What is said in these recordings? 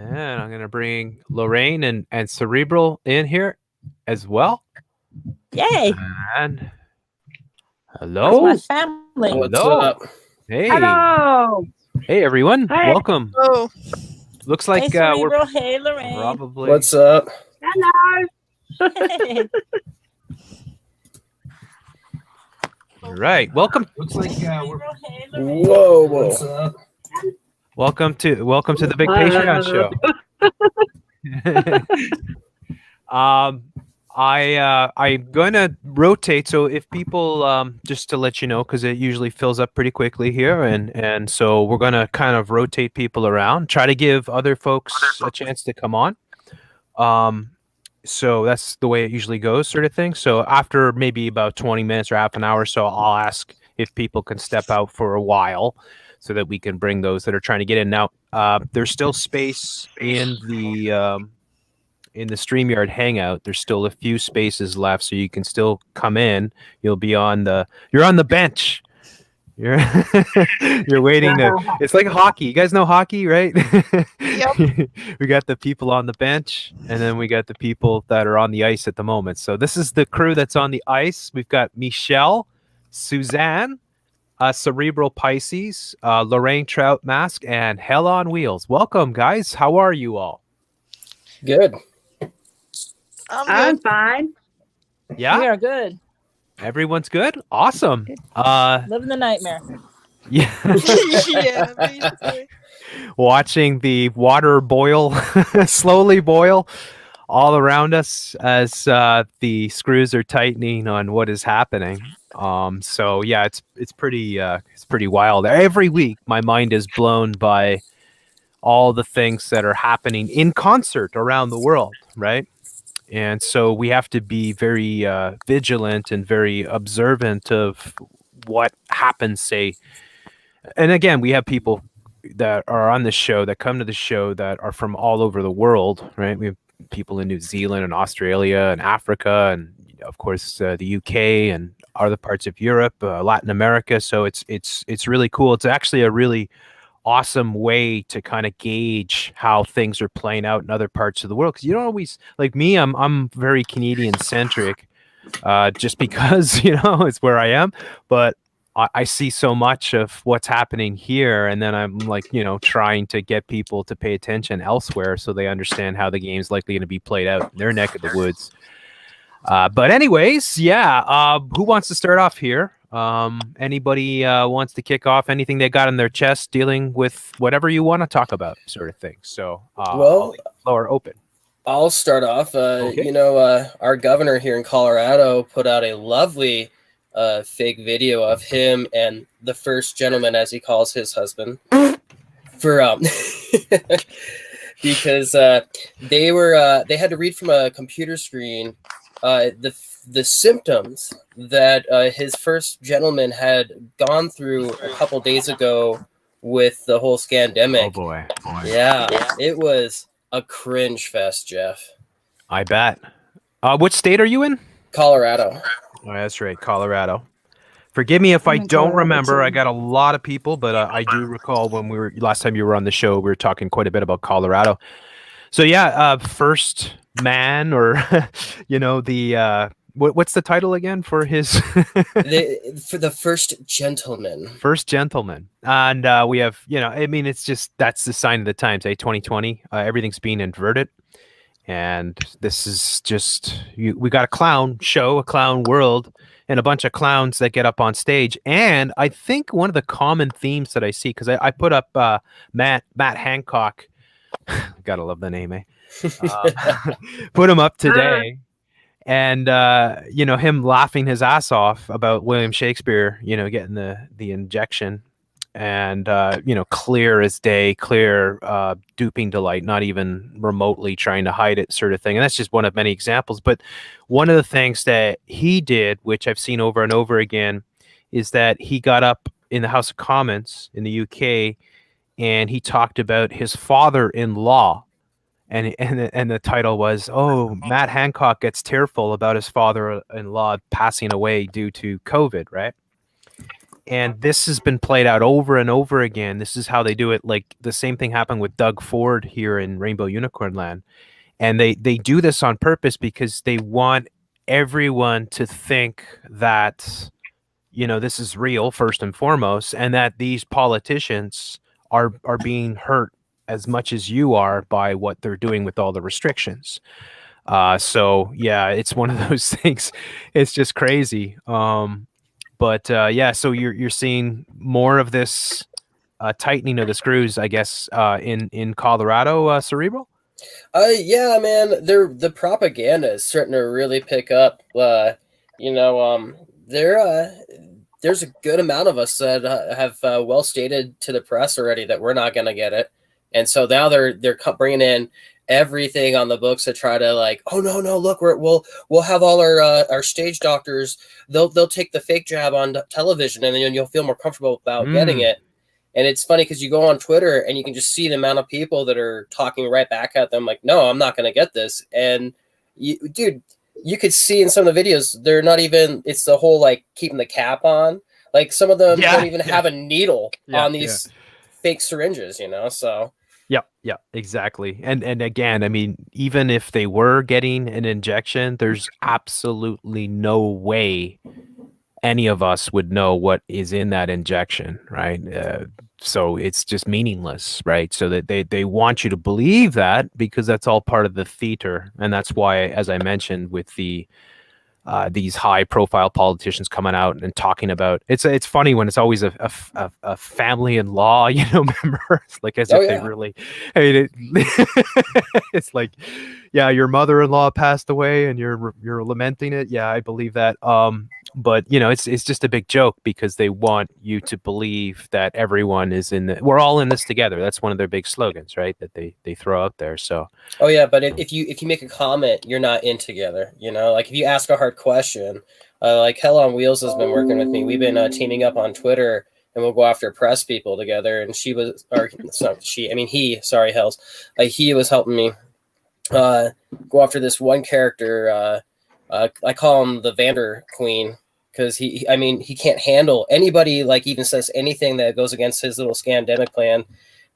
And I'm going to bring Lorraine and Cerebral in here as well. Yay! And hello. My family. What's Hello. up? Hey. Hello. Hey, everyone. Hi. Welcome. Oh, Looks like Hey, we're Cerebral. Hey, Lorraine. probably. What's up? Hello. Hey. All right. Welcome. Looks like Cerebral. Hey, Lorraine. Whoa, what's up? welcome to the big Patreon show. I'm going to rotate. So if people, just to let you know, because it usually fills up pretty quickly here, and so we're going to kind of rotate people around, try to give other folks a chance to come on. So that's the way it usually goes, sort of thing. So after maybe about 20 minutes or half an hour or so, I'll ask if people can step out for a while so that we can bring those that are trying to get in. Now, there's still space in the StreamYard Hangout. There's still a few spaces left, so you can still come in. You're on the bench. You're waiting to. It's like hockey. You guys know hockey, right? Yep. We got the people on the bench, and then we got the people that are on the ice at the moment. So this is the crew that's on the ice. We've got Michelle, Suzanne, Cerebral Pisces, Lorraine Trout Mask, and Hell on Wheels. Welcome, guys. How are you all? Good. I'm good. fine. Yeah, We are good. everyone's good. Awesome. Living the nightmare. Yeah. Yeah, basically. Watching the water boil, slowly boil all around us as the screws are tightening on what is happening. So yeah, it's pretty wild. Every week, my mind is blown by all the things that are happening in concert around the world, right? And so we have to be very vigilant and very observant of what happens, say. And again, we have people that are on the show, that come to the show, that are from all over the world, right? We have people in New Zealand and Australia and Africa and, of course, the UK and other parts of Europe, Latin America. So it's really cool. It's actually a really awesome way to kind of gauge how things are playing out in other parts of the world, because you don't always, like me, I'm very Canadian centric, just because it's where I am, but I see so much of what's happening here, and then I'm like trying to get people to pay attention elsewhere so they understand how the game's likely going to be played out in their neck of the woods. But anyways, yeah, who wants to start off here? Anybody wants to kick off anything they got on their chest dealing with whatever you want to talk about, sort of thing. So, I'll leave the floor open. I'll start off. Okay. Our governor here in Colorado put out a lovely fake video of him and the first gentleman, as he calls his husband, for because they had to read from a computer screen the symptoms that his first gentleman had gone through a couple days ago with the whole scandemic. Oh boy. Yeah, it was a cringe fest, Jeff. I bet. Which state are you in? Colorado. Oh, that's right, Colorado. Forgive me if I don't remember. I got a lot of people, but I do recall when last time you were on the show, we were talking quite a bit about Colorado. So yeah, first man, or the what's the title again for his? For the first gentleman. First gentleman, and we have it's just that's the sign of the times. 2020, everything's being inverted. And this is just, we got a clown show, a clown world, and a bunch of clowns that get up on stage. And I think one of the common themes that I see, because I put up Matt Hancock, gotta love the name, eh? Put him up today. And, him laughing his ass off about William Shakespeare, getting the injection. And clear as day, clear duping delight, not even remotely trying to hide it, sort of thing. And that's just one of many examples. But one of the things that he did, which I've seen over and over again, is that he got up in the House of Commons in the UK and he talked about his father-in-law. And the title was, "Oh, Matt Hancock gets tearful about his father-in-law passing away due to COVID," right? And this has been played out over and over again. This is how they do it. Like the same thing happened with Doug Ford here in Rainbow Unicorn Land. And they do this on purpose because they want everyone to think that, you know, this is real first and foremost, and that these politicians are being hurt as much as you are by what they're doing with all the restrictions. So yeah, it's one of those things. It's just crazy. But yeah, so you're seeing more of this tightening of the screws, I guess, in Colorado, Cerebral. Yeah, man, the propaganda is starting to really pick up. There's a good amount of us that have well stated to the press already that we're not going to get it, and so now they're bringing in everything on the books to try to like, oh no, look, we'll have all our stage doctors. They'll take the fake jab on television, and then you'll feel more comfortable about getting it. And it's funny because you go on Twitter and you can just see the amount of people that are talking right back at them like, no, I'm not going to get this. And dude, you could see in some of the videos, they're not even, it's the whole like keeping the cap on. Like some of them don't even have a needle on these fake syringes, you know? So. Yeah, exactly. And again, I mean, even if they were getting an injection, there's absolutely no way any of us would know what is in that injection, right? So it's just meaningless, right? So that they want you to believe that because that's all part of the theater, and that's why, as I mentioned, with the these high-profile politicians coming out and talking about it's funny when it's always a family-in-law, you know, member, like as if they really, I mean, it's like, yeah, your mother-in-law passed away and you're lamenting it. Yeah, I believe that. But you know, it's just a big joke because they want you to believe that everyone is we're all in this together. That's one of their big slogans, right? That they throw out there. So. Oh yeah, but if you make a comment, you're not in together. You know, like if you ask a hard question, like Hell on Wheels has been working with me. We've been teaming up on Twitter, and we'll go after press people together. And he was helping me go after this one character. I call him the Vander Queen because he can't handle anybody like even says anything that goes against his little scandemic plan.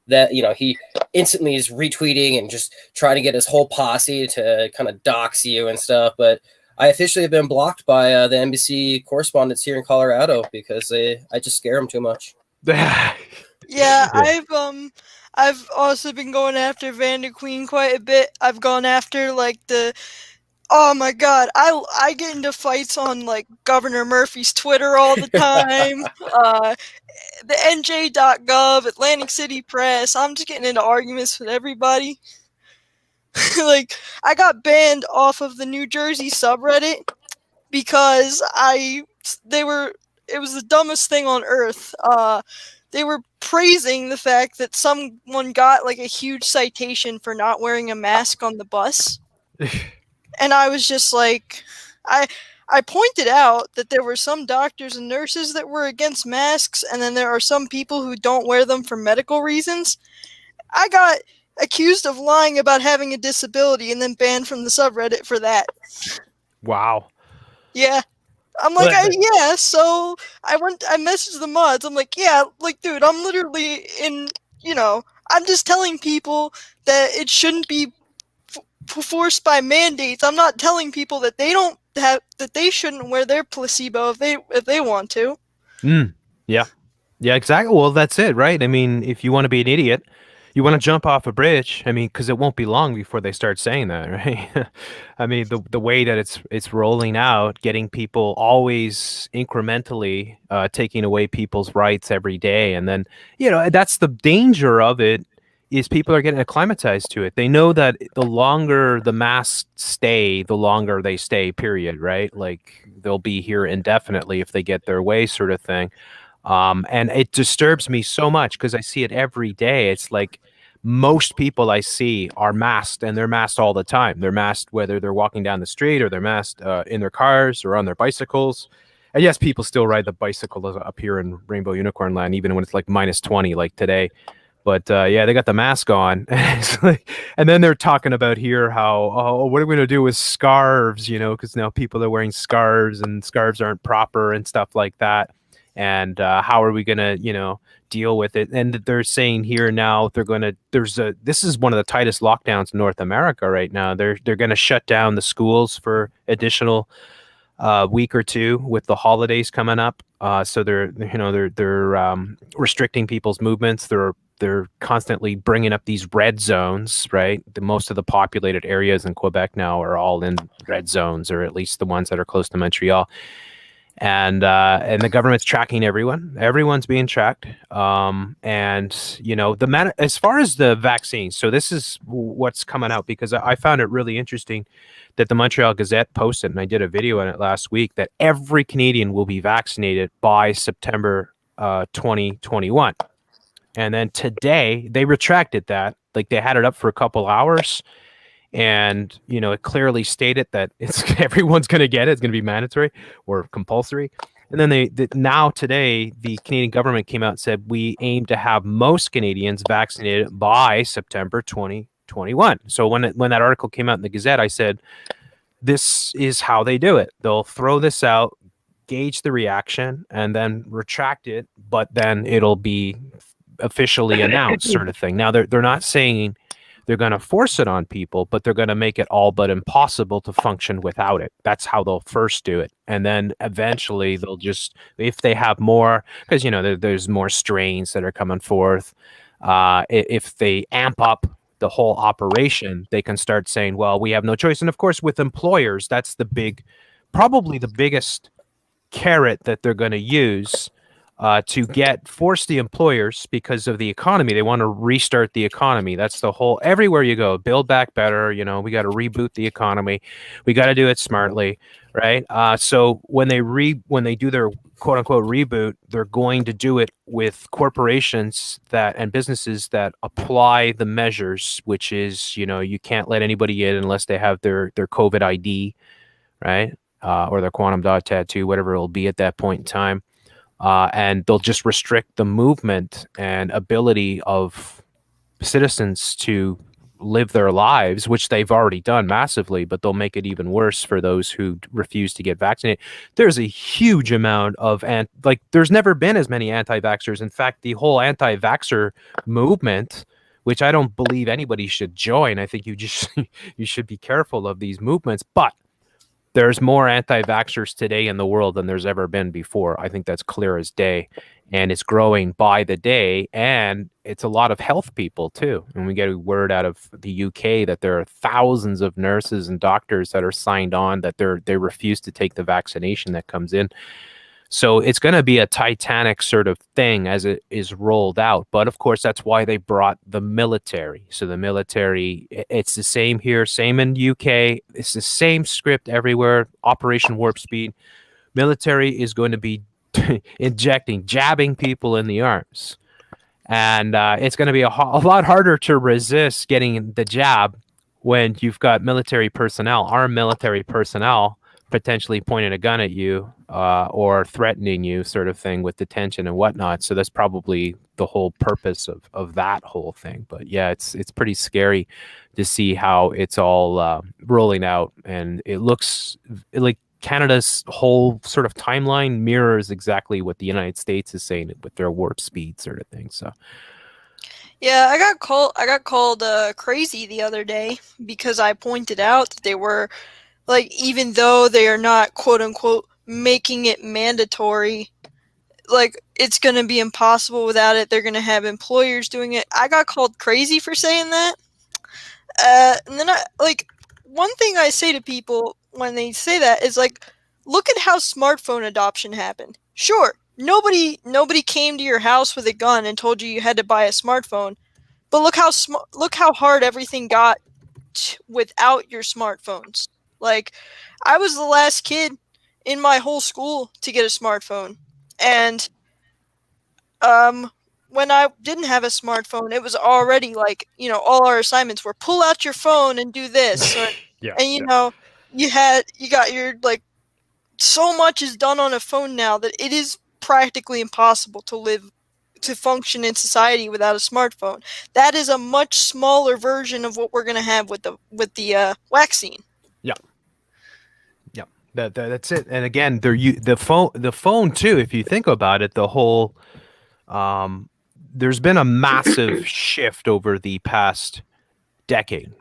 That, you know, he instantly is retweeting and just trying to get his whole posse to kind of dox you and stuff. But I officially have been blocked by the NBC correspondents here in Colorado because I just scare them too much. Yeah, I've also been going after Vander Queen quite a bit. I've gone after like oh my god, I get into fights on like Governor Murphy's Twitter all the time. The NJ.gov, Atlantic City Press. I'm just getting into arguments with everybody. Like, I got banned off of the New Jersey subreddit because it was the dumbest thing on earth. They were praising the fact that someone got like a huge citation for not wearing a mask on the bus. And I was just like, I pointed out that there were some doctors and nurses that were against masks, and then there are some people who don't wear them for medical reasons. I got accused of lying about having a disability and then banned from the subreddit for that. Wow. Yeah. I'm like, so I messaged the mods. I'm like, yeah, like, dude, I'm literally I'm just telling people that it shouldn't be forced by mandates. I'm not telling people that they shouldn't wear their placebo if they want to. Yeah, exactly. Well, that's it, right? I mean, if you want to be an idiot, you want to jump off a bridge. I mean, because it won't be long before they start saying that, right? I mean, the way that it's rolling out, getting people always incrementally taking away people's rights every day, and then that's the danger of it. Is people are getting acclimatized to it. They know that the longer the masks stay, the longer they stay, period, right? Like they'll be here indefinitely if they get their way, sort of thing. And it disturbs me so much because I see it every day. It's like most people I see are masked, and they're masked all the time. They're masked whether they're walking down the street or they're masked in their cars or on their bicycles. And yes, people still ride the bicycle up here in Rainbow Unicorn Land, even when it's like -20, like today. But yeah, they got the mask on. And then they're talking about here how, what are we going to do with scarves, because now people are wearing scarves and scarves aren't proper and stuff like that. and how are we going to, deal with it? And they're saying here now this is one of the tightest lockdowns in North America right now. They're going to shut down the schools for additional week or two with the holidays coming up. So they're restricting people's movements. They're constantly bringing up these red zones, right? Most of the populated areas in Quebec now are all in red zones, or at least the ones that are close to Montreal. And the government's tracking everyone. Everyone's being tracked. And as far as the vaccines, so this is what's coming out, because I found it really interesting that the Montreal Gazette posted, and I did a video on it last week, that every Canadian will be vaccinated by September 2021. And then today they retracted that. Like, they had it up for a couple hours, and it clearly stated that everyone's going to get it. It's going to be mandatory or compulsory. And then now today the Canadian government came out and said we aim to have most Canadians vaccinated by September 2021. So when that article came out in the Gazette, I said, this is how they do it. They'll throw this out, gauge the reaction, and then retract it, but then it'll be officially announced, sort of thing. Now they're not saying they're going to force it on people, but they're going to make it all but impossible to function without it. That's how they'll first do it. And then eventually they'll just, if they have more, because, there's more strains that are coming forth. If they amp up the whole operation, they can start saying, well, we have no choice. And of course, with employers, that's probably the biggest carrot that they're going to use to force the employers, because of the economy. They want to restart the economy. That's the whole, everywhere you go, build back better. We got to reboot the economy. We got to do it smartly, right? So when they do their quote unquote reboot, they're going to do it with corporations and businesses that apply the measures, which is, you can't let anybody in unless they have their COVID ID, right? Or their quantum dot tattoo, whatever it'll be at that point in time. And they'll just restrict the movement and ability of citizens to live their lives, which they've already done massively, but they'll make it even worse for those who refuse to get vaccinated. There's a huge amount of, there's never been as many anti-vaxxers. In fact, the whole anti-vaxxer movement, which I don't believe anybody should join. I think you should be careful of these movements, but there's more anti-vaxxers today in the world than there's ever been before. I think that's clear as day, and it's growing by the day. And it's a lot of health people too. And we get a word out of the UK that there are thousands of nurses and doctors that are signed on that they refuse to take the vaccination that comes in. So it's going to be a titanic sort of thing as it is rolled out. But of course, that's why they brought the military. So the military, it's the same here, same in UK. It's the same script everywhere. Operation Warp Speed. Military is going to be jabbing people in the arms. And it's going to be a lot harder to resist getting the jab when you've got armed military personnel, potentially pointing a gun at you or threatening you, sort of thing, with detention and whatnot. So that's probably the whole purpose of that whole thing. But yeah, it's pretty scary to see how it's all rolling out. And it looks like Canada's whole sort of timeline mirrors exactly what the United States is saying with their warp speed sort of thing. So yeah, I got called crazy the other day because I pointed out that they were, like, even though they are not quote unquote making it mandatory, like, it's going to be impossible without it. They're going to have employers doing it. I got called crazy for saying that. And then one thing I say to people when they say that is, like, look at how smartphone adoption happened. Sure, nobody came to your house with a gun and told you had to buy a smartphone, but look how hard everything got without your smartphones. Like, I was the last kid in my whole school to get a smartphone, and when I didn't have a smartphone, it was already like, all our assignments were pull out your phone and do this, and you got your, like, so much is done on a phone now that it is practically impossible to function in society without a smartphone. That is a much smaller version of what we're going to have with the vaccine. That's it. And again, the phone too. If you think about it, the whole there's been a massive shift over the past decade.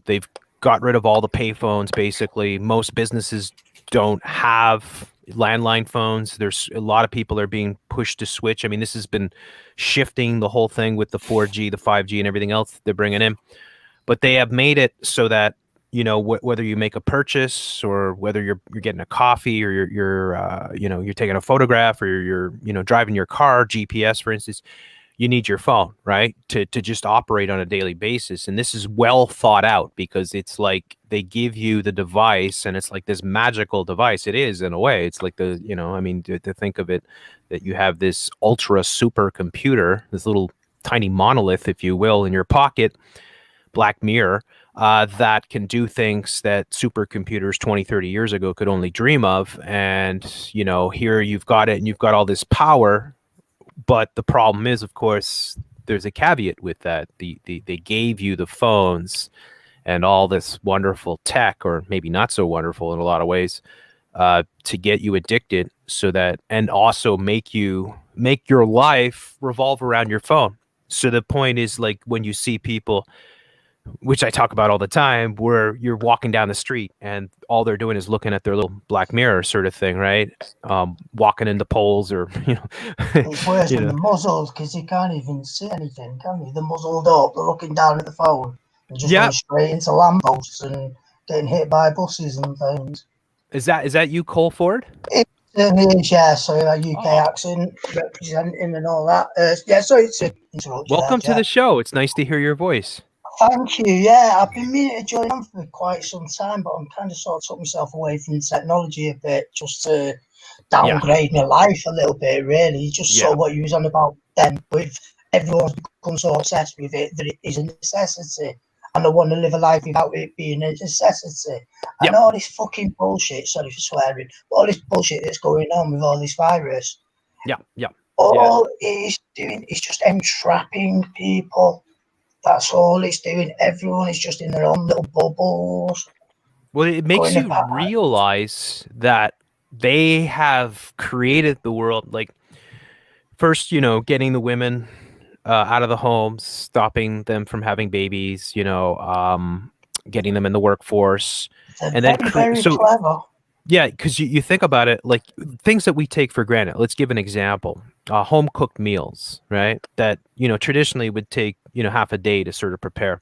They've got rid of all the payphones. Basically, most businesses don't have landline phones. There's a lot of people are being pushed to switch. I mean, this has been shifting the whole thing with the 4G, the 5G, and everything else they're bringing in. But they have made it so that whether you make a purchase or whether you're getting a coffee or you're taking a photograph or you're driving your car, GPS for instance, you need your phone, right, to just operate on a daily basis. And this is well thought out because it's like they give you the device and it's like this magical device. It is, in a way. It's like to think of it that you have this ultra super computer, this little tiny monolith, if you will, in your pocket, Black Mirror, that can do things that supercomputers 20, 30 years ago could only dream of. And, here you've got it and you've got all this power. But the problem is, of course, there's a caveat with that. They gave you the phones and all this wonderful tech, or maybe not so wonderful in a lot of ways, to get you addicted, so that, and also make your life revolve around your phone. So the point is, like, when you see people, which I talk about all the time, where you're walking down the street and all they're doing is looking at their little Black Mirror sort of thing, right? Walking into poles or, It's worse than the muzzled, because you can't even see anything, can you? They're muzzled up, they're looking down at the phone and just going straight into lampposts and getting hit by buses and things. Is that you, Cole Ford? It is, yeah. So a UK accent, representing and all that. Yeah, sorry to interrupt you. Welcome to the show. It's nice to hear your voice. Thank you. Yeah, I've been meaning to join on for quite some time, but I'm kind of sort of took myself away from technology a bit just to downgrade my life a little bit, really. Just saw what you was on about then, with everyone's become so obsessed with it that it is a necessity. And I want to live a life without it being a necessity. And all this fucking bullshit, sorry for swearing, all this bullshit that's going on with all this virus. All it is doing is just entrapping people. That's all it's doing. Everyone is just in their own little bubbles. Well, it makes you realize that they have created the world. Like, first, getting the women out of the homes, stopping them from having babies, getting them in the workforce. And then very clever. Yeah, because you think about it, like things that we take for granted. Let's give an example. Home cooked meals, right? That, traditionally would take, half a day to sort of prepare.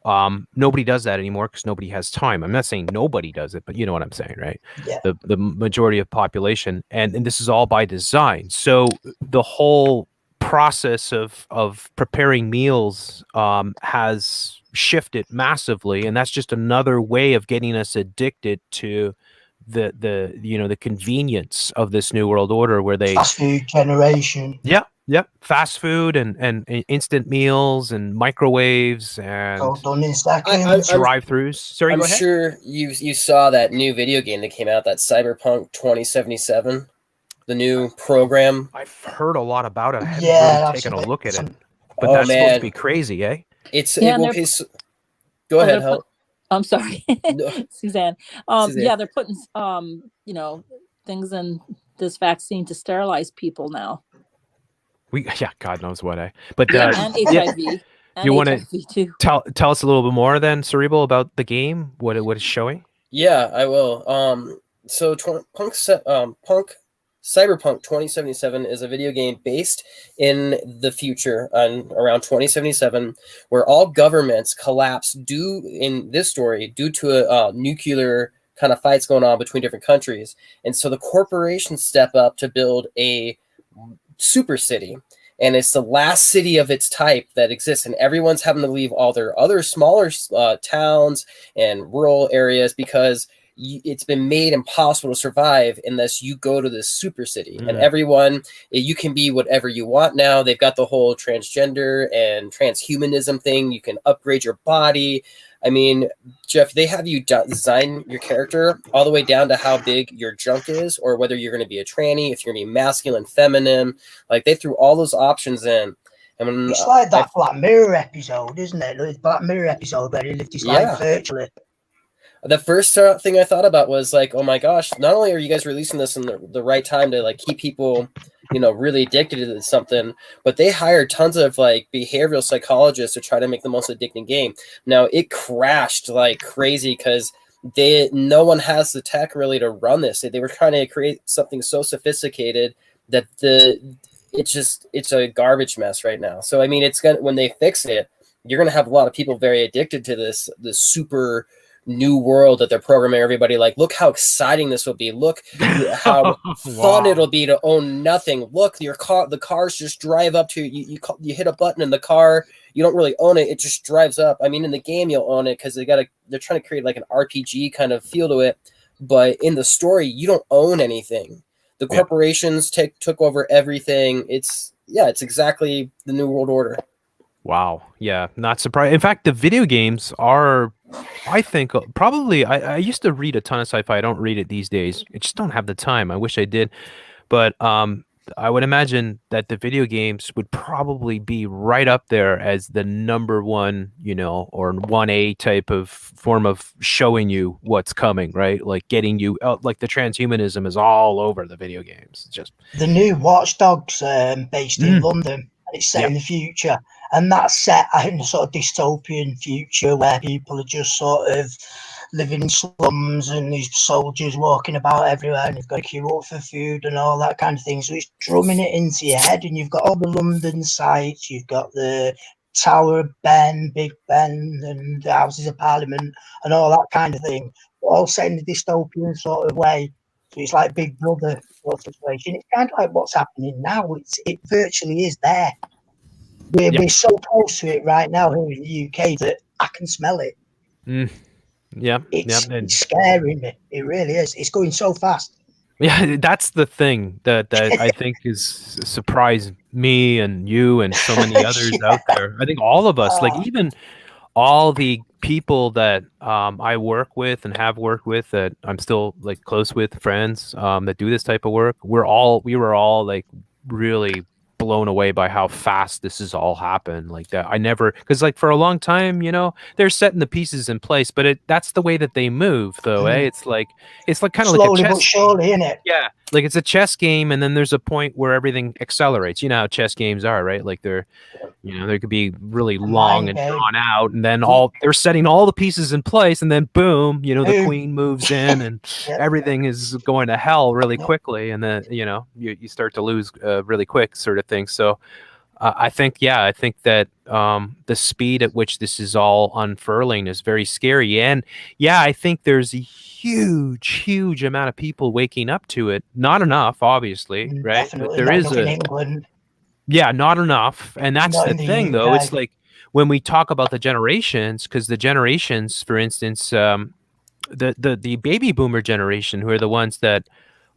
Nobody does that anymore because nobody has time. I'm not saying nobody does it, but you know what I'm saying, right? Yeah. The majority of population. And this is all by design. So the whole process of preparing meals has shifted massively. And that's just another way of getting us addicted to the convenience of this new world order, where they fast food generation. Fast food and instant meals and microwaves and done in seconds. Drive-throughs. Sorry, I'm sure you saw that new video game that came out, that Cyberpunk 2077, the new program. I've heard a lot about it. I haven't really taken a look at it, but that's supposed to be crazy, eh? Go ahead, Hel. I'm sorry, Suzanne. Yeah, they're putting things in this vaccine to sterilize people now. God knows what, eh? But and HIV. And you want to tell us a little bit more then, Cerebral, about the game, what it's showing? Yeah, I will. So Cyberpunk 2077 is a video game based in the future, around 2077, where all governments collapse in this story due to a nuclear kind of fights going on between different countries. And so the corporations step up to build a super city. And it's the last city of its type that exists. And everyone's having to leave all their other smaller towns and rural areas because it's been made impossible to survive unless you go to this super city. And everyone, you can be whatever you want now. They've got the whole transgender and transhumanism thing. You can upgrade your body. I mean, Jeff, they have you design your character all the way down to how big your junk is, or whether you're going to be a tranny, if you're going to be masculine, feminine. Like, they threw all those options in. And when, it's like that Black Mirror episode, isn't it? The Black Mirror episode where he lived his life virtually. The first thing I thought about was like, oh my gosh, not only are you guys releasing this in the right time to like keep people, you know, really addicted to something, but they hired tons of like behavioral psychologists to try to make the most addicting game. Now it crashed like crazy because no one has the tech really to run this. They were trying to create something so sophisticated that it's a garbage mess right now. So I mean, it's gonna, when they fix it, you're gonna have a lot of people very addicted to this super new world that they're programming everybody like, look how exciting this will be, look how fun it'll be to own nothing, look, the cars just drive up to you, you hit a button in the car, you don't really own it, it just drives up. I mean, in the game you'll own it because they're trying to create like an RPG kind of feel to it, but in the story you don't own anything. The corporations took over everything. It's exactly the New World Order. Wow. Yeah, not surprised. In fact, the video games are, I think, probably. I used to read a ton of sci-fi. I don't read it these days. I just don't have the time. I wish I did. But I would imagine that the video games would probably be right up there as the number one, you know, or 1A type of form of showing you what's coming, right? Like getting you out, like the transhumanism is all over the video games. It's just the new Watch Dogs based in London, and it's set in the future. And that's set in a sort of dystopian future where people are just sort of living in slums and these soldiers walking about everywhere and you've got to queue up for food and all that kind of thing. So it's drumming it into your head, and you've got all the London sites, you've got the Tower of Ben, Big Ben, and the Houses of Parliament and all that kind of thing, all set in a dystopian sort of way. So it's like Big Brother sort of situation. It's kind of like what's happening now. It virtually is there. We're so close to it right now here in the UK that I can smell it. It's scaring me. It really is. It's going so fast. Yeah, that's the thing that I think is surprised me and you and so many others out there. I think all of us, like even all the people that I work with and have worked with, that I'm still like close with, friends that do this type of work, we were all like really blown away by how fast this has all happened. Like that, because like for a long time, you know, they're setting the pieces in place, but that's the way that they move, though. It's like kind of like a chess but surely, isn't it? Yeah, like it's a chess game, and then there's a point where everything accelerates. You know how chess games are, right? Like they're, you know, they could be really long and drawn out, and then they're setting all the pieces in place, and then boom, you know, the queen moves in, and everything is going to hell really quickly, and then you know you start to lose really quick, sort of thing. So I think that the speed at which this is all unfurling is very scary, and I think there's a huge amount of people waking up to it. Not enough, obviously, right? Definitely But there is in England. Yeah, not enough. And that's the thing, though. It's like when we talk about the generations, because the generations, for instance, the baby boomer generation, who are the ones that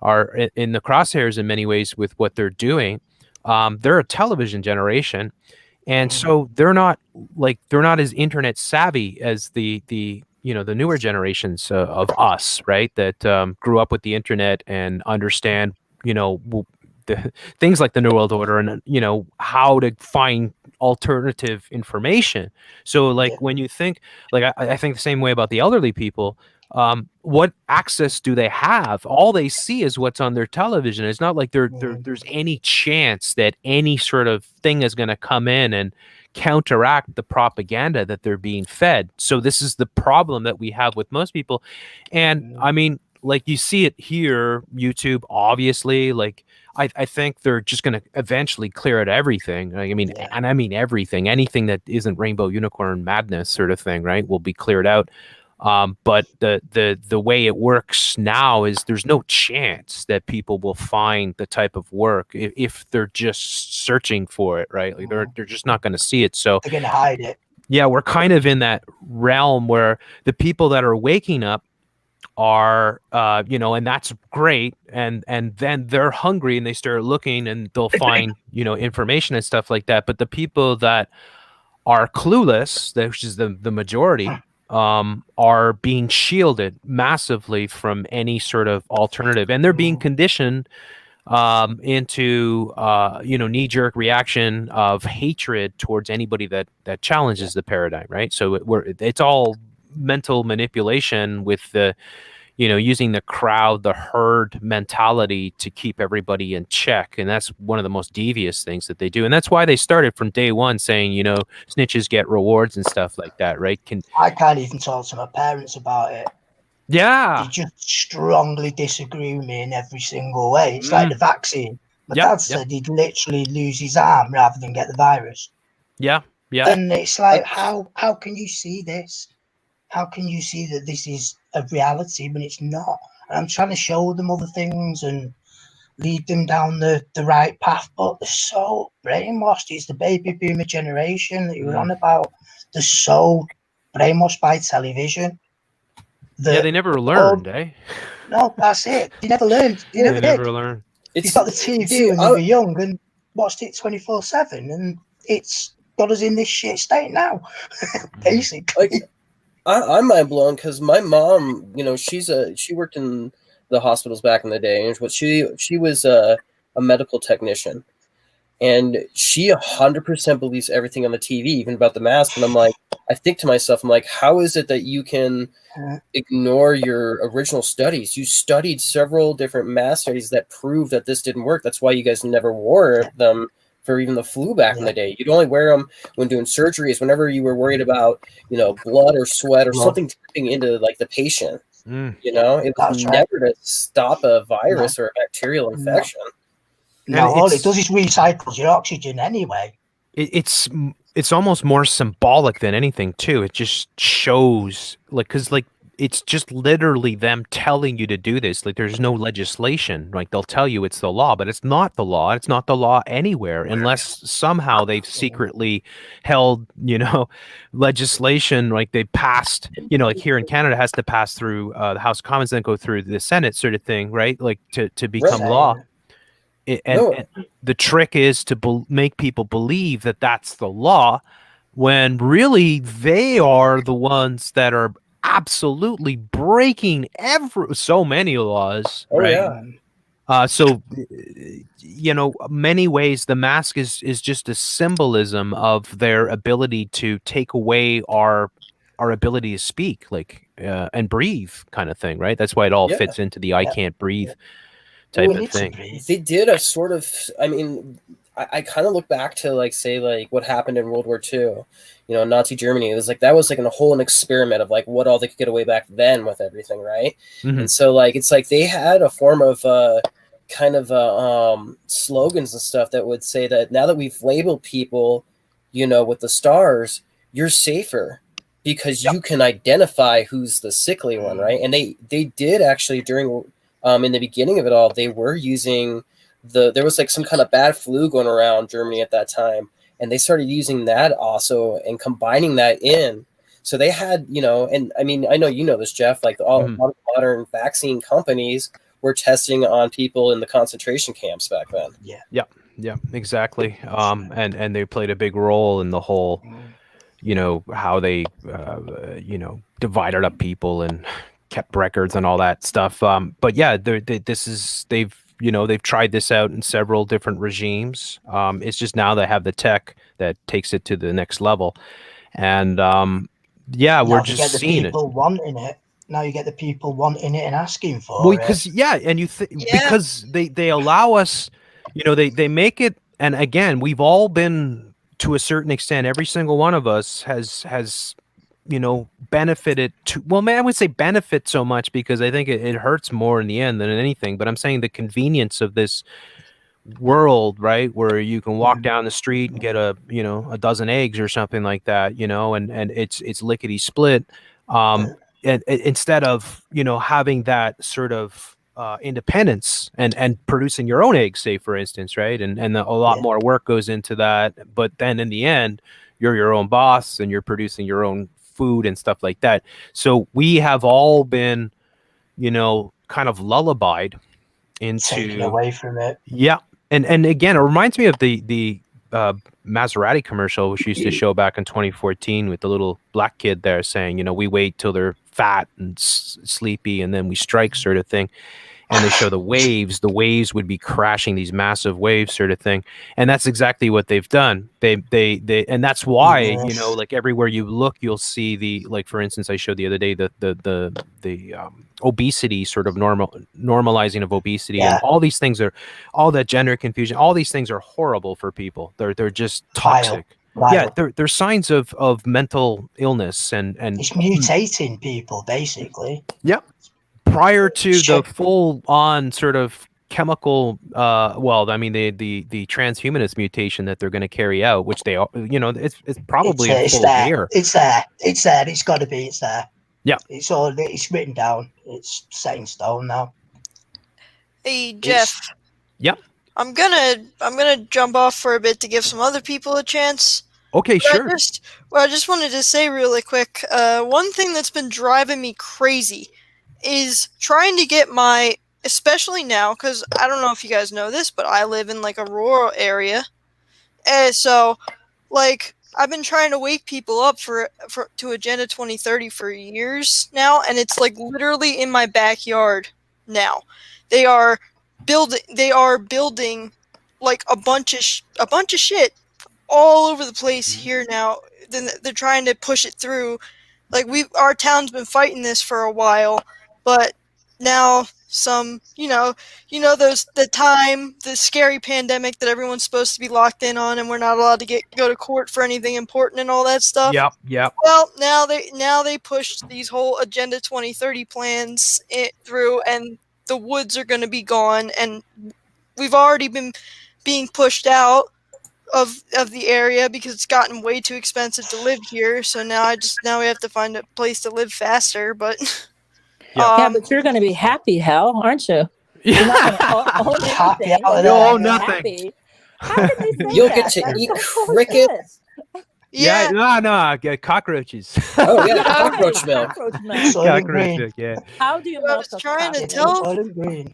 are in the crosshairs in many ways with what they're doing, they're a television generation. And so they're not as internet savvy as the you know, the newer generations of us, right? That grew up with the internet and understand, you know, the things like the New World Order and, you know, how to find alternative information. So like when you think, like I think the same way about the elderly people, what access do they have? All they see is what's on their television. It's not like there's any chance that any sort of thing is going to come in and counteract the propaganda that they're being fed. So this is the problem that we have with most people. And I mean, like you see it here, YouTube, obviously, like I think they're just going to eventually clear out everything. I mean, and I mean everything, anything that isn't rainbow unicorn madness sort of thing, right, will be cleared out. But the way it works now is there's no chance that people will find the type of work if they're just searching for it, right? Like they're just not going to see it. So they're going to hide it. Yeah, we're kind of in that realm where the people that are waking up are you know, and that's great, and then they're hungry and they start looking and they'll find, you know, information and stuff like that. But the people that are clueless, which is the majority, are being shielded massively from any sort of alternative, and they're being conditioned into you know, knee-jerk reaction of hatred towards anybody that challenges the paradigm, right? So it's all mental manipulation with the, using the crowd, the herd mentality to keep everybody in check. And that's one of the most devious things that they do. And that's why they started from day one saying, snitches get rewards and stuff like that, right? I can't even talk to my parents about it. Yeah. They just strongly disagree with me in every single way. It's like the vaccine. My dad said he'd literally lose his arm rather than get the virus. Yeah. Yeah. And it's like, how can you see this? How can you see that this is a reality when it's not? And I'm trying to show them other things and lead them down the right path, but they're so brainwashed. It's the baby boomer generation that you were on about. They're so brainwashed by television. They never learned, eh? No, that's it. They never learned. They never learned. You've got the TV when we were young and watched it 24/7, and it's got us in this shit state now, basically. Like, I'm mind blown because my mom, she worked in the hospitals back in the day, and she was a medical technician, and she 100% believes everything on the TV, even about the mask. And I'm like, I think to myself, I'm like, how is it that you can ignore your original studies? You studied several different mask studies that prove that this didn't work. That's why you guys never wore them for even the flu back in the day. You'd only wear them when doing surgeries, whenever you were worried about, blood or sweat or something dripping into like the patient. It was never to stop a virus or a bacterial infection. No, all it does is recycles your oxygen anyway. It's almost more symbolic than anything too. It just shows because it's just literally them telling you to do this. Like there's no legislation. Like they'll tell you it's the law, but it's not the law. It's not the law anywhere unless somehow they've secretly held, legislation like they passed, like here in Canada has to pass through the House of Commons, then go through the Senate sort of thing, right? Like to become law. And the trick is to make people believe that that's the law when really they are the ones that are absolutely breaking so many laws, right? So many ways the mask is just a symbolism of their ability to take away our ability to speak, and breathe, kind of thing, right? That's why it all fits into the I can't breathe type of thing. They did a sort of, I kind of look back to say what happened in World War II, Nazi Germany. It was that was a whole experiment of what all they could get away back then with everything, right? And so it's they had a form of slogans and stuff that would say that now that we've labeled people, with the stars, you're safer because you can identify who's the sickly one, right? And they did actually during in the beginning of it all, they were using there was some kind of bad flu going around Germany at that time, and they started using that also and combining that in. So they had, and I know this, Jeff, all a lot of modern vaccine companies were testing on people in the concentration camps back then. Yeah, exactly. And they played a big role in the whole, how they, divided up people and kept records and all that stuff. But yeah, they've tried this out in several different regimes. It's just now they have the tech that takes it to the next level. And we're just seeing it. Wanting it. Now you get the people wanting it and asking for it. Because they allow us, they make it. And again, we've all been, to a certain extent, every single one of us has benefited to, I would say benefit so much because I think it hurts more in the end than anything, but I'm saying the convenience of this world, right, where you can walk down the street and get a dozen eggs or something like that, and it's lickety split, and instead of having that sort of independence and producing your own eggs, say for instance, right, and a lot more work goes into that, but then in the end you're your own boss and you're producing your own food and stuff like that. So we have all been, kind of lullabied into taken away from it. Yeah. And again, it reminds me of the Maserati commercial, which used to show back in 2014 with the little black kid there saying, we wait till they're fat and sleepy and then we strike, sort of thing. and they show the waves would be crashing, these massive waves sort of thing. And that's exactly what they've done. They and that's why, you know, like everywhere you look, you'll see the, like, for instance, I showed the other day the obesity, sort of normalizing of obesity, and all these things are, all that gender confusion, all these things are horrible for people. They're just toxic. Yeah, they're signs of mental illness, and it's mutating people basically. Yep. Prior to the full on sort of chemical, well, I mean the transhumanist mutation that they're going to carry out, which they are, you know, it's probably in full gear. It's there. It's got to be. It's there. Yeah. It's written down. It's set in stone now. Hey Jeff. Yep. I'm gonna jump off for a bit to give some other people a chance. Okay, sure. I just wanted to say really quick, one thing that's been driving me crazy is trying to get especially now, because I don't know if you guys know this, but I live in like a rural area, and so like I've been trying to wake people up to Agenda 2030 for years now, and it's like literally in my backyard now. They are building like a bunch of shit all over the place here now. Then they're trying to push it through. Like our town's been fighting this for a while, but now the scary pandemic that everyone's supposed to be locked in on, and we're not allowed to go to court for anything important and all that stuff. Yep. Well, now they pushed these whole Agenda 2030 plans through, and the woods are going to be gone, and we've already been being pushed out of the area because it's gotten way too expensive to live here. So now we have to find a place to live faster. But but you're going to be happy, Hal, aren't you? You're not going to Happy out own there. own nothing. nothing. How can they say You'll that? get to That's eat so cricket. yeah, No, cockroaches. Oh yeah, cockroach milk. Cockroach milk. Soylent Cockroach Green. milk, yeah. How do you I milk was a trying to cockroach? tell- Soylent Green.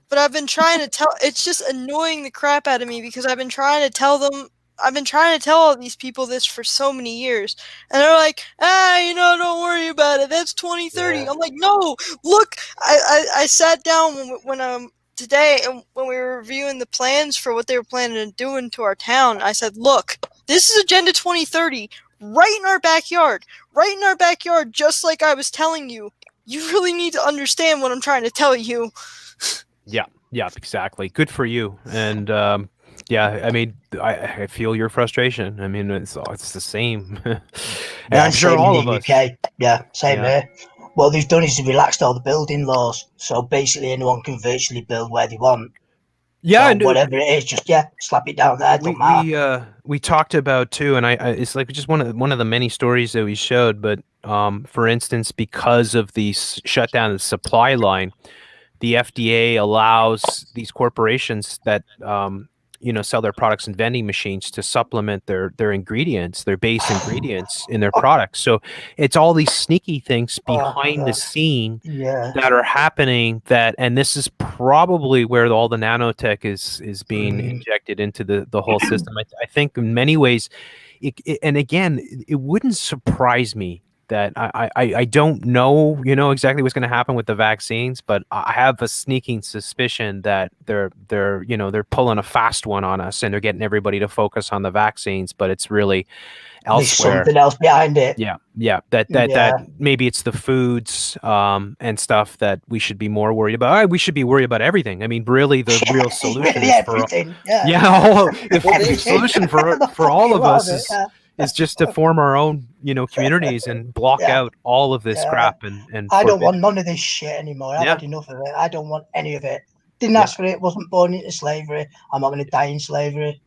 but I've been trying to tell. It's just annoying the crap out of me because I've been trying to tell them. I've been trying to tell all these people this for so many years, and they're like, don't worry about it. That's 2030. Yeah. I'm like, no, look. I sat down when today, and when we were reviewing the plans for what they were planning on doing to our town. I said, look, this is Agenda 2030 right in our backyard, just like I was telling you. You really need to understand what I'm trying to tell you. Yeah, exactly. Good for you. And yeah, I mean, I feel your frustration. I mean, it's the same. And I'm sure same all in of the us. UK. Yeah, same here. What they've done is they've relaxed all the building laws, so basically anyone can virtually build where they want. Yeah, So and whatever it is, just slap it down there. Don't matter. we talked about too, and I it's like just one of the many stories that we showed. But for instance, because of the shutdown of the supply line, the FDA allows these corporations that sell their products in vending machines to supplement their ingredients, their base ingredients in their products. So it's all these sneaky things behind the scene that are happening, and this is probably where all the nanotech is being injected into the whole system. I think in many ways, and again, it wouldn't surprise me that I don't know, exactly what's going to happen with the vaccines, but I have a sneaking suspicion that they're pulling a fast one on us, and they're getting everybody to focus on the vaccines, but it's really elsewhere. There's something else behind it. Yeah. That maybe it's the foods and stuff that we should be more worried about. We should be worried about everything. I mean, really, the real solution is the solution for all of us is just to form our own, communities and block out all of this crap. And I don't want none of this shit anymore. I've had enough of it. I don't want any of it. Didn't ask for it. Wasn't born into slavery. I'm not going to die in slavery.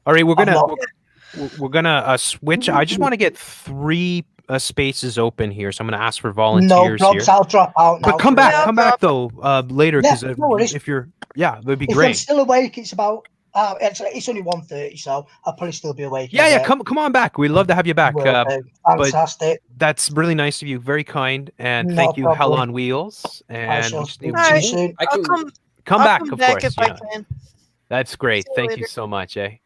All right, we're gonna switch. I just want to get 3 spaces open here, so I'm going to ask for volunteers no probs, here. I'll drop out now. But come back though later, because if you're, that'd be great. If I'm still awake, it's about. It's only 1:30, so I'll probably still be awake. Come on back. We'd love to have you back. Fantastic. But that's really nice of you. Very kind, and thank you, Hell on Wheels. And soon. Come back, of back course. if I can. That's great. See you Thank later. you so much, eh?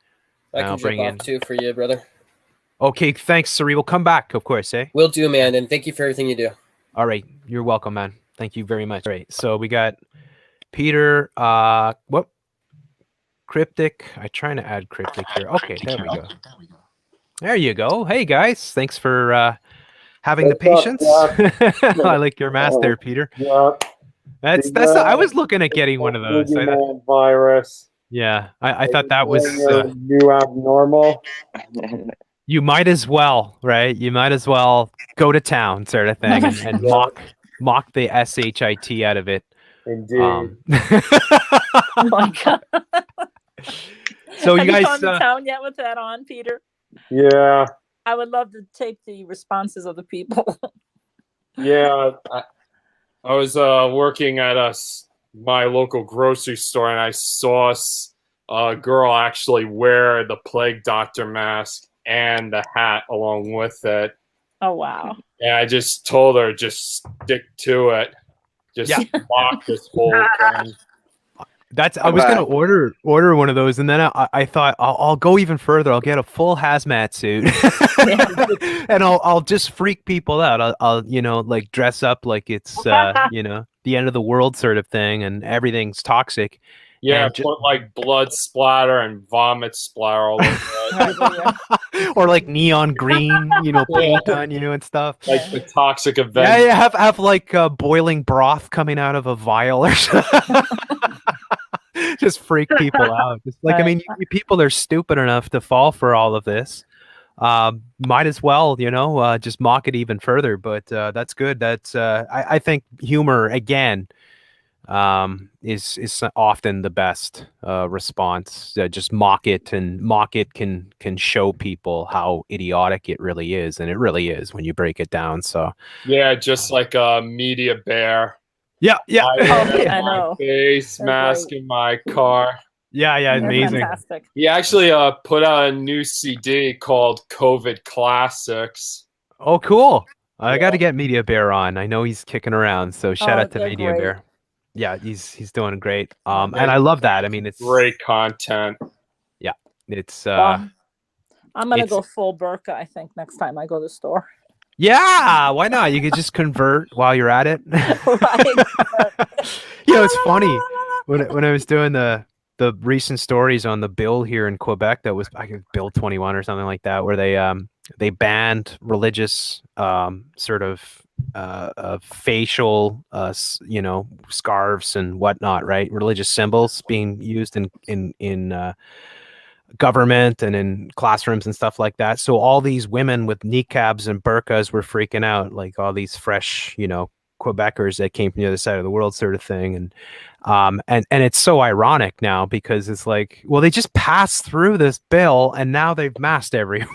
I can jump off too for you, brother. Okay, thanks, Cerebral. Come back, of course, eh? Will do, man, and thank you for everything you do. All right, you're welcome, man. Thank you very much. All right, so we got Peter, what? Cryptic. I'm trying to add Cryptic here. Okay, there we go. There you go. Hey guys, thanks for having the patience. I like your mask there, Peter. Yeah. That's. I was looking at getting one of those. Virus. Yeah, I thought that was new abnormal. You might as well, right? You might as well go to town, sort of thing, and mock the shit out of it. Indeed. Oh my god. So you guys gone to town yet with that on, Peter? Yeah. I would love to take the responses of the people. Yeah, I was working at my local grocery store, and I saw a girl actually wear the plague doctor mask and the hat along with it. Oh wow. And I just told her, just stick to it. Just mock this whole thing. I was gonna order one of those, and then I thought I'll go even further. I'll get a full hazmat suit, and I'll just freak people out. I'll like dress up like it's the end of the world sort of thing, and everything's toxic. Yeah, put like blood splatter and vomit splatter all over it. Or like neon green, paint on you and stuff. Like the toxic event. Yeah, have like boiling broth coming out of a vial or something. Just freak people out. Just like, I mean, people are stupid enough to fall for all of this. Might as well, just mock it even further. But that's good. That's I think humor again is often the best response. Just mock it, and mock it can show people how idiotic it really is, and it really is when you break it down. So yeah, just like a media bear. Yeah. I know. Face mask in my car. Yeah, amazing. Fantastic. He actually put out a new CD called COVID Classics. Oh, cool. I got to get Media Bear on. I know he's kicking around, so shout out to Media Bear. Yeah, he's doing great. And I love that. I mean, it's great content. Yeah, it's. I'm gonna go full burqa, I think, next time I go to the store. Yeah, why not? You could just convert while you're at it. Right. It's funny when I was doing the recent stories on the bill here in Quebec that was Bill 21 or something like that, where they banned religious sort of facial scarves and whatnot, right? Religious symbols being used in government and in classrooms and stuff like that. So all these women with niqabs and burqas were freaking out, like all these fresh, Quebecers that came from the other side of the world, sort of thing. And it's so ironic now, because it's like, well, they just passed through this bill and now they've masked everyone.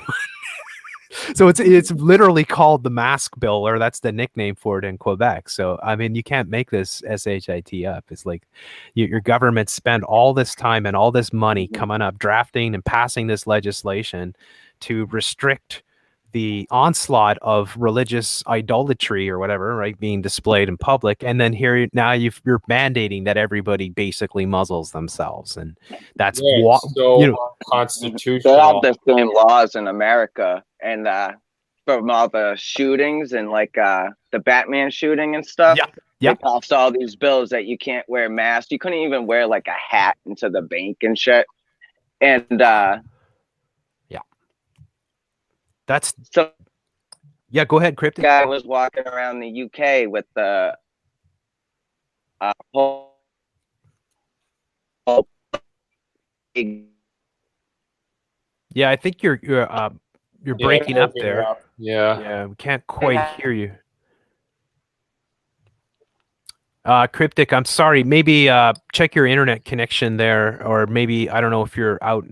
So it's literally called the mask bill, or that's the nickname for it in Quebec. So I mean, you can't make this shit up. It's like your government spent all this time and all this money coming up, drafting and passing this legislation to restrict the onslaught of religious idolatry or whatever, right, being displayed in public. And then here now you're mandating that everybody basically muzzles themselves, and that's constitutional. They have the same laws in America, and from all the shootings and like the Batman shooting and stuff. They passed all these bills that you can't wear masks. You couldn't even wear like a hat into the bank and shit. And that's so. Yeah, go ahead, Cryptic. Guy was walking around the UK with the whole. Yeah, I think you're breaking up there. Yeah, we can't quite hear you. Cryptic, I'm sorry. Maybe check your internet connection there, or maybe I don't know if you're out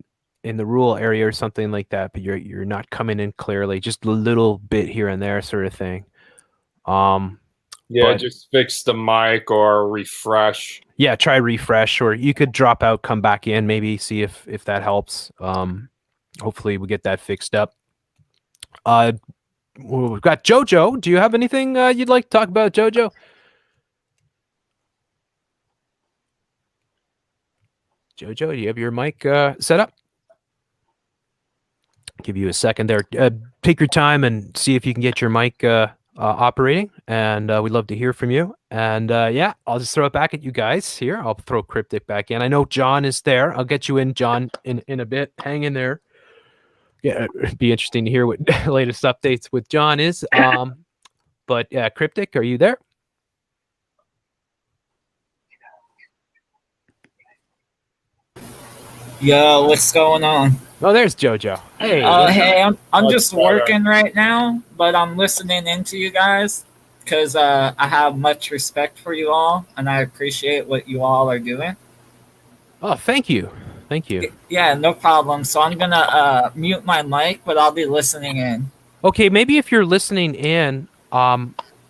in the rural area or something like that, but you're not coming in clearly. Just a little bit here and there, sort of thing. Just fix the mic or refresh. Yeah, try refresh, or you could drop out, come back in, maybe see if that helps. Hopefully we get that fixed up. We've got Jojo. Do you have anything you'd like to talk about, Jojo? Jojo, do you have your mic set up? Give you a second there. Take your time and see if you can get your mic operating, and we'd love to hear from you. And yeah, I'll just throw it back at you guys here. I'll throw Cryptic back in. I know John is there. I'll get you in, John, in a bit. Hang in there. Yeah, it'd be interesting to hear what latest updates with John is. But yeah, Cryptic, are you there? Yo, what's going on? Oh, there's JoJo. Hey. Hey, I'm just working right now, but I'm listening into you guys because I have much respect for you all, and I appreciate what you all are doing. Oh, thank you. Thank you. Yeah, no problem. So I'm gonna mute my mic, but I'll be listening in. Okay, maybe if you're listening in,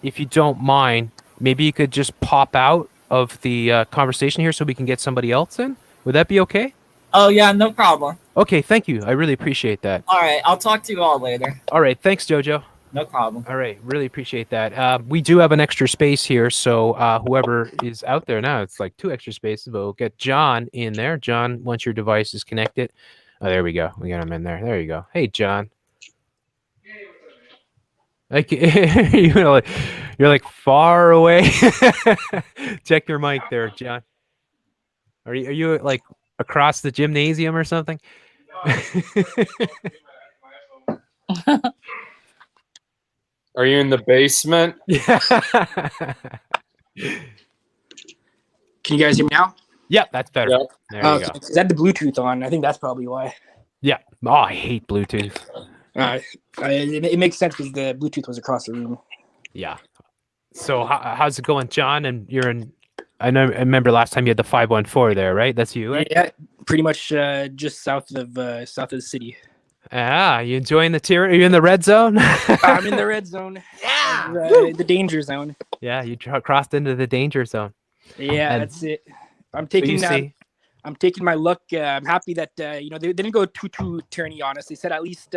if you don't mind, maybe you could just pop out of the conversation here so we can get somebody else in. Would that be okay? Oh, yeah, no problem. Okay, thank you. I really appreciate that. All right, I'll talk to you all later. All right, thanks, JoJo. No problem. All right, really appreciate that. We do have an extra space here, so whoever is out there now, it's like 2 extra spaces, but we'll get John in there. John, once your device is connected. Oh, there we go. We got him in there. There you go. Hey, John. Like you're like far away. Check your mic there, John. Are you like across the gymnasium or something? Are you in the basement? Yeah. Can you guys hear me now? Yeah, that's better. Yep. There you go. Is that the Bluetooth on? I think that's probably why. Yeah. Oh, I hate Bluetooth. It makes sense because the Bluetooth was across the room. Yeah. So how's it going, John? And you're in. I remember last time you had the 514 there, right? That's you. Right? Yeah, pretty much just south of the city. Ah, you enjoying the tier? Are you in the red zone? I'm in the red zone. Yeah. The danger zone. Yeah, you crossed into the danger zone. Yeah, And that's it. I'm taking I'm taking my luck. I'm happy that they didn't go too tyranny on us. They said at least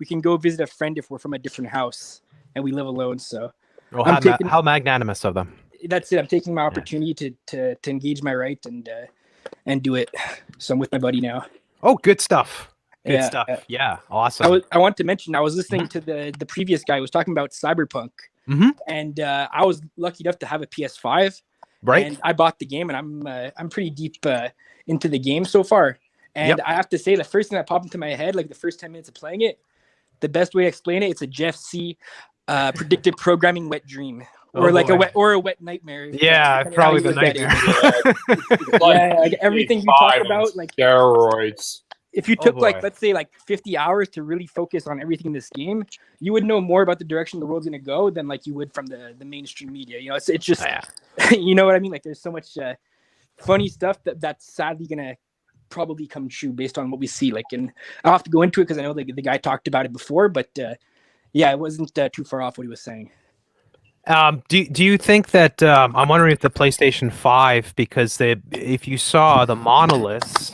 we can go visit a friend if we're from a different house and we live alone. So how magnanimous of them. That's it. I'm taking my opportunity to engage my right and do it. So I'm with my buddy now. Oh, good stuff. Good stuff. Yeah, awesome. I want to mention I was listening to the previous guy who was talking about Cyberpunk, and I was lucky enough to have a PS5. Right. And I bought the game, and I'm pretty deep into the game so far. And I have to say, the first thing that popped into my head, like the first 10 minutes of playing it, the best way to explain it, it's a Jeff C. Predictive programming wet dream. Or a wet nightmare. Yeah, probably the nightmare. Like everything you talk about, like steroids. If you took let's say 50 hours to really focus on everything in this game, you would know more about the direction the world's gonna go than like you would from the mainstream media. You know, it's just you know what I mean? Like there's so much funny stuff that's sadly gonna probably come true based on what we see. Like, and I'll have to go into it because I know the guy talked about it before, but yeah, it wasn't too far off what he was saying. Do you think that I'm wondering if the PlayStation 5, because if you saw the monoliths,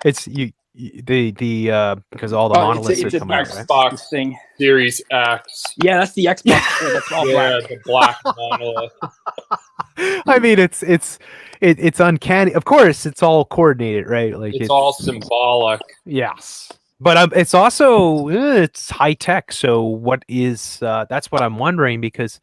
it's because all the monoliths are coming out, right? Xbox thing. Series X. Yeah, that's the Xbox. That's all black. The black monolith. I mean, it's uncanny. Of course, it's all coordinated, right? Like it's all symbolic. Yes. But it's also it's high tech. So what is that's what I'm wondering, because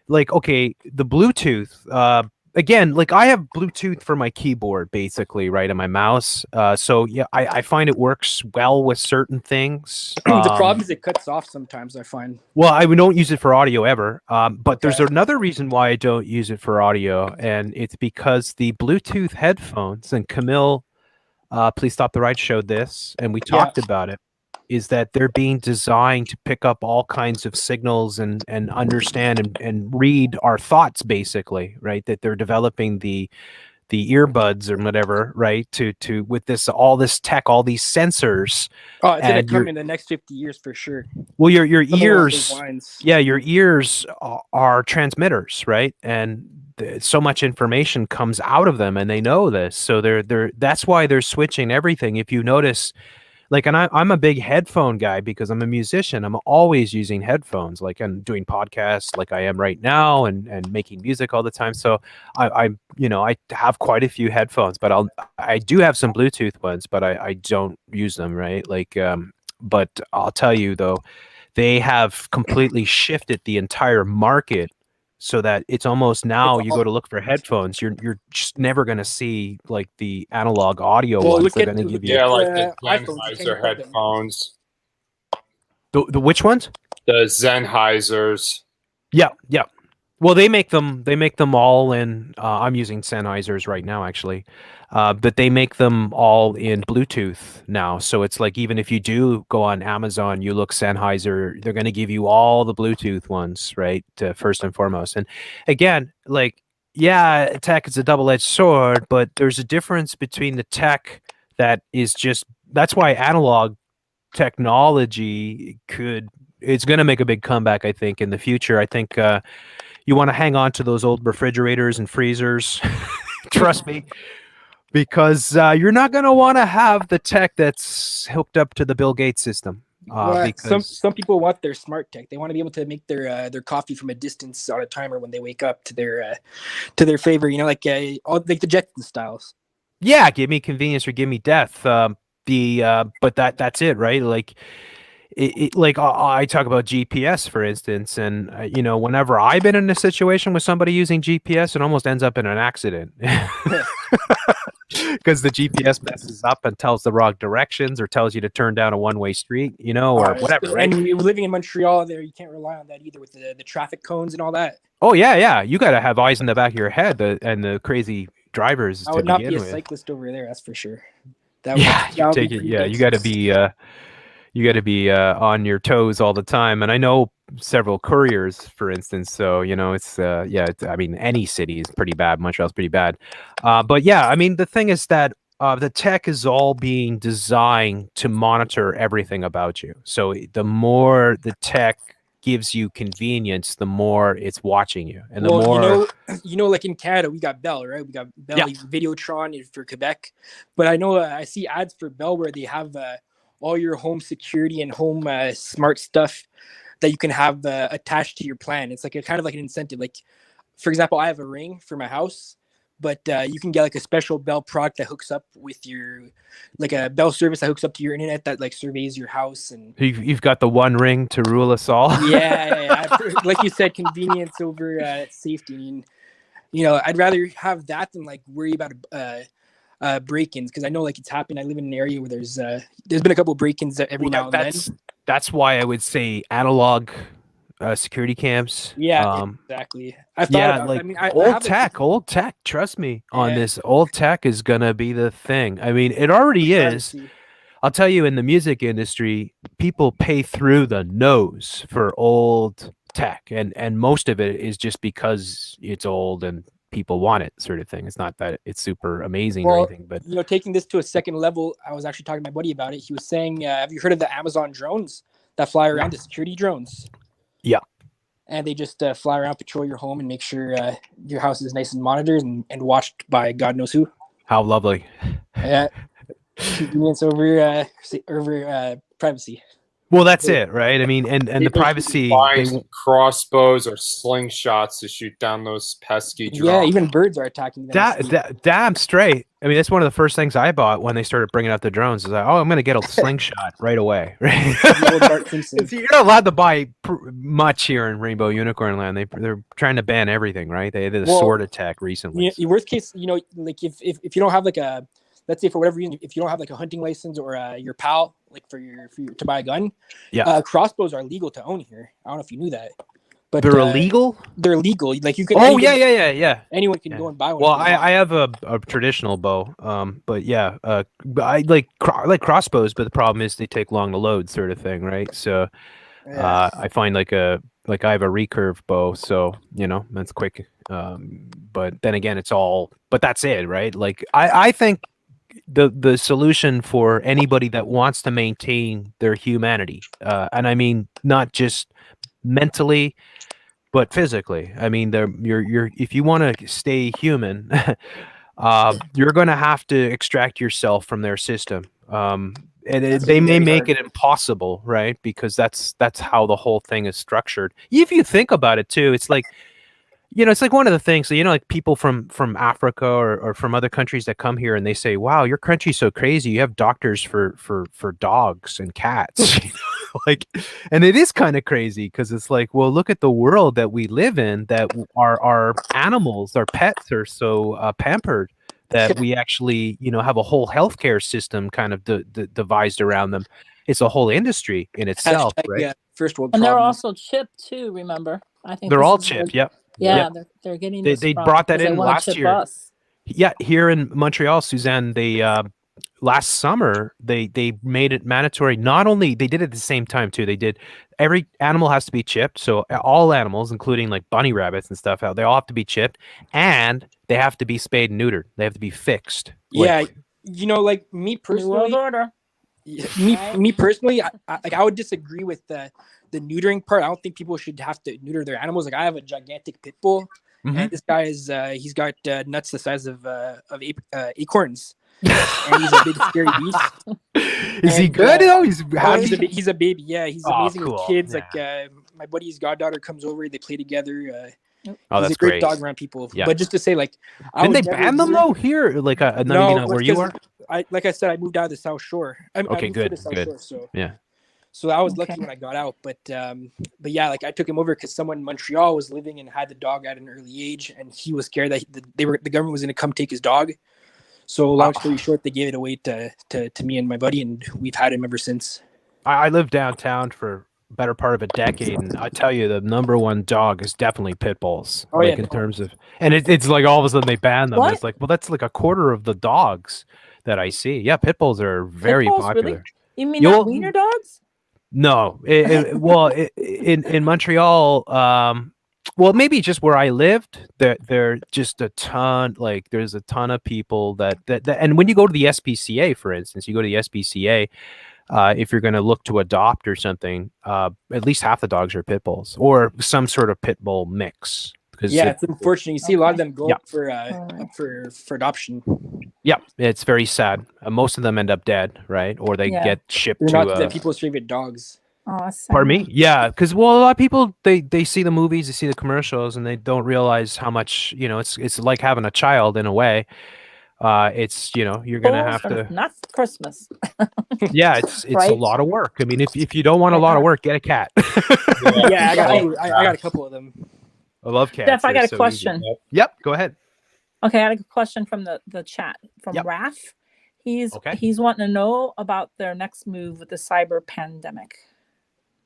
like, okay, the Bluetooth, again, like I have Bluetooth for my keyboard basically, right, and my mouse. So yeah, I find it works well with certain things. The problem is it cuts off sometimes, I find. Well, I don't use it for audio ever. But there's another reason why I don't use it for audio, and it's because the Bluetooth headphones, and Camille, Please Stop the Ride showed this, and we talked about it, is that they're being designed to pick up all kinds of signals and understand and read our thoughts, basically, right? That they're developing the earbuds or whatever, right? To with all this tech, all these sensors. Oh, it's gonna come in the next 50 years for sure. Well, your ears, your ears are transmitters, right? And so much information comes out of them, and they know this. So that's why they're switching everything. If you notice, like, and I'm a big headphone guy because I'm a musician. I'm always using headphones, like I'm doing podcasts like I am right now, and making music all the time. So I have quite a few headphones, but I do have some Bluetooth ones, but I don't use them, right? Like, but I'll tell you though, they have completely shifted the entire market so that it's almost now you go to look for headphones, you're just never going to see like the analog audio ones. They're going to give you like the iPhones, you can't Sennheiser plug them. headphones. The which ones? The Sennheisers. Yeah. Well, they make them all in. I'm using Sennheisers right now, actually, but they make them all in Bluetooth now. So it's like even if you do go on Amazon, you look Sennheiser, they're going to give you all the Bluetooth ones, right? First and foremost. And again, like, yeah, tech is a double-edged sword, but there's a difference between the tech that is just. That's why analog technology it's going to make a big comeback, I think, in the future. I think. You want to hang on to those old refrigerators and freezers, trust me, because you're not going to want to have the tech that's hooked up to the Bill Gates system. Because some people want their smart tech. They want to be able to make their coffee from a distance on a timer when they wake up to their favor. You know, like the Jetson styles. Yeah, give me convenience or give me death. But that's it, right? Like. Like I talk about GPS, for instance, and whenever I've been in a situation with somebody using GPS, it almost ends up in an accident because the GPS messes up and tells the wrong directions or tells you to turn down a one-way street, or whatever. Right? And you're living in Montreal, there you can't rely on that either with the traffic cones and all that. Oh yeah, you got to have eyes in the back of your head and the crazy drivers. I would not be a cyclist over there, that's for sure. You got to be. You got to be on your toes all the time. And I know several couriers, for instance. So, it's, I mean, any city is pretty bad. Montreal's pretty bad. But yeah, I mean, the thing is that the tech is all being designed to monitor everything about you. So the more the tech gives you convenience, the more it's watching you. And the more... like in Canada, we got Bell, right? We got Bell, Videotron for Quebec. But I know I see ads for Bell where they have... all your home security and home smart stuff that you can have attached to your plan. It's like kind of like an incentive. Like, for example, I have a Ring for my house, but you can get like a special Bell product that hooks up with your, like a Bell service that hooks up to your internet that like surveys your house. And you've got the one ring to rule us all. Yeah. Like you said, convenience over safety. And, I'd rather have that than like worry about break-ins, because I know like it's happened. I live in an area where there's been a couple of break-ins every now and then. That's why I would say analog security cams. Yeah, exactly. I've thought about, like old tech. Trust me on this. Old tech is gonna be the thing. I mean, it already is. I'll tell you, in the music industry, people pay through the nose for old tech, and most of it is just because it's old and people want it, sort of thing. It's not that it's super amazing or anything, but taking this to a second level, I was actually talking to my buddy about it. He was saying, have you heard of the Amazon drones that fly around, the security drones? Yeah. And they just fly around, patrol your home, and make sure your house is nice and monitored and watched by God knows who. How lovely. Yeah. Convenience over privacy. Well, that's it, right? I mean, and the privacy. Crossbows or slingshots to shoot down those pesky drones. Yeah, even birds are attacking them. Damn straight. I mean, that's one of the first things I bought when they started bringing out the drones. Is like, I'm going to get a slingshot right away. Right? You're not allowed to buy much here in Rainbow Unicorn Land. They're trying to ban everything, right? They did a sword attack recently. Worst case, like if you don't have like a, let's say for whatever reason, if you don't have like a hunting license or your PAL, like for your to buy a gun, crossbows are legal to own here. I don't know if you knew that, but they're illegal. They're legal. Like you can. Oh yeah. Anyone can go and buy one. Well, I have a traditional bow, but yeah, I like crossbows, but the problem is they take long to load, sort of thing, right? So, I find like I have a recurve bow, so that's quick. But then again, but that's it, right? Like I think the solution for anybody that wants to maintain their humanity, and I mean not just mentally but physically. I mean, you're if you want to stay human, you're going to have to extract yourself from their system. And they may make it impossible, right? Because that's how the whole thing is structured. If you think about it too, it's like, it's like one of the things, so, like people from Africa or from other countries that come here and they say, wow, your country's so crazy. You have doctors for dogs and cats. Like, and it is kind of crazy because it's like, well, look at the world that we live in, that our animals, our pets are so pampered that we actually, you know, have a whole healthcare system kind of devised around them. It's a whole industry in itself, right? Yeah, first world And they're problems. also chipped too. Remember, I think They're this all is chipped. where- Yep. Yeah, Yep. they're getting They this from brought that because they in wanna last chip year. us. Yeah, here in Montreal, Suzanne, they last summer they made it mandatory. Not only they did it at the same time too. They did every animal has to be chipped. So all animals, including like bunny rabbits and stuff, they all have to be chipped, and they have to be spayed and neutered. They have to be fixed. Yeah, Like, you know, like me New World personally, Order. me personally, I would disagree with the neutering part. I don't think people should have to neuter their animals. Like I have a gigantic pit bull, and this guy is he's got nuts the size of acorns, and he's a big scary beast. Is he good though? He's he's a baby. Yeah, he's amazing cool. with kids. Yeah. Like my buddy's goddaughter comes over, they play together. Oh, he's that's a great great. dog around people. Yeah. But just to say, like, Didn't they ban them though here? Like, maybe not where you are. Like I said, I moved out of the South Shore. I Okay, moved to good, the South good. Shore, so Yeah. So I was lucky when I got out, but yeah, like I took him over because someone in Montreal was living and had the dog at an early age, and he was scared that the government was going to come take his dog. So long story short, they gave it away to me and my buddy, and we've had him ever since. I lived downtown for better part of a decade, and I tell you, the number one dog is definitely pit bulls. Oh, like yeah. in terms of, and it's like all of a sudden they ban them. What? It's like, well, that's like a quarter of the dogs that I see. Yeah, pit bulls are very Pit bulls, popular. really? You mean You'll- not wiener dogs? No, in Montreal, well, maybe just where I lived, there just a ton. Like, there's a ton of people that, and when you go to the SPCA, for instance, you go to the SPCA. If you're going to look to adopt or something, at least half the dogs are pit bulls or some sort of pit bull mix. Yeah, it's unfortunate. You see a lot of them go Yeah. up for adoption. Yeah, it's very sad. Most of them end up dead, right? Or they Yeah. get shipped They're to. not the people's favorite dogs. Oh, that's Pardon me? sad. Yeah, because a lot of people they see the movies, they see the commercials, and they don't realize how much it's like having a child in a way. It's you're gonna Bulls have are to. not for Christmas. Yeah, it's a Right? lot of work. I mean, if you don't want a lot of work, get a cat. Yeah, I got a couple of them. I love cats. Steph, I They're got a so easy. question. Yep, go ahead. Okay, I got a question from the chat from Yep. Raf. He's Okay. he's wanting to know about their next move with the cyber pandemic.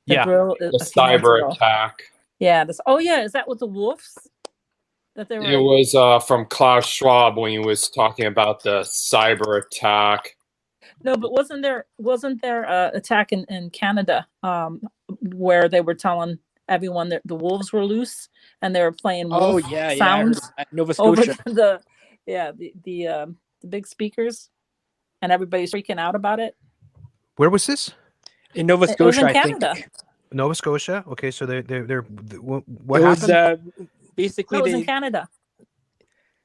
The Yeah. drill The a few months cyber ago. attack. Yeah. Is that with the wolves? That they were. It was from Klaus Schwab when he was talking about the cyber attack. No, but wasn't there attack in Canada where they were telling everyone that the wolves were loose and they were playing wolf I heard sounds that. Nova over Scotia. the big speakers, and everybody's freaking out about it. Where was this? In Nova It was Scotia, in I Canada. think. Nova Scotia. Okay, so they're what It was, happened? basically, No, it was in Canada.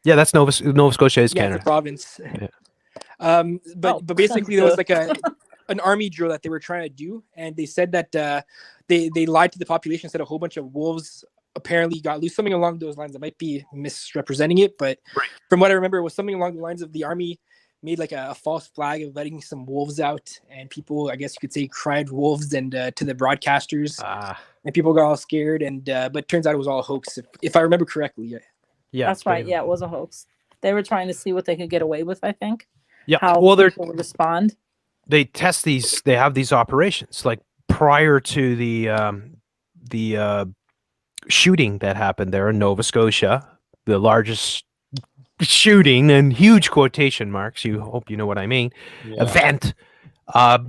Yeah, that's Nova Scotia is yeah, Canada. it's a province. Yeah. But basically there was like an army drill that they were trying to do, and they said that they lied to the population, said a whole bunch of wolves apparently got loose, something along those lines. I might be misrepresenting it, but from what I remember, it was something along the lines of the army made like a false flag of letting some wolves out, and people, I guess you could say, cried wolves and to the broadcasters, and people got all scared, and but turns out it was all a hoax, if I remember correctly. Yeah, That's right. Yeah, it was a hoax. They were trying to see what they could get away with, I think. Yeah. How Well, people would respond. they test these. They have these operations like prior to the shooting that happened there in Nova Scotia, the largest shooting and huge quotation marks. You hope you know what I mean. Yeah. Event.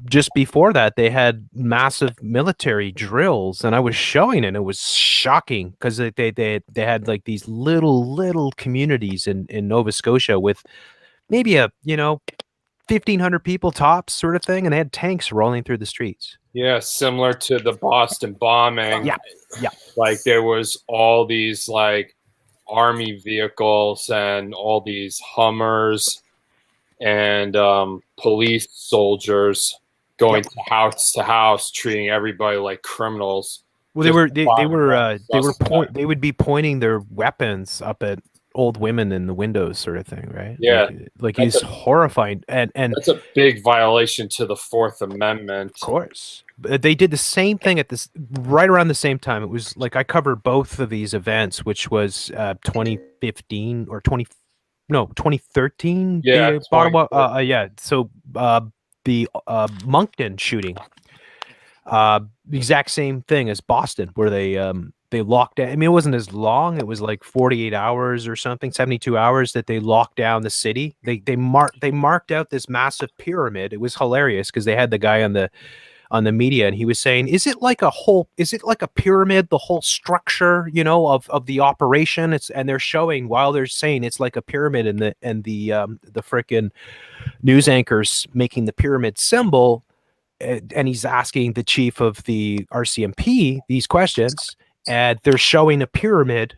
Just before that, they had massive military drills, and I was showing it. And it was shocking because they had like these little communities in Nova Scotia with maybe 1,500 people tops, sort of thing, and they had tanks rolling through the streets. Yeah, similar to the Boston bombing. Yeah. Like there was all these like army vehicles and all these Hummers and police soldiers going to house, treating everybody like criminals. Well, they would be pointing their weapons up at old women in the windows, sort of thing, right? Yeah, like he's horrifying, and that's a big violation to the Fourth Amendment. Of course. But they did the same thing at this right around the same time. It was like I covered both of these events, which was 2015 or 2013. Yeah, The yeah. So the Moncton shooting, the exact same thing as Boston, where they locked down. I mean, it wasn't as long. It was like 48 hours or something, 72 hours that they locked down the city. They marked out this massive pyramid. It was hilarious because they had the guy on the media, and he was saying, is it like a pyramid, the whole structure, of the operation? And they're showing, while they're saying it's like a pyramid, and the frickin' news anchors making the pyramid symbol, and he's asking the chief of the RCMP these questions, and they're showing a pyramid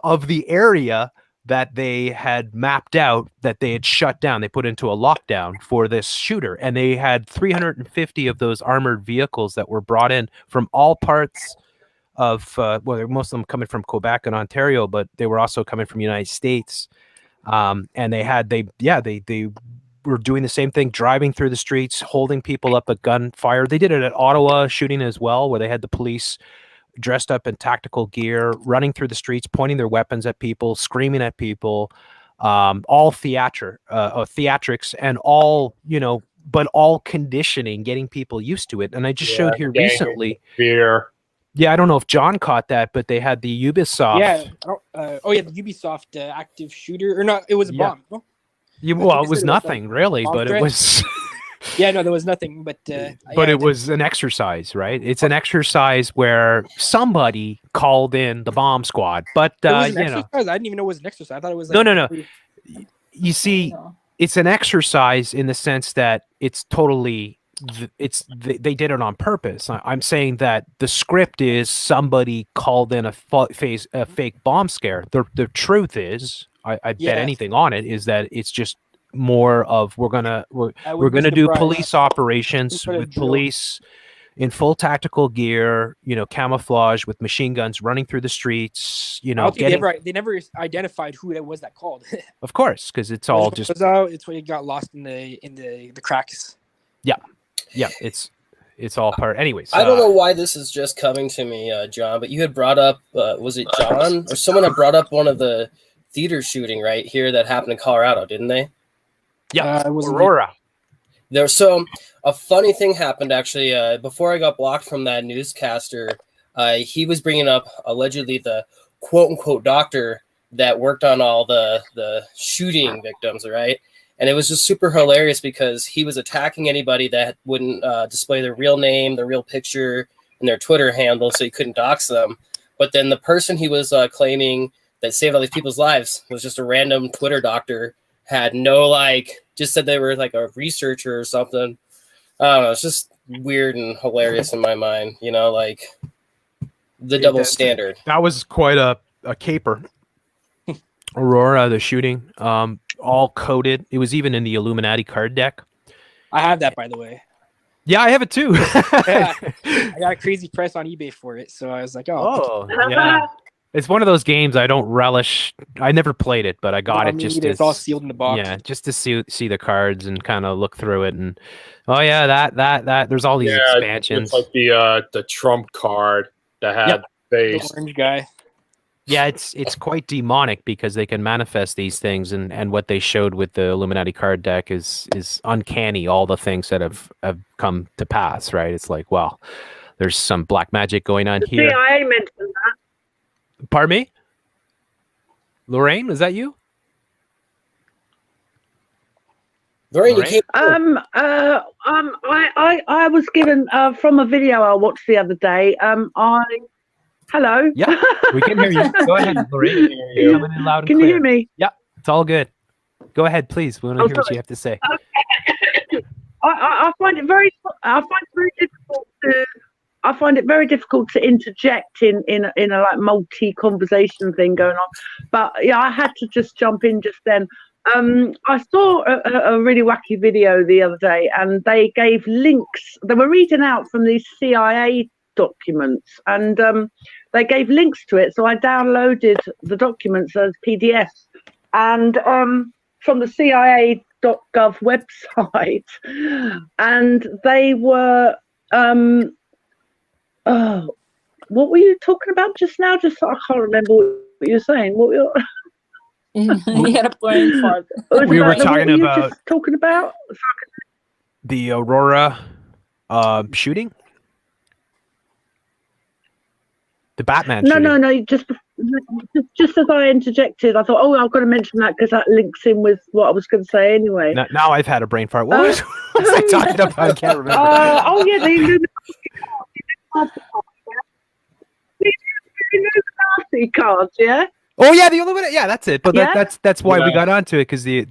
of the area that they had mapped out, that they had shut down. They put into a lockdown for this shooter, and they had 350 of those armored vehicles that were brought in from all parts of most of them coming from Quebec and Ontario, but they were also coming from the United States. And they were doing the same thing, driving through the streets, holding people up at gunfire. They did it at Ottawa shooting as well, where they had the police dressed up in tactical gear, running through the streets, pointing their weapons at people, screaming at people, all theatrics, and all, but all conditioning, getting people used to it. And I just showed here recently. Fear. Yeah, I don't know if John caught that, but they had the Ubisoft. Yeah. The Ubisoft active shooter, or not? It was a bomb. No? Well, it was nothing really, but it was. Yeah, no, there was nothing, but it was an exercise, right? It's an exercise where somebody called in the bomb squad, but it was an exercise? I didn't even know it was an exercise. I thought it was like, no. You see, it's an exercise in the sense that it's totally. They did it on purpose. I'm saying that the script is somebody called in a fake bomb scare. The truth is, I bet anything on it, is that it's just more of we're gonna do police operations with police in full tactical gear, camouflage with machine guns, running through the streets. They never identified who it was that called. Of course, because it's all just it's when it got lost in the cracks. Yeah, it's all part. Anyways, I don't know why this is just coming to me, John, but you had brought up, was it John or someone had brought up one of the theater shooting right here that happened in Colorado, didn't they? Yeah, it was Aurora. So a funny thing happened actually. Before I got blocked from that newscaster, he was bringing up allegedly the quote unquote doctor that worked on all the shooting victims, right? And it was just super hilarious because he was attacking anybody that wouldn't display their real name, their real picture, and their Twitter handle, so he couldn't dox them. But then the person he was claiming that saved all these people's lives was just a random Twitter doctor, had no, just said they were like a researcher or something. I don't know. It's just weird and hilarious in my mind, the double standard. That was quite a caper. Aurora, the shooting, all coded. It was even in the Illuminati card deck. I have that, by the way. Yeah, I have it too. Yeah, I got a crazy price on eBay for it, so I was like, oh yeah. It's one of those games I don't relish. I never played it, but I got it just. It's all sealed in the box. Yeah, just to see the cards and kind of look through it, and that. There's all these expansions. It's like the Trump card that had face. The orange guy. Yeah, it's quite demonic because they can manifest these things, and what they showed with the Illuminati card deck is uncanny. All the things that have come to pass, right? It's like, well, there's some black magic going on here. CIA mentioned that. Pardon me, Lorraine, was that you? Lorraine, you came. I was given from a video I watched the other day. Hello. Yeah, we can hear you. Go ahead, Lorrain. You're coming in loud and clear. Can you hear me? Yeah, it's all good. Go ahead, please. We want to hear what you have to say. I find it very difficult to interject in a like multi-conversation thing going on. But yeah, I had to just jump in just then. I saw a really wacky video the other day, and they gave links. They were reading out from these CIA documents, and they gave links to it. So I downloaded the documents as PDFs, and from the CIA.gov website, and they were what were you talking about just now? Just I can't remember what you were saying. What were You had a brain fart. We were talking about talking about the Aurora shooting, the Batman. No, shooting. no. Just as I interjected, I thought, oh, I've got to mention that because that links in with what I was going to say anyway. Now I've had a brain fart. What was I talking about? I can't remember. Oh yeah, the Illuminati cards, yeah. Oh yeah, the Illuminati. Yeah, that's it. But Yeah? that's why we got onto it because the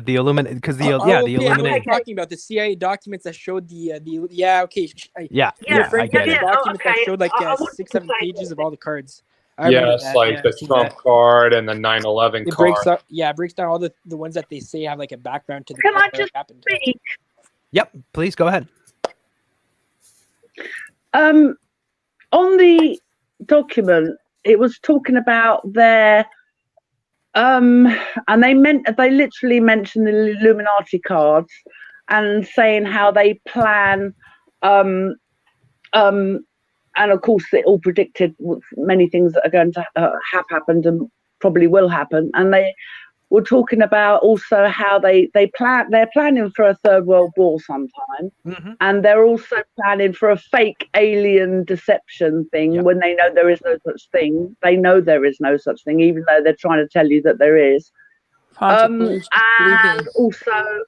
Illuminati because the okay, I know what Illuminati. you're talking about the CIA documents that showed the yeah, okay. Yeah, You're referring I to get the it. document that okay. showed like I want 6-7 pages of all the cards. I Yeah, remember it's that. like Yeah, the I've seen Trump that. card and the 9/11 It card. breaks up. Yeah, it breaks down all the ones that they say have like a background to the. Can I what just happened. speak? Yep, please go ahead. On the document, it was talking about their and they literally mentioned the Illuminati cards and saying how they plan and of course it all predicted many things that are going to have happened and probably will happen, and they were talking about also how they're planning for a third world war sometime, and they're also planning for a fake alien deception thing when they know there is no such thing. They know there is no such thing, even though they're trying to tell you that there is. And also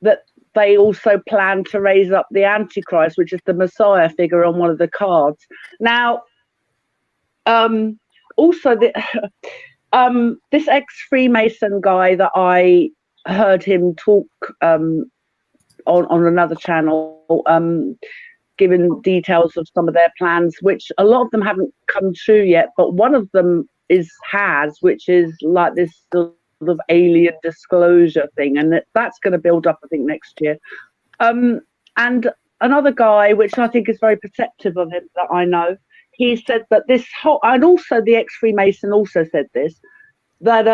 that they also plan to raise up the Antichrist, which is the Messiah figure on one of the cards. Now, also this ex-Freemason guy that I heard him talk on another channel, giving details of some of their plans, which a lot of them haven't come true yet, but one of them which is like this sort of alien disclosure thing, and that's going to build up, I think, next year. And another guy, which I think is very perceptive of him, that I know, he said that this whole, and also the ex-Freemason also said this, that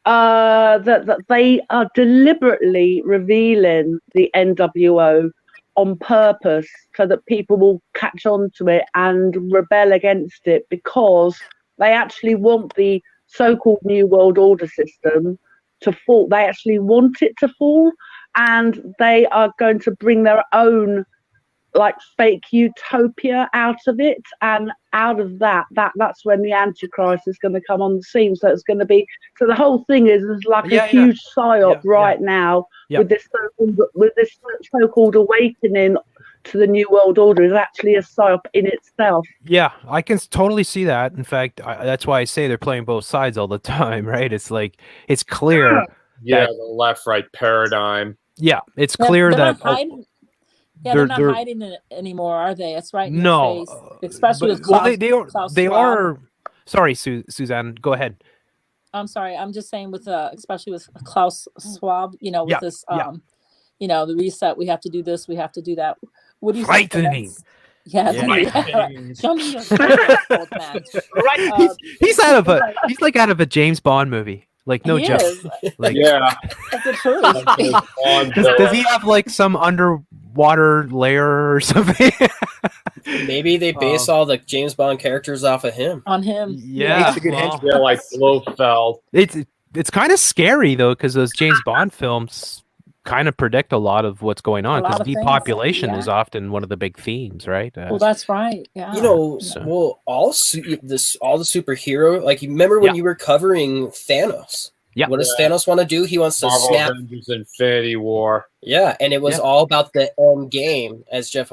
that they are deliberately revealing the NWO on purpose so that people will catch on to it and rebel against it, because they actually want the so-called New World Order system to fall. They actually want it to fall, and they are going to bring their own like fake utopia out of it, and out of that's when the Antichrist is going to come on the scene. So it's going to be, so the whole thing is like a huge psyop now with this so-called awakening to the New World Order is actually a psyop in itself. Yeah, I can totally see that. In fact, that's why I say they're playing both sides all the time, right? It's like, it's clear. Yeah, the left-right paradigm. Yeah, it's clear they're that. not hiding. Yeah, they're not hiding it anymore, are they? It's right in no, your face, especially with well, Klaus, they Schwab. are. Sorry, Suzanne, go ahead. I'm sorry. I'm just saying with especially with Klaus Schwab, with this the reset, we have to do this, we have to do that. What do you think? Yeah. Show me your old man. Right. He's out of a James Bond movie. Like, no joke. Like, yeah. That's the truth. Does he have like some underwater layer or something? Maybe they base all the James Bond characters off of him. On him. Yeah. Yeah, like Blofeld. It's kind of scary though, because those James Bond films kind of predict a lot of what's going on, because depopulation is often one of the big themes, right? Well, that's right. Yeah. Well, all the superhero, like, you remember when you were covering Thanos? Yeah. What does Thanos want to do? He wants to Marvel snap. Avengers Infinity War. Yeah, and it was all about the end game, as Jeff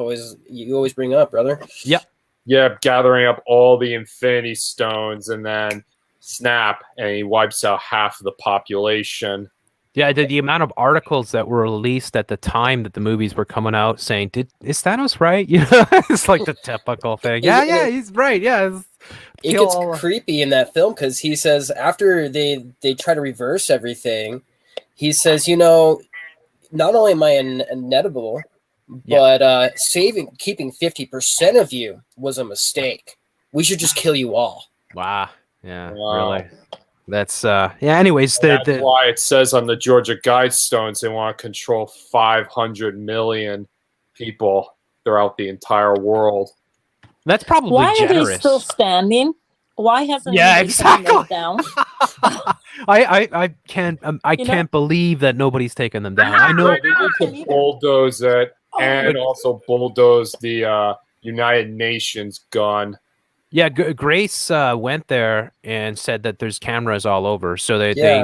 you always bring up, brother. Yeah. Yeah, gathering up all the Infinity Stones and then snap, and he wipes out half of the population. Yeah, the amount of articles that were released at the time that the movies were coming out saying, "Is Thanos right?" It's like the typical thing. Yeah, he's right. Yeah, it gets creepy in that film, because he says after they try to reverse everything, he says, not only am I inedible, but keeping 50% of you was a mistake. We should just kill you all. Wow. Yeah. Wow. Really. That's Anyways, that's why it says on the Georgia Guidestones they want to control 500 million people throughout the entire world. That's probably why generous. Are they still standing? Why hasn't anybody taken those down? I can't believe that nobody's taken them down. I know they need to bulldoze it and also bulldoze the United Nations gun. Yeah, Grace went there and said that there's cameras all over. So they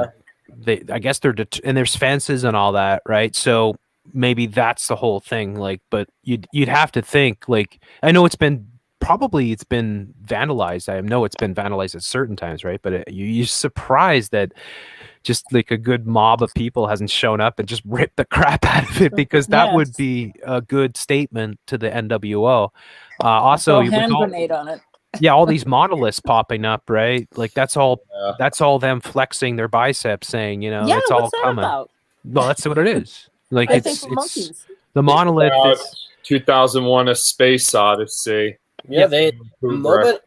I guess and there's fences and all that, right? So maybe that's the whole thing. Like, but you'd have to think, like, I know it's been vandalized. I know it's been vandalized at certain times, right? But you're surprised that just like a good mob of people hasn't shown up and just ripped the crap out of it, because that would be a good statement to the NWO. Also, hand grenade on it. Yeah, all these monoliths popping up, right? Like that's all them flexing their biceps, saying, it's all coming. About? Well, that's what it is. Like it's the monolith is 2001: A Space Odyssey. Yeah, the moment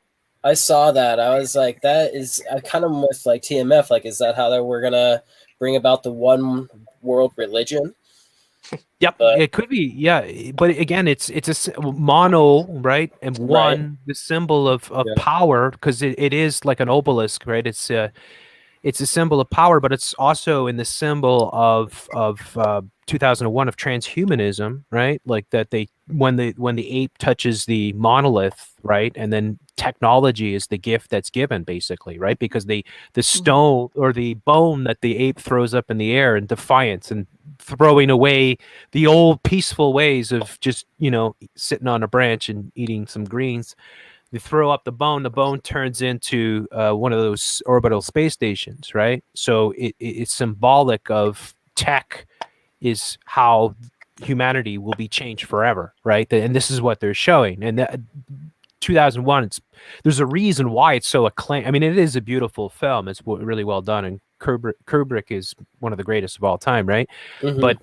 I saw that, I was like, that is kind of with like TMF. Like, is that how we're gonna bring about the one world religion? Yep, it could be. Yeah, but again, it's a mono, right? And one, the symbol of power, because it is like an obelisk, right? It's a symbol of power, but it's also in the symbol of 2001 of transhumanism, right? Like that when the ape touches the monolith, right, and then technology is the gift that's given, basically, right? Because the stone or the bone that the ape throws up in the air in defiance and throwing away the old peaceful ways of just sitting on a branch and eating some greens. They throw up the bone turns into one of those orbital space stations, right? So it's symbolic of tech is how humanity will be changed forever, right? And this is what they're showing. And that 2001, there's a reason why it's so acclaimed. I mean, it is a beautiful film. It's really well done, and Kubrick is one of the greatest of all time, right? Mm-hmm. But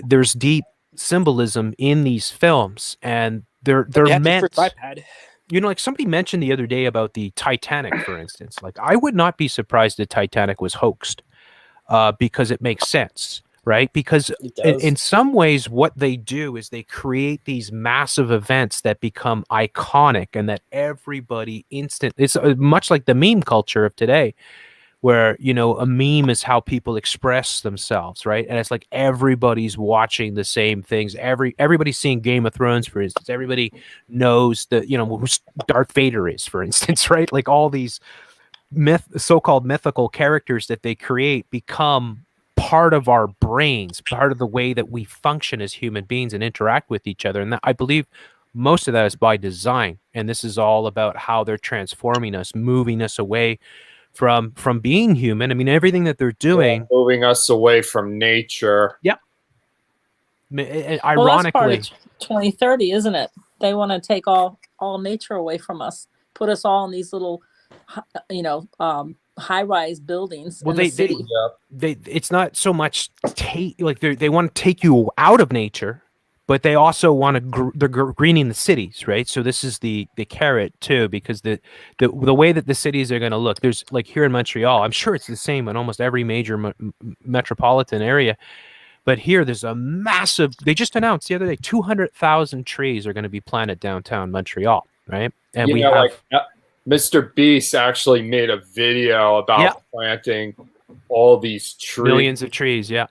there's deep symbolism in these films, and they're meant. Like somebody mentioned the other day about the Titanic, for instance. Like, I would not be surprised if Titanic was hoaxed, because it makes sense. Right? Because in some ways, what they do is they create these massive events that become iconic and that everybody it's much like the meme culture of today, where, a meme is how people express themselves, right? And it's like everybody's watching the same things. Everybody's seeing Game of Thrones, for instance. Everybody knows who Darth Vader is, for instance, right? Like all these so-called mythical characters that they create become part of our brains, part of the way that we function as human beings and interact with each other. And I believe most of that is by design. And this is all about how they're transforming us, moving us away from being human. I mean, everything that they're doing, moving us away from nature. Yep. Ironically, well, that's part of 2030, isn't it? They want to take all nature away from us, put us all in these little, high-rise buildings in the city. It's not so much they want to take you out of nature, but they also want to they're greening the cities, right? So this is the carrot too, because the way that the cities are going to look, there's like here in Montreal, I'm sure it's the same in almost every major metropolitan area, but here there's a massive. They just announced the other day 200,000 trees are going to be planted downtown Montreal, right? And we have. Mr. Beast actually made a video about planting all these trees. Millions of trees, yeah.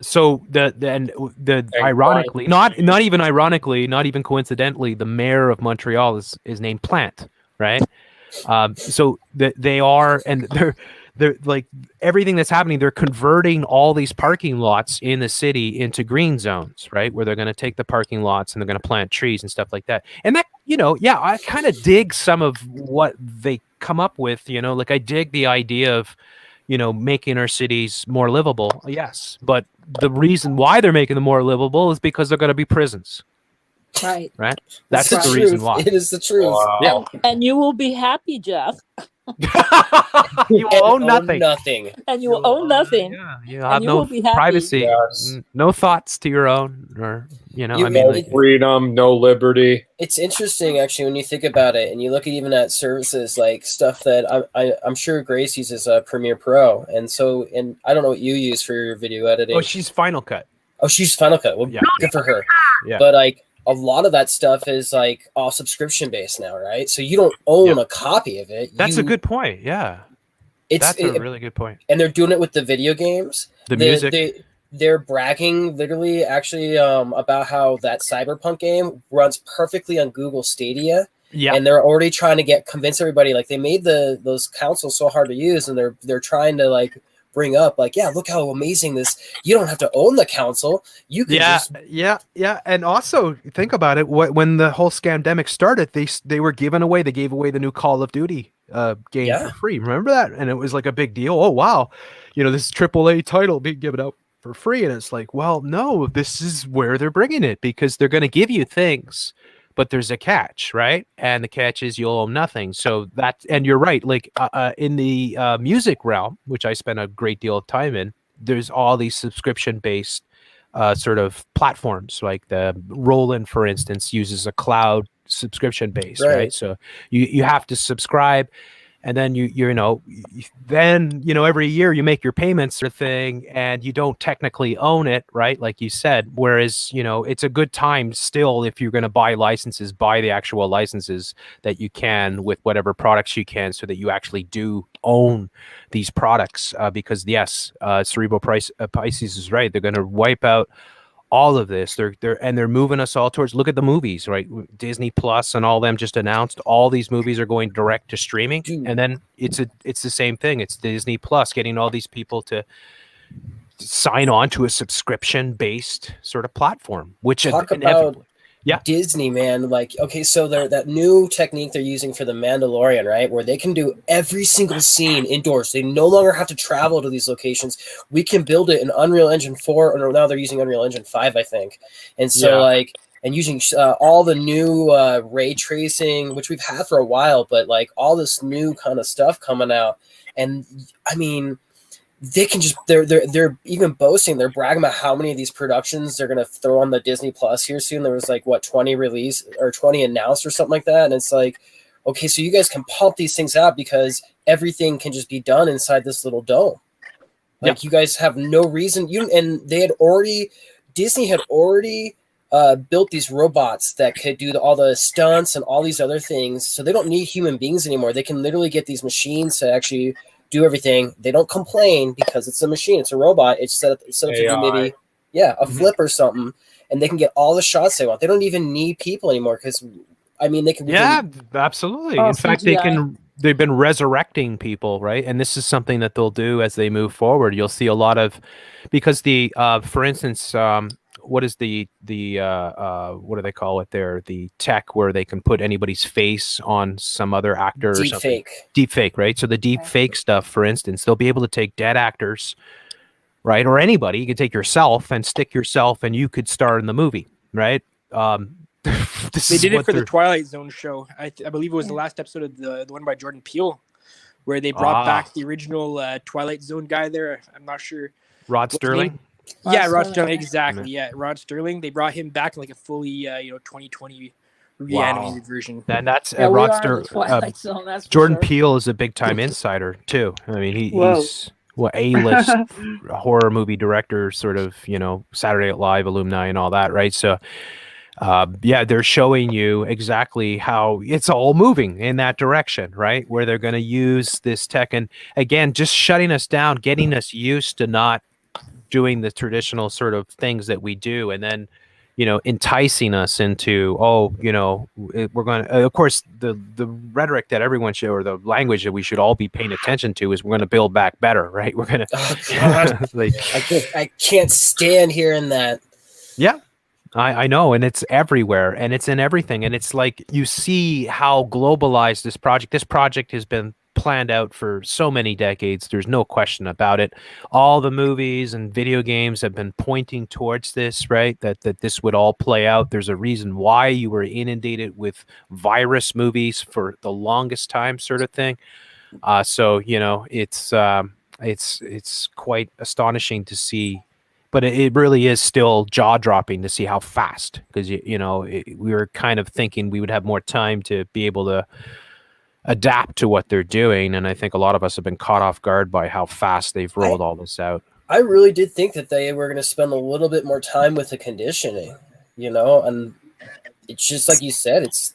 So the ironically, not even ironically, not even coincidentally, the mayor of Montreal is named Plant, right? So they are, and they're like everything that's happening. They're converting all these parking lots in the city into green zones, right? Where they're going to take the parking lots and they're going to plant trees and stuff like that. And that, I kind of dig some of what they come up with. Like I dig the idea of, making our cities more livable. Yes, but the reason why they're making them more livable is because they're going to be prisons. Right. That's the reason why. It is the truth. Wow. Yeah. And you will be happy, Jeff. You will own nothing. And you will own nothing. Yeah, and have you no will be happy. privacy, Yes. no thoughts to your own, or You- I mean, it- freedom, no liberty. It's interesting actually when you think about it, and you look at even at services like stuff that I'm sure Grace uses Premiere Pro, and I don't know what you use for your video editing. oh, she's Final Cut. Oh, she's Final Cut. Well, Yeah. good for her. Yeah. But like a lot of that stuff is like all subscription based now, right? So you don't own a copy of it. That's a good point. Yeah, that's a really good point. And they're doing it with the video games. The music. They're bragging literally actually about how that Cyberpunk game runs perfectly on Google Stadia. Yeah. And they're already trying to convince everybody, like they made those consoles so hard to use, and they're trying to like bring up like, yeah, look how amazing this, you don't have to own the console. You can yeah. And also think about it. When the whole scamdemic started, they gave away the new Call of Duty game for free. Remember that? And it was like a big deal. Oh wow, this AAA title being given out for free, and it's like, well, no, this is where they're bringing it, because they're going to give you things, but there's a catch, right? And the catch is you'll own nothing. So and you're right. Like in the music realm, which I spent a great deal of time in, there's all these subscription-based sort of platforms. Like the Roland, for instance, uses a cloud subscription base, right? So you have to subscribe. And then every year you make your payments or thing, and you don't technically own it, right? Like you said. Whereas, it's a good time still, if you're going to buy licenses, buy the actual licenses that you can with whatever products you can, so that you actually do own these products. Because yes, Cerebral Pisces is right. They're going to wipe out all of this. They're moving us all towards, look at the movies, right? Disney Plus and all them just announced all these movies are going direct to streaming. And then it's the same thing. It's Disney Plus getting all these people to sign on to a subscription based sort of platform, which talk inevitably. About Disney, man. Like, okay, so that new technique they're using for the Mandalorian, right, where they can do every single scene indoors. They no longer have to travel to these locations. We can build it in Unreal Engine 4, or now they're using Unreal Engine 5, I think. And so and using all the new ray tracing, which we've had for a while, but like all this new kind of stuff coming out. And I mean, they can just they're even boasting, they're bragging about how many of these productions they're going to throw on the Disney Plus here soon. There was like 20 released or 20 announced or something like that, and it's like, okay, so you guys can pump these things out because everything can just be done inside this little dome. Like you guys have no reason. Disney had already built these robots that could do all the stunts and all these other things, so they don't need human beings anymore. They can literally get these machines to actually do everything. They don't complain because it's a machine, it's a robot. It's set up to do maybe a flip or something, and they can get all the shots they want. They don't even need people anymore, because I mean, they can. Absolutely. In fact, they've been resurrecting people, right? And this is something that they'll do as they move forward. You'll see a lot of, because for instance, what is the what do they call it there? The tech where they can put anybody's face on some other actor or something. Deep fake, right? So the deep fake stuff, for instance, they'll be able to take dead actors, right? Or anybody. You could take yourself and stick yourself, and you could star in the movie, right? They did it for the Twilight Zone show. I believe it was the last episode of the one by Jordan Peele, where they brought back the original Twilight Zone guy there. I'm not sure. Rod Sterling? Yeah, Rod Sterling, exactly. Yeah, Rod Sterling. They brought him back in like a fully 2020 reanimated version. And that's Rod Sterling. Jordan Peele is a big time insider too. I mean, he's A-list horror movie director, sort of, Saturday Night Live alumni and all that, right? So they're showing you exactly how it's all moving in that direction, right? Where they're going to use this tech, and again, just shutting us down, getting us used to not doing the traditional sort of things that we do, and then enticing us into, we're going to, of course, the rhetoric that everyone should, or the language that we should all be paying attention to, is we're going to build back better, right? We're going to I can't stand hearing that. I know, and it's everywhere, and it's in everything, and it's like, you see how globalized this project has been planned out for so many decades. There's no question about it. All the movies and video games have been pointing towards this, right? That this would all play out. There's a reason why you were inundated with virus movies for the longest time, sort of thing. So it's quite astonishing to see, but it really is still jaw dropping to see how fast, because we were kind of thinking we would have more time to be able to adapt to what they're doing, and I think a lot of us have been caught off guard by how fast they've rolled all this out. I really did think that they were going to spend a little bit more time with the conditioning, and it's just like you said. It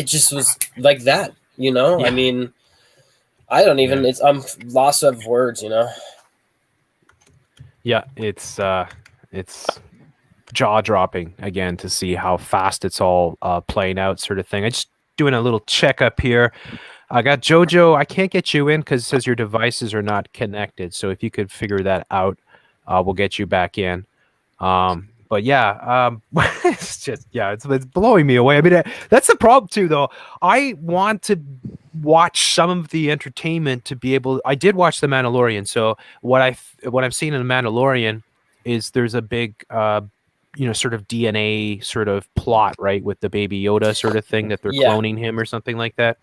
just was like that, Yeah. I mean, I don't even. I'm lost of words, Yeah, it's jaw dropping again to see how fast it's all playing out, sort of thing. I'm just doing a little checkup here. I got Jojo. I can't get you in because it says your devices are not connected. So if you could figure that out, we'll get you back in. But yeah, it's just it's blowing me away. I mean, that's the problem too, though. I want to watch some of the entertainment to be able. I did watch The Mandalorian, so what I'm seeing in The Mandalorian is there's a big sort of DNA sort of plot, right, with the Baby Yoda sort of thing, that they're cloning him or something like that.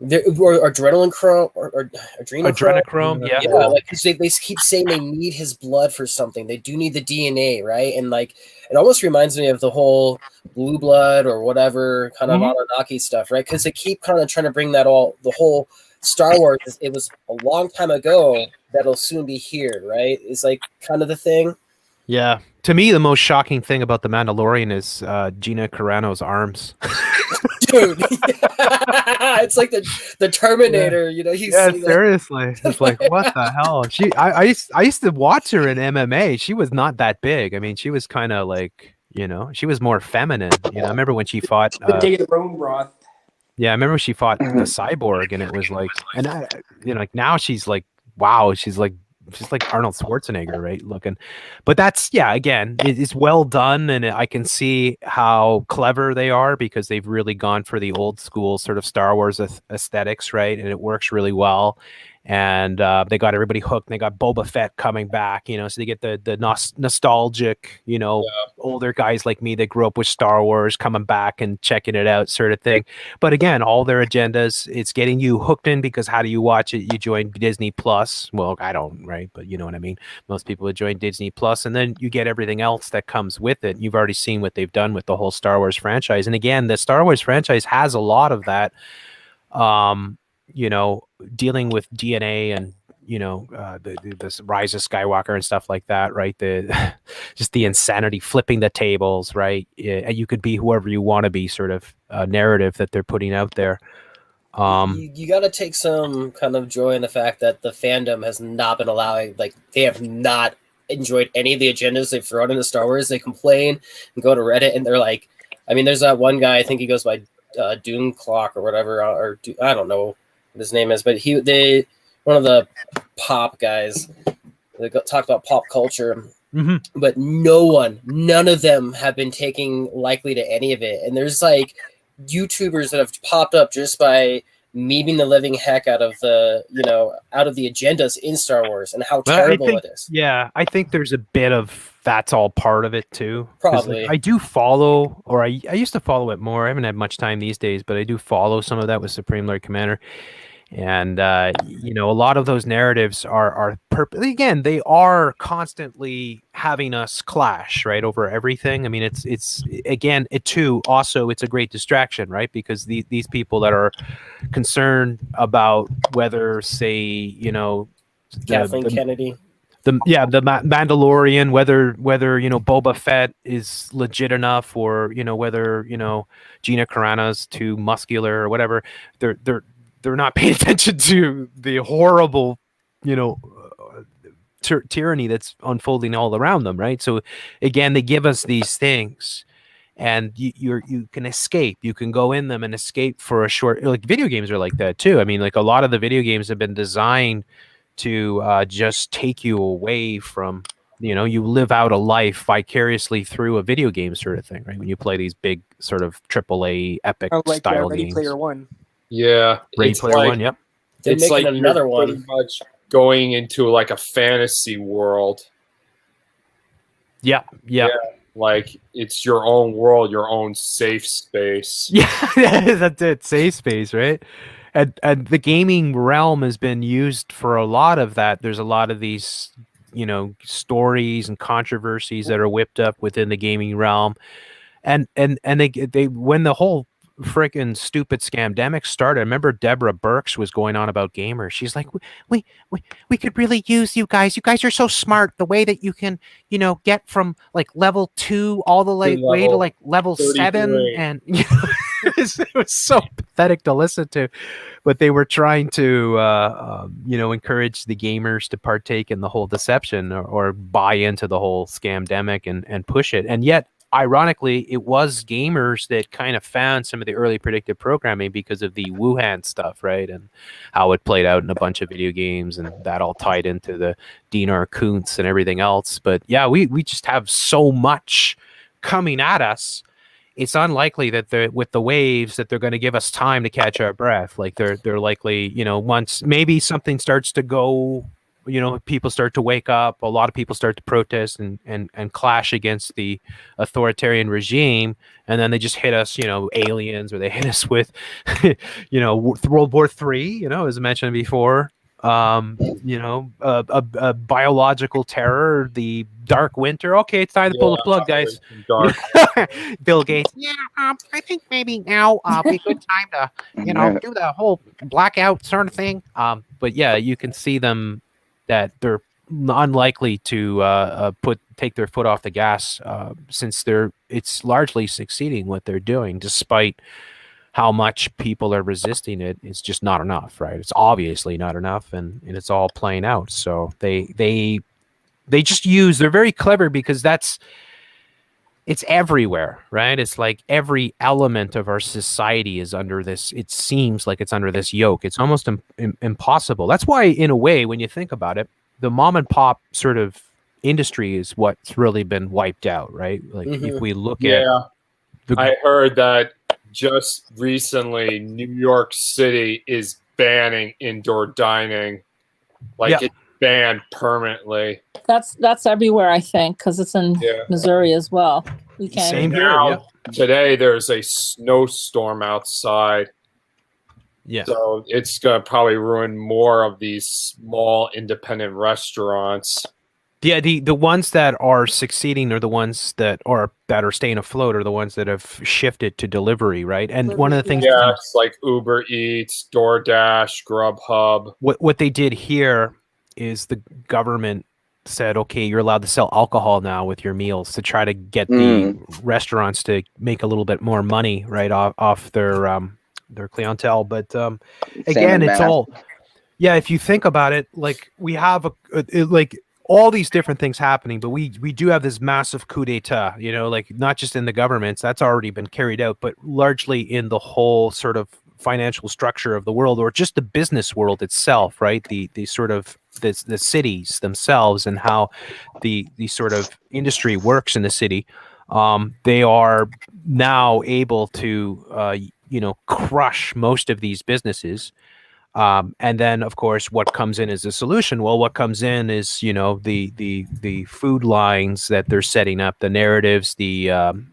Or adrenochrome or adrenochrome, yeah, like they keep saying they need his blood for something. They do need the DNA, right? And like it almost reminds me of the whole Blue Blood or whatever kind of Anunnaki stuff, right? Because they keep kind of trying to bring that the whole Star Wars. It was a long time ago, that'll soon be here, right? It's like kind of the thing. Yeah. To me, the most shocking thing about The Mandalorian is Gina Carano's arms. Dude, it's like the Terminator, Seriously. It's like, what the hell? I used to watch her in MMA. She was not that big. I mean, she was kind of like, she was more feminine. I remember when she fought the bone broth. Yeah, I remember she fought the Cyborg, and it was like, and like now she's like, wow, she's like Arnold Schwarzenegger, right? Looking, but that's again, it's well done, and I can see how clever they are because they've really gone for the old school sort of Star Wars aesthetics, right? And it works really well. And they got everybody hooked. And they got Boba Fett coming back, so they get the nostalgic, older guys like me that grew up with Star Wars coming back and checking it out, sort of thing. But again, all their agendas, it's getting you hooked in, because how do you watch it? You join Disney Plus. Well, I don't, right? But you know what I mean? Most people would join Disney Plus, and then you get everything else that comes with it. You've already seen what they've done with the whole Star Wars franchise. And again, the Star Wars franchise has a lot of that. Dealing with DNA and this Rise of Skywalker and stuff like that, right? Just the insanity, flipping the tables, right? You could be whoever you want to be, sort of narrative that they're putting out there. You got to take some kind of joy in the fact that the fandom has not been allowing, like, they have not enjoyed any of the agendas they've thrown into Star Wars. They complain and go to Reddit, and they're like, I mean, there's that one guy, I think he goes by Dune Clock or whatever, I don't know what his name is, but one of the pop guys that talk about pop culture, but none of them have been taking likely to any of it. And there's like YouTubers that have popped up just by memeing the living heck out of the agendas in Star Wars and how terrible it is. Yeah, I think there's a bit of that's all part of it too. Probably. I do follow, or I used to follow it more. I haven't had much time these days, but I do follow some of that with Supreme Lord Commander. And a lot of those narratives are again, they are constantly having us clash, right, over everything. I mean, it's again, it's a great distraction, right? Because these people that are concerned about whether, say, Kathleen Kennedy, the Mandalorian, whether Boba Fett is legit enough, or whether Gina Carano's too muscular or whatever, they're not paying attention to the horrible, tyranny that's unfolding all around them, right? So again, they give us these things, and you can escape. You can go in them and escape for a short. Like video games are like that too. I mean, like a lot of the video games have been designed to just take you away from. You live out a life vicariously through a video game, sort of thing, right? When you play these big sort of AAA epic style Ready games. Player One. Yeah, Ready Player One. Yep. It's like another one. Pretty much going into like a fantasy world. Yeah. like it's your own world, your own safe space. Yeah, that's it. Safe space, right? And the gaming realm has been used for a lot of that. There's a lot of these, stories and controversies that are whipped up within the gaming realm, and they when the whole freaking stupid scamdemic started. I remember Deborah Burks was going on about gamers. She's like, we could really use you guys. You guys are so smart. The way that you can, get from like level 2 all the way to like level 7, and it was so pathetic to listen to. But they were trying to, encourage the gamers to partake in the whole deception or buy into the whole scamdemic and push it. And yet, ironically, it was gamers that kind of found some of the early predictive programming because of the Wuhan stuff, right? And how it played out in a bunch of video games, and that all tied into the Dinar Kuntz and everything else. But yeah, we just have so much coming at us. It's unlikely that with the waves that they're going to give us time to catch our breath. Like they're likely, once maybe something starts to go, people start to wake up, a lot of people start to protest and clash against the authoritarian regime, and then they just hit us, aliens, or they hit us with, World War III, as I mentioned before. A biological terror, the dark winter. Okay, it's time to pull the plug, guys. Bill Gates. Yeah, I think maybe now be a good time to, do the whole blackout sort of thing. But yeah, you can see them that they're unlikely to take their foot off the gas, since it's largely succeeding what they're doing, despite how much people are resisting it. It's just not enough, right? It's obviously not enough, and it's all playing out. So they just they're very clever because it's everywhere, right? It's like every element of our society is under this. It seems like it's under this yoke. It's almost impossible. That's why, in a way, when you think about it, the mom and pop sort of industry is what's really been wiped out, right? Like if we look at, I heard that just recently, New York City is banning indoor dining. It's banned permanently. That's everywhere, I think, because it's in Missouri as well. We can't. Same here. Yeah. Today there's a snowstorm outside. Yeah. So it's gonna probably ruin more of these small independent restaurants. Yeah, the ones that are succeeding are the ones that are staying afloat, are the ones that have shifted to delivery, right? And one of the things, it's like Uber Eats, DoorDash, Grubhub. What they did here is the government said, okay, you're allowed to sell alcohol now with your meals, to try to get the restaurants to make a little bit more money, right, off their clientele. But again, it's all, if you think about it, like we have all these different things happening, but we do have this massive coup d'etat, like not just in the governments, that's already been carried out, but largely in the whole sort of financial structure of the world, or just the business world itself, right? The sort of the cities themselves, and how the sort of industry works in the city. They are now able to crush most of these businesses. And then, of course, what comes in is the solution. Well, what comes in is, the food lines that they're setting up, the narratives, the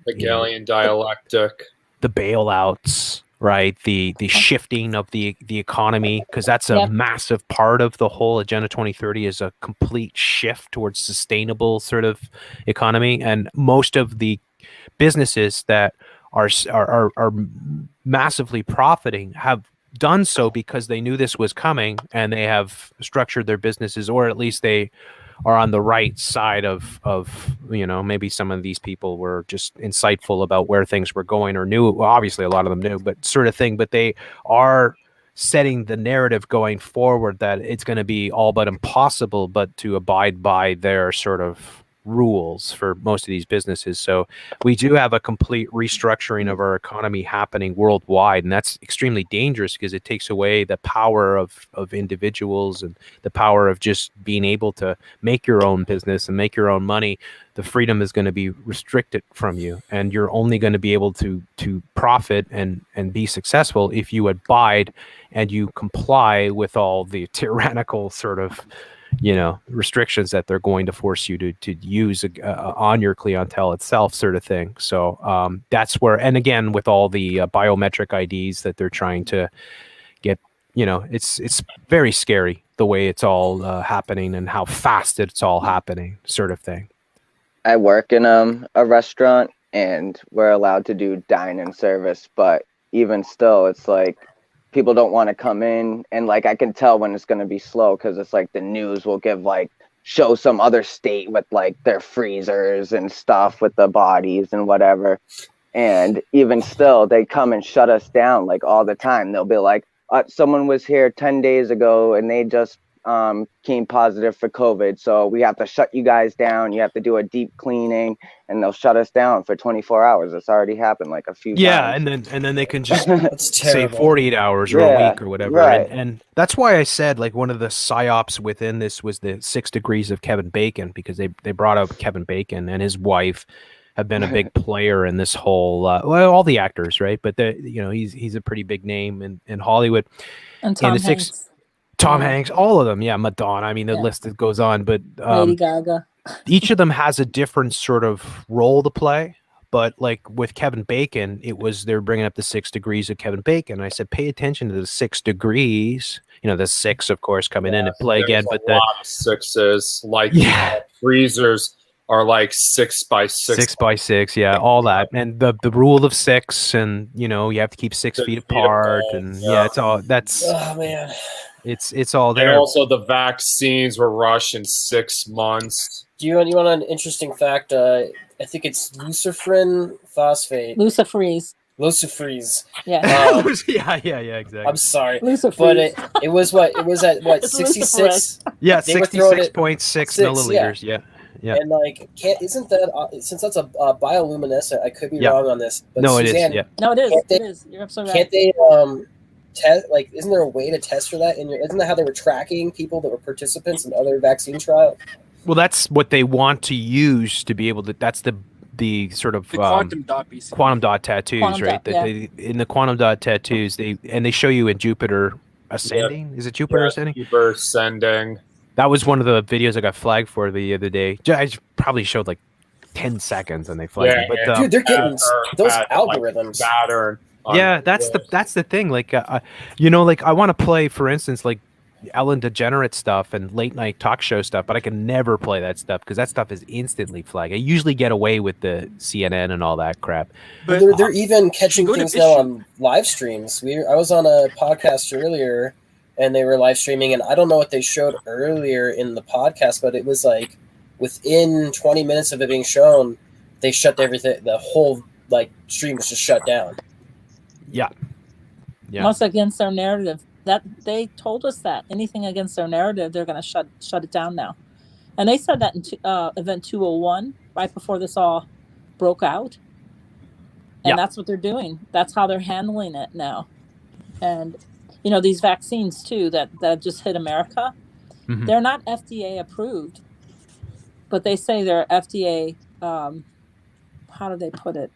Hegelian dialectic, the bailouts, right? The shifting of the economy, because that's a massive part of the whole Agenda 2030, is a complete shift towards sustainable sort of economy. And most of the businesses that are massively profiting have done so because they knew this was coming, and they have structured their businesses, or at least they are on the right side of maybe some of these people were just insightful about where things were going, or knew, well, obviously a lot of them knew, but sort of thing. But they are setting the narrative going forward that it's going to be all but impossible but to abide by their sort of rules for most of these businesses. So we do have a complete restructuring of our economy happening worldwide, and that's extremely dangerous because it takes away the power of individuals and the power of just being able to make your own business and make your own money. The freedom is going to be restricted from you, and you're only going to be able to profit and be successful if you abide and you comply with all the tyrannical sort of restrictions that they're going to force you to use on your clientele itself, sort of thing. So that's where, and again, with all the biometric IDs that they're trying to get, it's very scary the way it's all happening and how fast it's all happening, sort of thing. I work in a restaurant, and we're allowed to do dine-in service, but even still, it's like people don't want to come in, and like I can tell when it's going to be slow because it's like the news will show some other state with like their freezers and stuff with the bodies and whatever, and even still they come and shut us down like all the time. They'll be like, someone was here 10 days ago and they just came positive for COVID, so we have to shut you guys down. You have to do a deep cleaning, and they'll shut us down for 24 hours. It's already happened like a few times. and then they can just That's say terrible. 48 hours or a week or whatever. Right. And that's why I said like one of the psyops within this was the 6 degrees of Kevin Bacon, because they brought up Kevin Bacon and his wife have been a big player in this whole well, all the actors, right? But he's a pretty big name in Hollywood. And Tom Hanks. Tom Hanks, all of them. Yeah, Madonna. I mean, the list goes on, but Lady Gaga. each of them has a different sort of role to play. But like with Kevin Bacon, they're bringing up the 6 degrees of Kevin Bacon. I said, pay attention to the 6 degrees. The 6, of course, coming in and play again. But a lot of 6s, like freezers are like 6 by 6. 6 by 6, yeah, all that, and the rule of 6, and you have to keep 6 feet apart, and it's all that's. Oh man. It's all there. And also the vaccines were rushed in 6 months. Do you want an interesting fact? I think it's luciferin phosphate. Luciferase. Yeah. Yeah, exactly. I'm sorry, Luciferase. but it was what? It was at what? 66. Yeah, They were throwing it 66.6 milliliters. Yeah. And like, isn't that since that's a bioluminescent? I could be wrong on this. But no, Suzanne, it is. Yeah. No, it is. Can't It is. You're absolutely right. Can't they test? Like, isn't there a way to test for that? Isn't that how they were tracking people that were participants in other vaccine trials? Well, that's what they want to use to be able to. That's the sort of The quantum dot, basically. quantum dot tattoos, Quantum right? dot, They, in the quantum dot tattoos, they show you in Jupiter ascending. Is it Jupiter ascending? Jupiter ascending. That was one of the videos I got flagged for the other day. I probably showed like 10 seconds and they flagged me. But Dude, they're getting those algorithms. Pattern. Yeah, that's the thing. Like, like I want to play, for instance, like Ellen DeGenerate stuff and late night talk show stuff, but I can never play that stuff because that stuff is instantly flagged. I usually get away with the CNN and all that crap. But they're even catching things now on live streams. I was on a podcast earlier, and they were live streaming, and I don't know what they showed earlier in the podcast, but it was like within 20 minutes of it being shown, they shut everything. The whole like stream was just shut down. Yeah. Most against their narrative. That they told us that anything against their narrative, they're going to shut it down now. And they said that in event 201, right before this all broke out. And that's what they're doing. That's how they're handling it now. And these vaccines too that just hit America, they're not FDA approved, but they say they're FDA. How do they put it?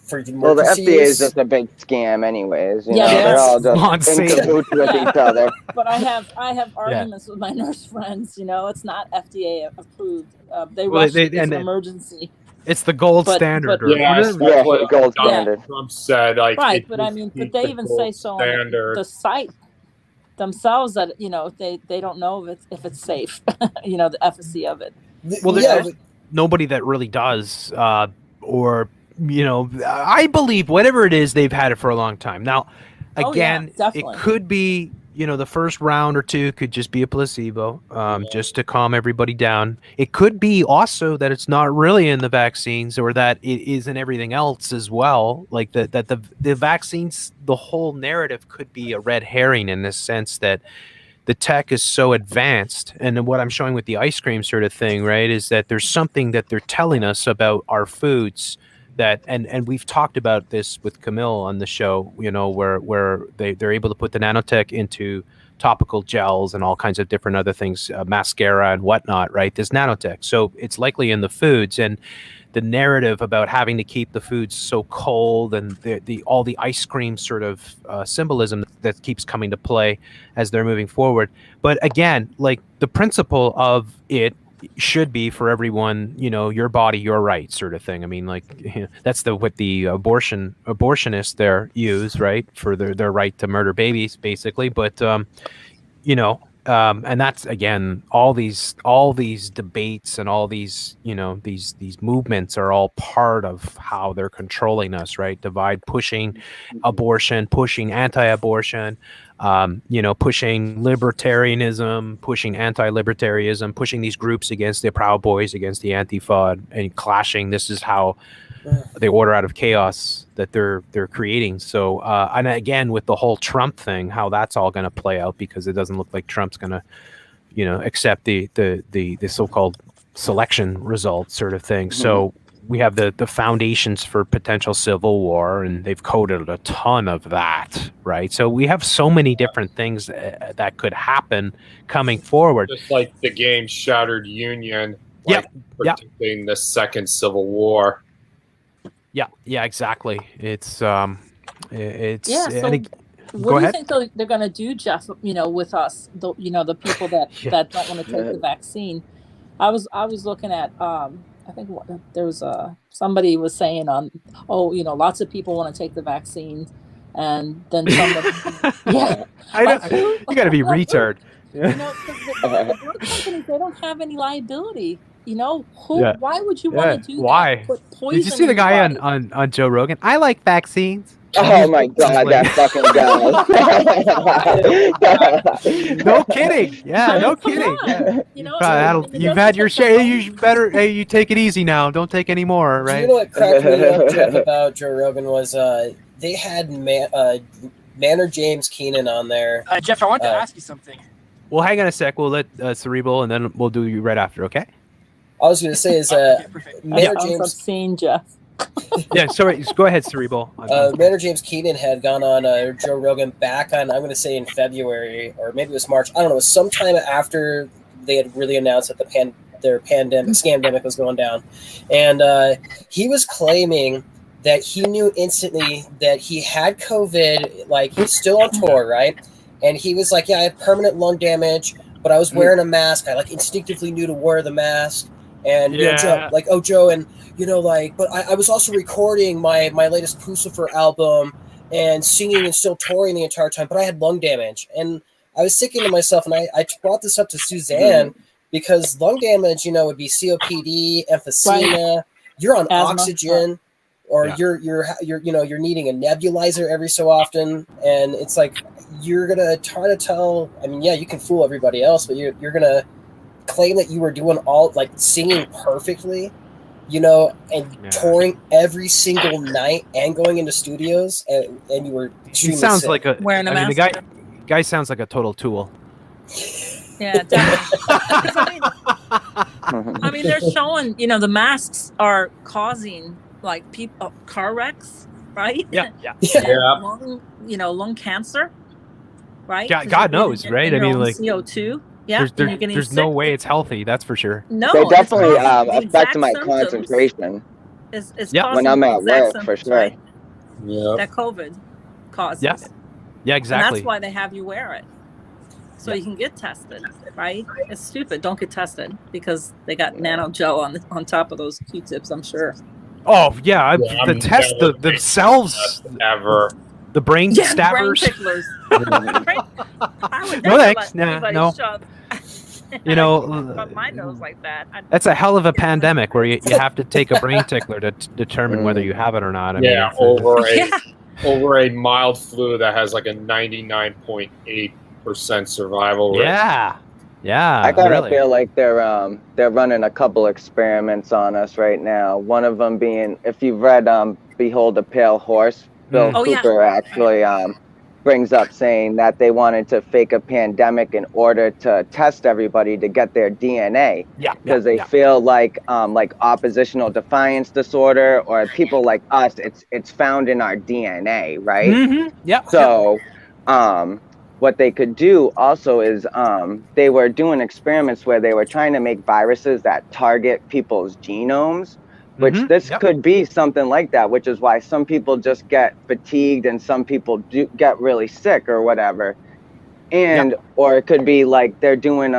Well, the FDA is just a big scam, anyways. They're all just in cahoots with each other. But I have arguments with my nurse friends. It's not FDA approved. They rushed it as an emergency. It's the gold standard. The gold standard. Trump said, like, right, but I mean, but they even say so on the site themselves that they don't know if it's safe. The efficacy of it. Well, there's nobody that really does, or. I believe whatever it is, they've had it for a long time. Now, again, it could be, the first round or two could just be a placebo, just to calm everybody down. It could be also that it's not really in the vaccines, or that it is in everything else as well. Like that the vaccines, the whole narrative could be a red herring in the sense that the tech is so advanced. And what I'm showing with the ice cream sort of thing, right, is that there's something that they're telling us about our foods that, and we've talked about this with Camille on the show, where they're able to put the nanotech into topical gels and all kinds of different other things, mascara and whatnot, right? There's nanotech. So it's likely in the foods. And the narrative about having to keep the foods so cold and all the ice cream sort of symbolism that keeps coming to play as they're moving forward. But again, like the principle of it should be for everyone, you know, your body, your right sort of thing. I mean, like, you know, that's what the abortionists there use, right, for their right to murder babies, basically. But you know, and that's again, all these debates and all these, you know, these movements are all part of how they're controlling us, right? Pushing abortion, pushing anti-abortion, you know, pushing libertarianism, pushing anti-libertarianism, pushing these groups against the Proud Boys, against the Antifa, and clashing. This is how the order out of chaos that they're creating. So, and again, with the whole Trump thing, how that's all going to play out, because it doesn't look like Trump's going to, you know, accept the so-called selection results sort of thing. So we have the foundations for potential civil war, and they've coded a ton of that, right? So we have so many different things that could happen coming forward. Just like the game Shattered Union, like predicting the second civil war. Yeah, exactly. It's yeah. So what do you think they're going to do, Jeff? You know, with us, you know, the people that that don't want to take the vaccine. I was looking at I think there was somebody was saying on, oh, you know, lots of people want to take the vaccine, and then somebody, yeah, you got to be retard. You know, the drug companies, they don't have any liability. You know, why would you want to do why? that? Put poison. Did you see the guy on Joe Rogan? I like vaccines. Oh my God, that fucking guy. No kidding. Yeah, no kidding. Yeah. You know, you've had your share. You better, hey, you take it easy now. Don't take any more, right? You know what cracked me up, Jeff, about Joe Rogan was they had Maynard James Keenan on there. Jeff, I want to ask you something. Well, hang on a sec. We'll let Cerebral, and then we'll do you right after, okay? I was going to say is Maynard James. I'm seeing Jeff. Yeah, sorry. Go ahead, Cerebral. Maynard James Keenan had gone on Joe Rogan back on, I'm going to say in February, or maybe it was March. I don't know. It was sometime after they had really announced that their scamdemic was going down. And he was claiming that he knew instantly that he had COVID, like he's still on tour, right? And he was like, yeah, I had permanent lung damage, but I was wearing a mask. I like instinctively knew to wear the mask. And you know, Joe, like, oh, Joe, and you know, like, but I was also recording my latest Pucifer album and singing and still touring the entire time, but I had lung damage. And I was thinking to myself, and I brought this up to Suzanne, because lung damage, you know, would be COPD, emphysema. Right. You're on oxygen, or you're you know, you're needing a nebulizer every so often, and it's like you're gonna try to tell. I mean, yeah, you can fool everybody else, but you're gonna claim that you were doing all, like, singing perfectly, you know, and touring every single night and going into studios, and you were extremely sounds sick. like a wearing a mask. The guy sounds like a total tool. Yeah, definitely. I mean, they're showing, you know, the masks are causing like car wrecks, right? Yeah. Lung, you know, lung cancer, right? Yeah, God knows, right? I mean, like CO2. Yeah, there's no way it's healthy. That's for sure. No, they definitely affect my concentration. It's when I'm at work, for sure. Right? Yeah, that COVID causes. Yes. Yeah, exactly. And that's why they have you wear it, so you can get tested. Right? It's stupid. Don't get tested because they got nano gel on top of those Q-tips. I'm sure. Oh yeah, the test themselves ever. The brain stabbers. Brain No thanks. No. You know, my nose like that. That's a hell of a pandemic where you have to take a brain tickler to determine whether you have it or not. I mean, over a mild flu that has like a 99.8% survival rate. Yeah. I kind of feel like they're running a couple experiments on us right now. One of them being, if you've read Behold a Pale Horse, Bill Cooper actually brings up saying that they wanted to fake a pandemic in order to test everybody to get their DNA. Because they feel like oppositional defiance disorder, or people like us, it's found in our DNA, right? Mm-hmm. Yeah. So what they could do also is they were doing experiments where they were trying to make viruses that target people's genomes, which this could be something like that, which is why some people just get fatigued and some people do get really sick or whatever. And or it could be like they're doing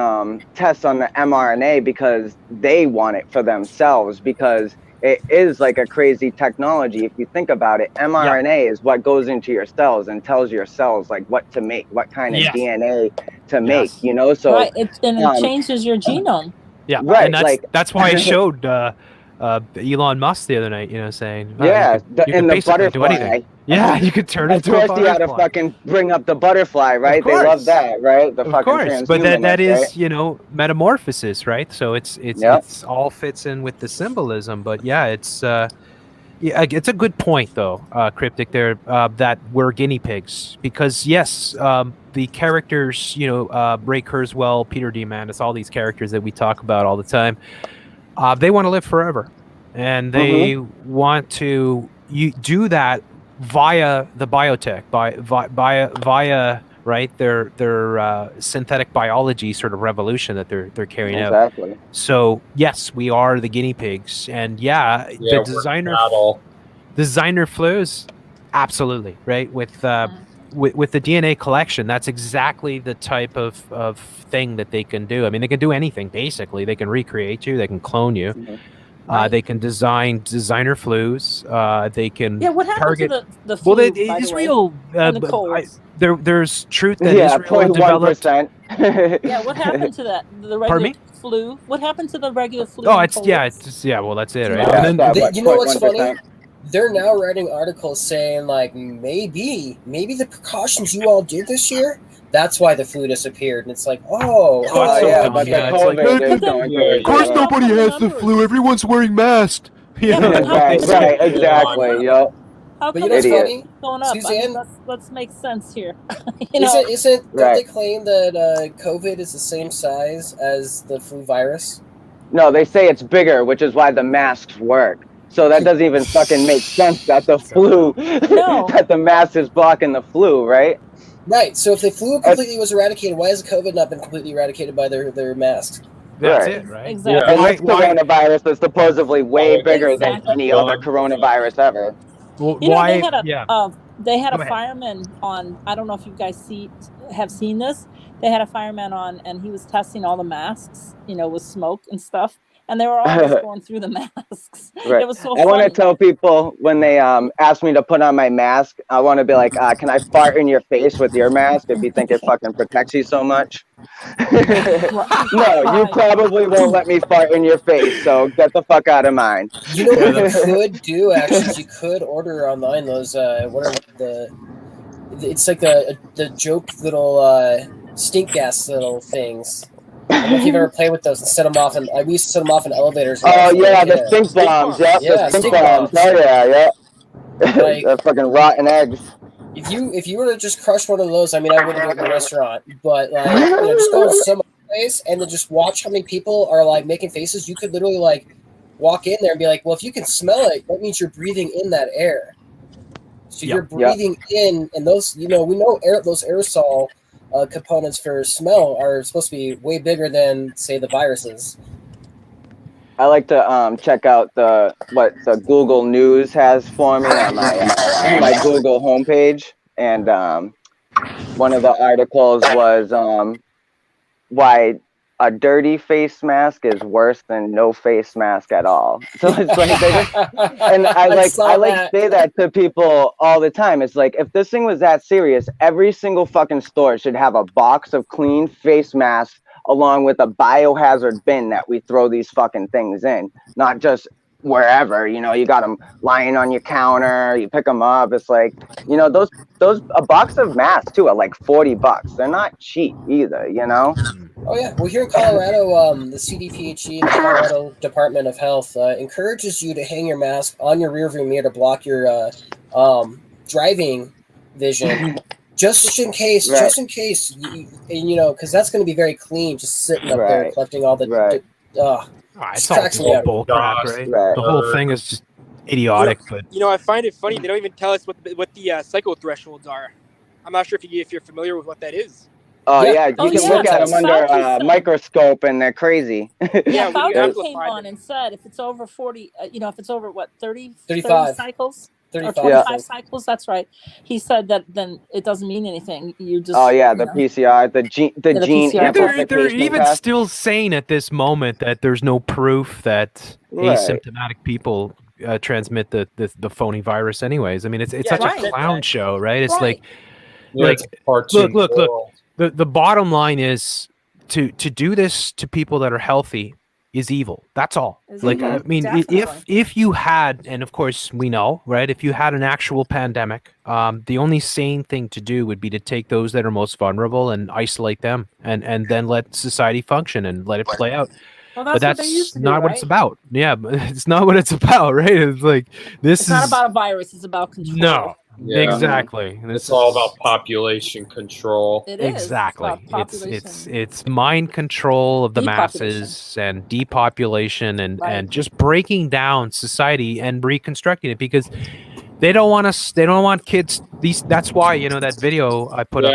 tests on the mRNA because they want it for themselves, because it is like a crazy technology. If you think about it, mRNA is what goes into your cells and tells your cells like what to make, what kind of DNA to make, you know? So right, it changes your genome. Yeah, right. And that's why I showed Elon Musk the other night, you know, saying, you could basically butterfly. do anything. Yeah, you could turn into a Of butterfly. course, you had to fucking bring up the butterfly, right? They love that, right? The fucking transhumanists, but that is, right? you know, metamorphosis, right? So it's all fits in with the symbolism. But yeah, it's a good point though, Cryptic. There that we're guinea pigs because yes, the characters, you know, Ray Kurzweil, Peter Diamandis, all these characters that we talk about all the time, they want to live forever, and they want to do that via the biotech, via right their synthetic biology sort of revolution that they're carrying out. So yes, we are the guinea pigs, and the designer flues, absolutely right with the DNA collection. That's exactly the type of thing that they can do. I mean, they can do anything basically. They can recreate you. They can clone you. They can design designer flues. They can what happened target to the flu, well, by Israel. the way, and the colds? There's truth that Israel developed. Yeah, what happened to that? The regular flu. What happened to the regular flu? Oh, it's well, that's it, right? And then, you know what's funny? They're now writing articles saying like maybe the precautions you all did this year, that's why the flu disappeared. And it's like, but of course nobody has the flu. Everyone's wearing masks. Right, exactly. Yo. How but come you know what's funny? Going up? Suzanne, let's make sense here. Don't they claim that COVID is the same size as the flu virus? No, they say it's bigger, which is why the masks work. So that doesn't even fucking make sense that the flu, that the mask is blocking the flu, right? Right. So if the flu completely was eradicated, why has COVID not been completely eradicated by their masks? That's it, right? Exactly. And this coronavirus is supposedly way bigger than any other coronavirus ever. Well, you know, they had a fireman on. I don't know if you guys have seen this. They had a fireman on, and he was testing all the masks, you know, with smoke and stuff, and they were all just going through the masks. Right. It was so I want to tell people when they ask me to put on my mask, I want to be like, can I fart in your face with your mask if you think it fucking protects you so much? No, you probably won't let me fart in your face, so get the fuck out of mine. You know what you could do, actually, is you could order online those, it's like the joke little stink gas little things. I don't know if you've ever played with those and set them off, and we used to set them off in elevators. Oh yeah, the stink bombs. Yep, the stink bombs. Oh yeah. Like, the fucking rotten eggs. If you were to just crush one of those, I mean, I wouldn't do it in a restaurant, but like, you know, just go to some place and then just watch how many people are like making faces. You could literally like walk in there and be like, well, if you can smell it, that means you're breathing in that air. So you're breathing in, and those, you know, we know those aerosol components for smell are supposed to be way bigger than, say, the viruses. I like to check out what the Google News has for me on my Google homepage, and one of the articles was why a dirty face mask is worse than no face mask at all. So it's like, and I say that to people all the time. It's like, if this thing was that serious, every single fucking store should have a box of clean face masks along with a biohazard bin that we throw these fucking things in, not just wherever. You know, you got them lying on your counter, you pick them up. It's like, you know, those a box of masks too are like $40. They're not cheap either, you know. Oh yeah, well here in Colorado, the CDPHE, the Colorado Department of Health, encourages you to hang your mask on your rearview mirror to block your driving vision, just in case, you know, because that's going to be very clean, just sitting up there collecting all the. It's all bull crap, right? The whole thing is just idiotic. But you know, I find it funny they don't even tell us what the psycho thresholds are I'm not sure if you're familiar with what that is. Oh Yeah. yeah, you Oh, can yeah, look at them under Fauci a said- microscope, and they're crazy. Yeah, when you Fauci amplify came on them. and said if it's over 40, if it's over what 30 35 cycles. 35 Or 25 cycles, that's right. He said that then it doesn't mean anything. You just Oh yeah, the PCR, the gene PCR They're amplification even test. still saying at this moment that there's no proof that Right. asymptomatic people transmit the phony virus. Anyways, I mean, it's such right. a clown show, right? It's Right. like it's a cartoon look. world. The bottom line is to do this to people that are healthy is evil. That's all. Like, I mean, Definitely. if you had, and of course we know, right? If you had an actual pandemic, the only sane thing to do would be to take those that are most vulnerable and isolate them, and then let society function and let it play out. Well, But that's what they used to do, not what right? it's about. Yeah, but it's not what it's about, right? It's like this It's is not about a virus. It's about control. no, Yeah. exactly. It's all about population control. It is. Exactly. It's about population. It's mind control of the Depopulation. masses and depopulation and Right. just breaking down society and reconstructing it because they don't want us. They don't want kids. That's why that video I put up.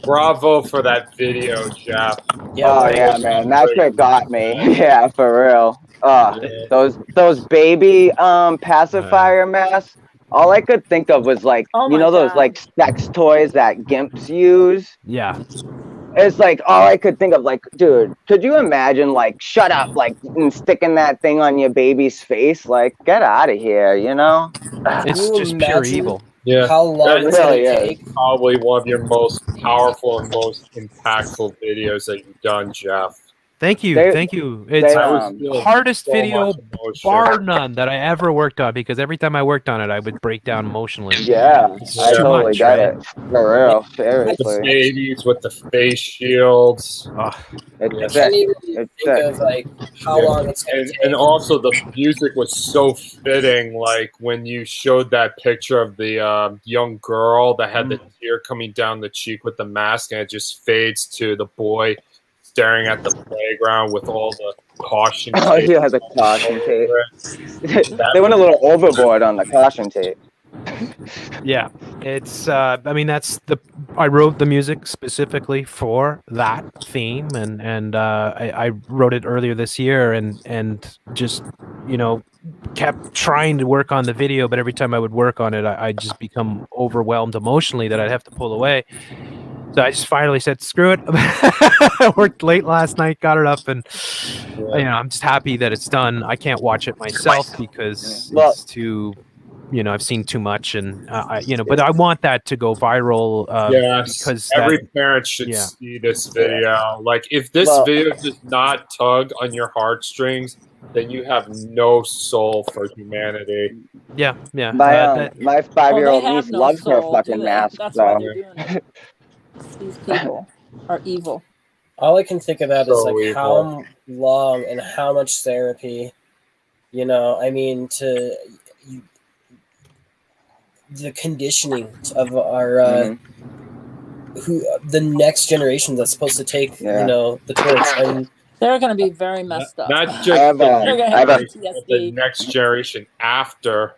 Bravo for that video, Jeff. Yeah, Oh yeah, man, that's what got me. Yeah, for real. Those baby pacifier masks. All I could think of was like, Oh you my know those God. like sex toys that gimps use. Yeah. It's like all I could think of. Like, dude, could you imagine like shut up, like and sticking that thing on your baby's face? Like, get out of here, you know? It's Can you just pure imagine evil. Yeah, how long it's really gonna is. take? probably one of your most powerful and most impactful videos that you've done, Jeff. Thank you. They- Thank you. It's they, the hardest so video much emotion. bar none that I ever worked on because every time I worked on it, I would break down emotionally. Yeah, It's I too totally much, get right? it. For real, The seriously. babies with the face shields. Ugh. I It's can't sick. even It's think sick. of like how Yeah. long it's gonna And, take. and also the music was so fitting, like when you showed that picture of the young girl that had the tear coming down the cheek with the mask, and it just fades to the boy staring at the playground with all the caution Oh tape yeah, the caution tape. over it. They went a little overboard on the caution tape. Yeah, it's. I mean, I wrote the music specifically for that theme, and I wrote it earlier this year, and just kept trying to work on the video, but every time I would work on it, I just become overwhelmed emotionally that I'd have to pull away. So I just finally said, "Screw it." I worked late last night, got it up, and I'm just happy that it's done. I can't watch it myself because it's too. I've seen too much, and but I want that to go viral. Yes, because every parent should see this video. Like, if this video does not tug on your heartstrings, then you have no soul for humanity. Yeah. My 5-year-old they have niece no loves her soul, fucking do they? mask. That's So. why they're doing it. These people are evil. All I can think about is So like evil. how long and how much therapy, I mean, the conditioning of our the next generation that's supposed to take the torch. And they're going to be very messed up. Not just They're going to have the PTSD. next generation after.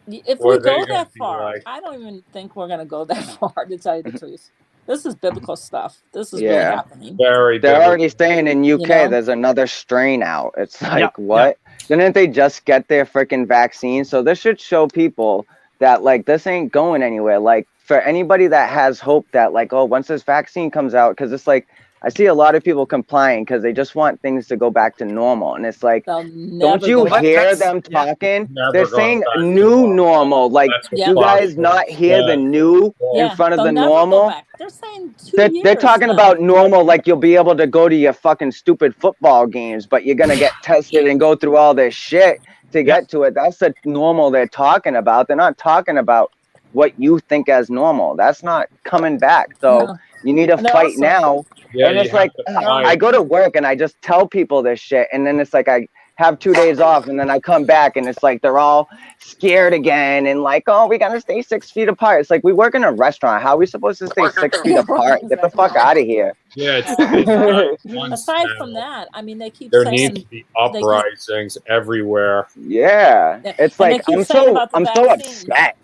If Or we they go gonna that be far, like- I don't even think we're going to go that far, to tell you the truth. This is biblical stuff. This is really happening. Very They're biblical. already saying in UK there's another strain out. It's like, what? Didn't they just get their freaking vaccine? So this should show people that like this ain't going anywhere. Like for anybody that has hope that like, oh, once this vaccine comes out, because it's like I see a lot of people complying because they just want things to go back to normal. And it's like, don't you hear them talking? They're saying new normal. Like, do you guys not hear the new in front of the normal? They're saying 2 years. They're talking about normal, like you'll be able to go to your fucking stupid football games, but you're going to get tested and go through all this shit to get to it. That's the normal they're talking about. They're not talking about what you think as normal. That's not coming back. So you need to fight now. Yeah, and it's you have like, to fight. I go to work and I just tell people this shit. And then it's like, I have 2 days off and then I come back and it's like, they're all scared again. And like, oh, we got to stay 6 feet apart. It's like, we work in a restaurant. How are we supposed to stay 6 feet apart? Get the fuck out of here. Yeah. It's Aside from that, I mean, they keep there saying needs to be uprisings everywhere. Yeah. It's And they like, keep I'm saying so about the upset.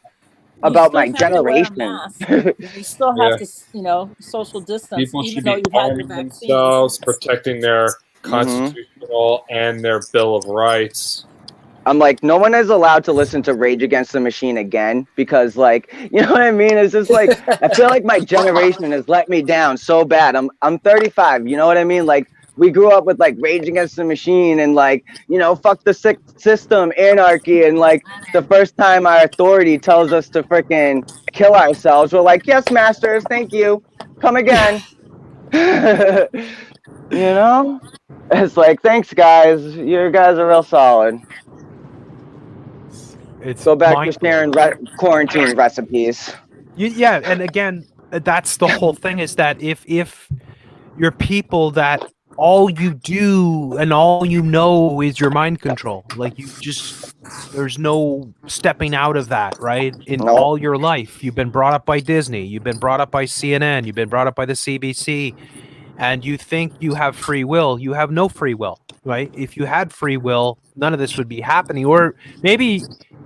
about my have to wear a generation. mask. You still have to, you know, social distance, People even should though be you've had your arming vaccines. themselves, protecting their constitutional and their Bill of Rights. I'm like, no one is allowed to listen to Rage Against the Machine again because, like, you know what I mean? It's just like, I feel like my generation has let me down so bad. I'm 35, you know what I mean? Like, we grew up with like Rage Against the Machine and like, you know, fuck the system, anarchy, and like the first time our authority tells us to freaking kill ourselves, we're like, yes, masters, thank you, come again. You know, it's like, thanks, guys, you guys are real solid. It's go back to sharing quarantine recipes. Yeah, and again, that's the whole thing, is that if you're people that all you do and all you know is your mind control, like you just, there's no stepping out of that, right? In all your life, you've been brought up by Disney, you've been brought up by CNN, you've been brought up by the CBC, and you think you have free will. You have no free will, right? If you had free will, none of this would be happening. Or maybe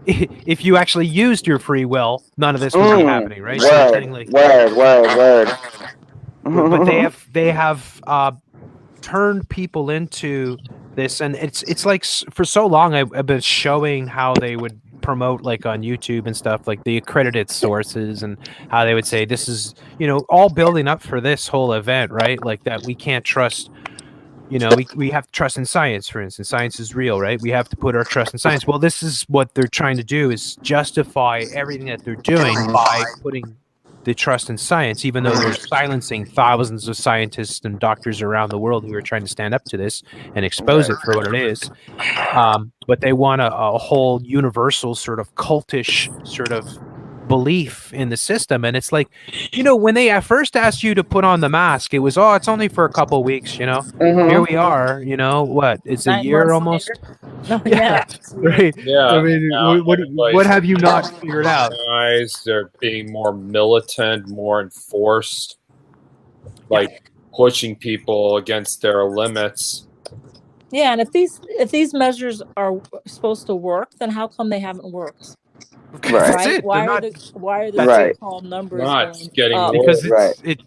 if you actually used your free will, none of this would be happening, right? Word, so I'm saying, like, word. But they have turned people into this, and it's like for so long I've been showing how they would promote, like on YouTube and stuff, like the accredited sources, and how they would say this is, you know, all building up for this whole event, right? Like that we can't trust, you know, we have to trust in science, for instance. Science is real, right? We have to put our trust in science. Well, this is what they're trying to do, is justify everything that they're doing by putting the trust in science, even though they're silencing thousands of scientists and doctors around the world who are trying to stand up to this and expose it for what it is. But they want a whole universal sort of cultish sort of belief in the system. And it's like, you know, when they first asked you to put on the mask, it was, oh, it's only for a couple of weeks, you know. Here we are, you know, what, it's 9 a year months almost. No, yeah. Right. Yeah. I mean, what have you not figured out? They're being more militant, more enforced, like pushing people against their limits. Yeah, and if these measures are supposed to work, then how come they haven't worked? Right. Why are the so-called numbers going up? Because it's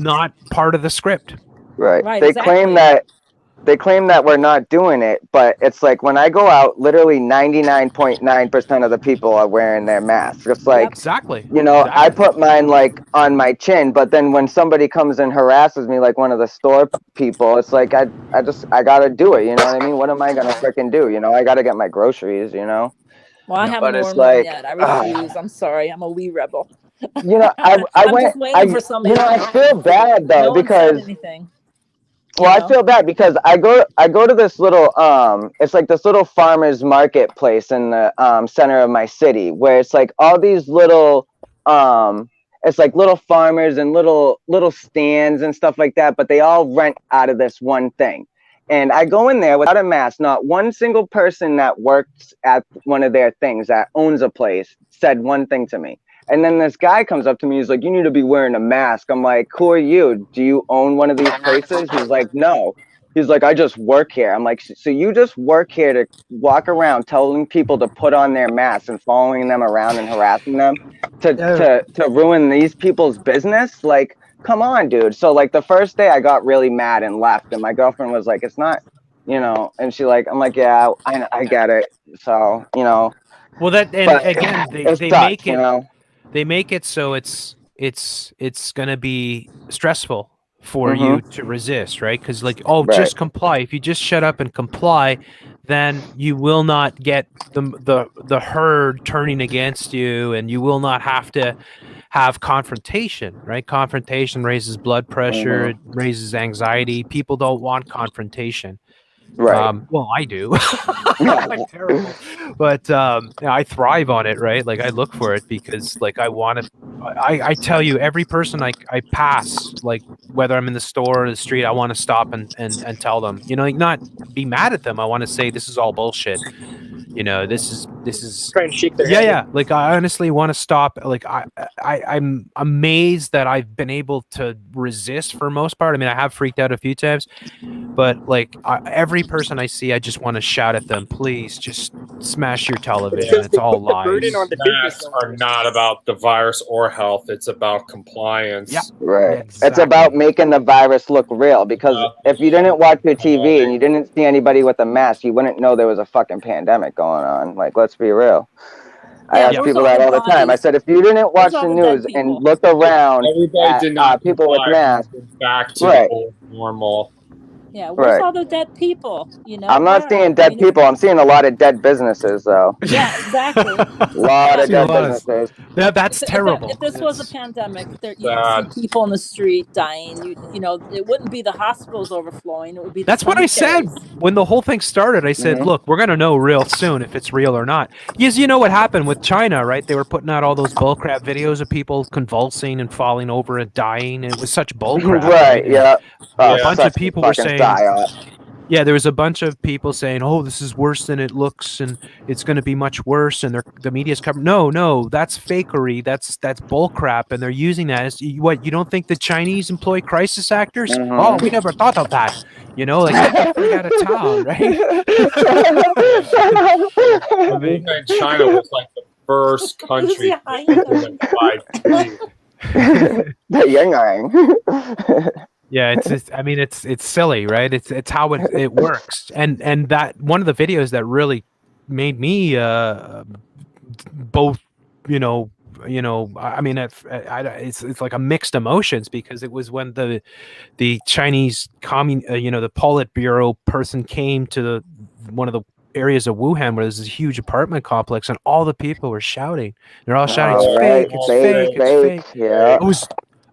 not part of the script. Right. Right. They Exactly. claim that we're not doing it, but it's like when I go out, literally 99.9% of the people are wearing their masks. It's like, exactly. You know, I put mine like on my chin, but then when somebody comes and harasses me, like one of the store people, it's like I gotta do it. You know what I mean? What am I gonna freaking do? You know, I gotta get my groceries. You know. Well, I haven't worn mine yet. I refuse. I'm sorry. I'm a wee rebel. You know, I I'm went. just waiting for somebody. You know, I feel bad though no because. One said anything. Well, I feel bad because I go to this little it's like this little farmers marketplace in the center of my city, where it's like all these little it's like little farmers and little stands and stuff like that, but they all rent out of this one thing. And I go in there without a mask. Not one single person that works at one of their things that owns a place said one thing to me. And then this guy comes up to me. He's like, you need to be wearing a mask. I'm like, who are you? Do you own one of these places? He's like, no. He's like, I just work here. I'm like, so you just work here to walk around telling people to put on their masks and following them around and harassing them to ruin these people's business? Like, come on, dude. So like the first day I got really mad and left. And my girlfriend was like, it's not, you know, and she like, I'm like, yeah, I get it. So, you know. Well, that, and again, they make it, you know? They make it so it's gonna be stressful for you to resist, right? Because like, just comply. If you just shut up and comply, then you will not get the herd turning against you, and you will not have to have confrontation, right? Confrontation raises blood pressure, it raises anxiety. People don't want confrontation. Right. Well, I do. I'm terrible, but I thrive on it, right? Like I look for it because, like, I want to. I tell you, every person I pass, like whether I'm in the store or the street, I want to stop and tell them, you know, like not be mad at them. I want to say this is all bullshit. You know, this is Try and shake their yeah, head. yeah. Like I honestly want to stop. Like I'm amazed that I've been able to resist for most part. I mean, I have freaked out a few times, but like every person I see, I just want to shout at them, please just smash your television. It's They all put the burden lies. on the business Masks are owners. not about the virus or health. It's about compliance. Yeah. Right. Exactly. It's about making the virus look real, because if you didn't watch your TV and you didn't see anybody with a mask, you wouldn't know there was a fucking pandemic going on. Like, let's be real. I Yeah, ask where's people all that the all the time. I bodies? said, if you didn't watch Where's all the the dead news people? and look around Everybody did not at people with comply. masks, We're back to right. the old normal. Yeah, where's Right. all the dead people? You know, I'm not where? seeing I dead mean, if- people. I'm seeing a lot of dead businesses, though. Yeah, exactly. A lot Yeah. of dead businesses. That's If terrible. this was a It's- pandemic, there you'd see people in the street dying. You know, it wouldn't be the hospitals overflowing. It would be the That's what I said cemeteries. when the whole thing started. I said, Mhm. look, we're going to know real soon if it's real or not. Because you know what happened with China, right? They were putting out all those bullcrap videos of people convulsing and falling over and dying. It was such bullcrap. Right, And yeah. a bunch Such of people were fucking saying, psyop. yeah, there was a bunch of people saying, "Oh, this is worse than it looks, and it's going to be much worse." And the media's covering. No, that's fakery. That's bullcrap, and they're using that as what? You don't think the Chinese employ crisis actors? Mhm. Oh, we never thought of that. You know, like get the frig out of town, right? I mean, China was like the first country Yeah, to I know. implement 5G. The yang. Yeah, I mean, it's silly, right? It's how it works, and that one of the videos that really made me both, you know, I mean, it's like a mixed emotions, because it was when the Chinese the Politburo person came to one of the areas of Wuhan where there's this huge apartment complex, and all the people were shouting. They're all shouting, "It's fake! It's fake! It's fake!" Yeah.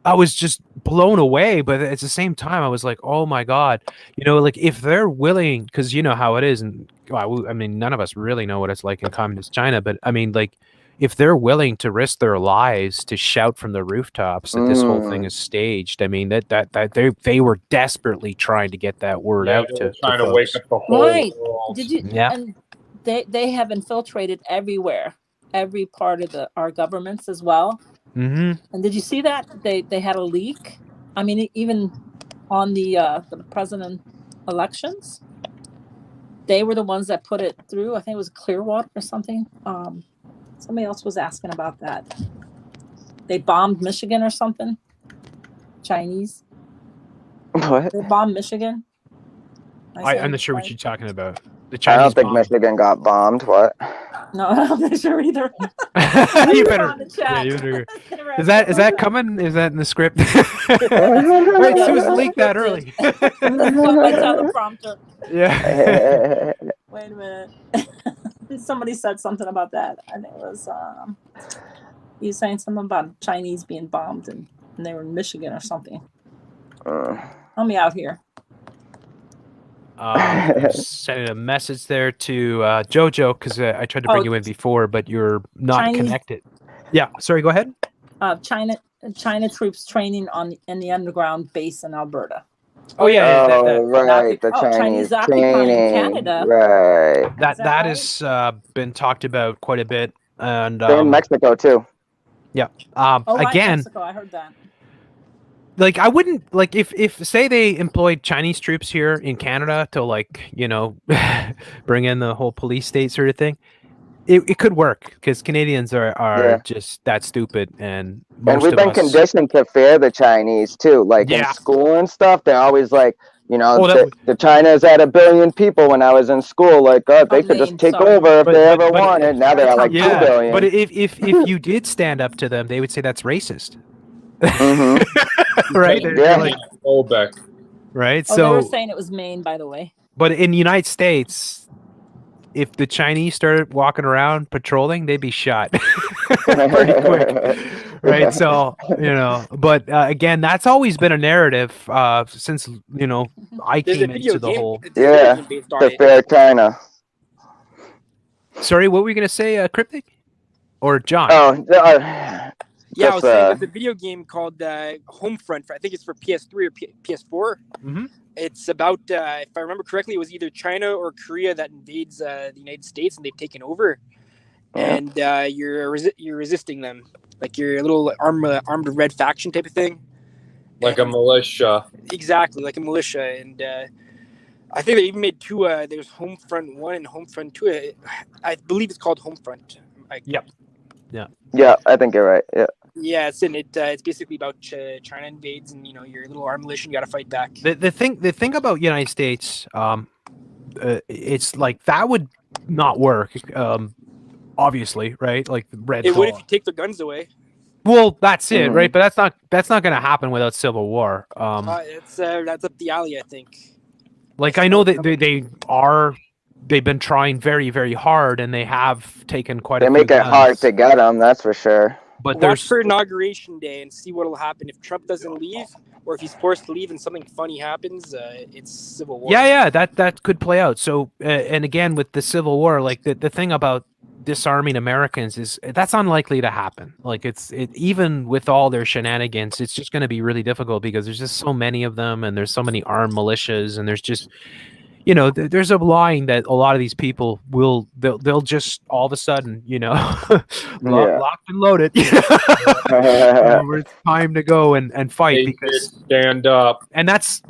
I was just blown away, but at the same time, I was like, "Oh my god!" You know, like if they're willing, because you know how it is, and well, I mean, none of us really know what it's like in communist China, but I mean, like, if they're willing to risk their lives to shout from the rooftops that this whole thing is staged, I mean, that they were desperately trying to get that word out they were to trying to wake folks. up the whole Right. world. Did you? Yeah. And they have infiltrated everywhere, every part of our governments as well. Mm-hmm. And did you see that they had a leak? I mean, even on the president elections, they were the ones that put it through. I think it was Clearwater or something. Somebody else was asking about that. They bombed Michigan or something. Chinese. What? They bombed Michigan. I'm not sure what you're talking about. The I Chinese don't think bomb. Michigan got bombed. What? No, I'm not sure either. You better. On the Yeah, chat. you better. Is that coming? Is that in the script? Wait, Susan leaked that early. That's on my teleprompter. Yeah. Wait a minute. Somebody said something about that. I think it was he was saying something about Chinese being bombed and they were in Michigan or something. Help me out here. Sending a message there to Jojo, because I tried to bring you in before, but you're not Chinese- connected. Yeah, sorry, go ahead. China troops training in the underground base in Alberta. Oh yeah, right. The Chinese Chinese occupying training. Canada. Right. that has been talked about quite a bit, and They're in Mexico too. Yeah. Right, Again, Mexico, I heard that. like I wouldn't like if say they employed Chinese troops here in Canada to, like, you know, bring in the whole police state sort of thing. It could work, because Canadians are just that stupid, and most we've of been us conditioned to fear the Chinese too. Like in school and stuff, they're always like, you know, the China's at 1 billion people. When I was in school, like, oh, they could just take over if they ever wanted. Now they're at like 2 billion. But if you did stand up to them, they would say that's racist. Right? Yeah. Like, right. Oh, So they were saying it was Maine, by the way. But in the United States, if the Chinese started walking around patrolling, they'd be shot pretty quick, right? So, you know, but again, that's always been a narrative since, you know, I came into the whole. Yeah, the fair China. Sorry, what were you gonna say, Cryptic or John? Oh, yeah, I was saying there's a video game called Homefront. I think it's for PS3 or PS4. Mm-hmm. It's about, if I remember correctly, it was either China or Korea that invades the United States, and they've taken over. And you're resisting them, like you're a little armed red faction type of thing, like a militia. Exactly, like a militia. And I think they even made two. There's Homefront 1 and Homefront 2. I believe it's called Homefront. Yeah, I think you're right. Yeah. Yeah, it's basically about China invades, and you're a little armed militia. You got to fight back. The thing about United States, it's like that would not work. Obviously, right? Like red. It would if you take the guns away. Well, that's it, right? But that's not going to happen without civil war. That's up the alley, I think. Like I know that they've been trying very, very hard, and they have taken quite. They make it hard to get them, that's for sure. But watch for Inauguration Day and see what'll happen if Trump doesn't leave, or if he's forced to leave and something funny happens. It's civil war. Yeah, that could play out. So, and again with the Civil War, like the thing about disarming Americans is that's unlikely to happen. Like even with all their shenanigans, it's just going to be really difficult because there's just so many of them, and there's so many armed militias, and there's just there's a line that a lot of these people they'll just all of a sudden locked and loaded. It's time to go and fight because stand up, and that's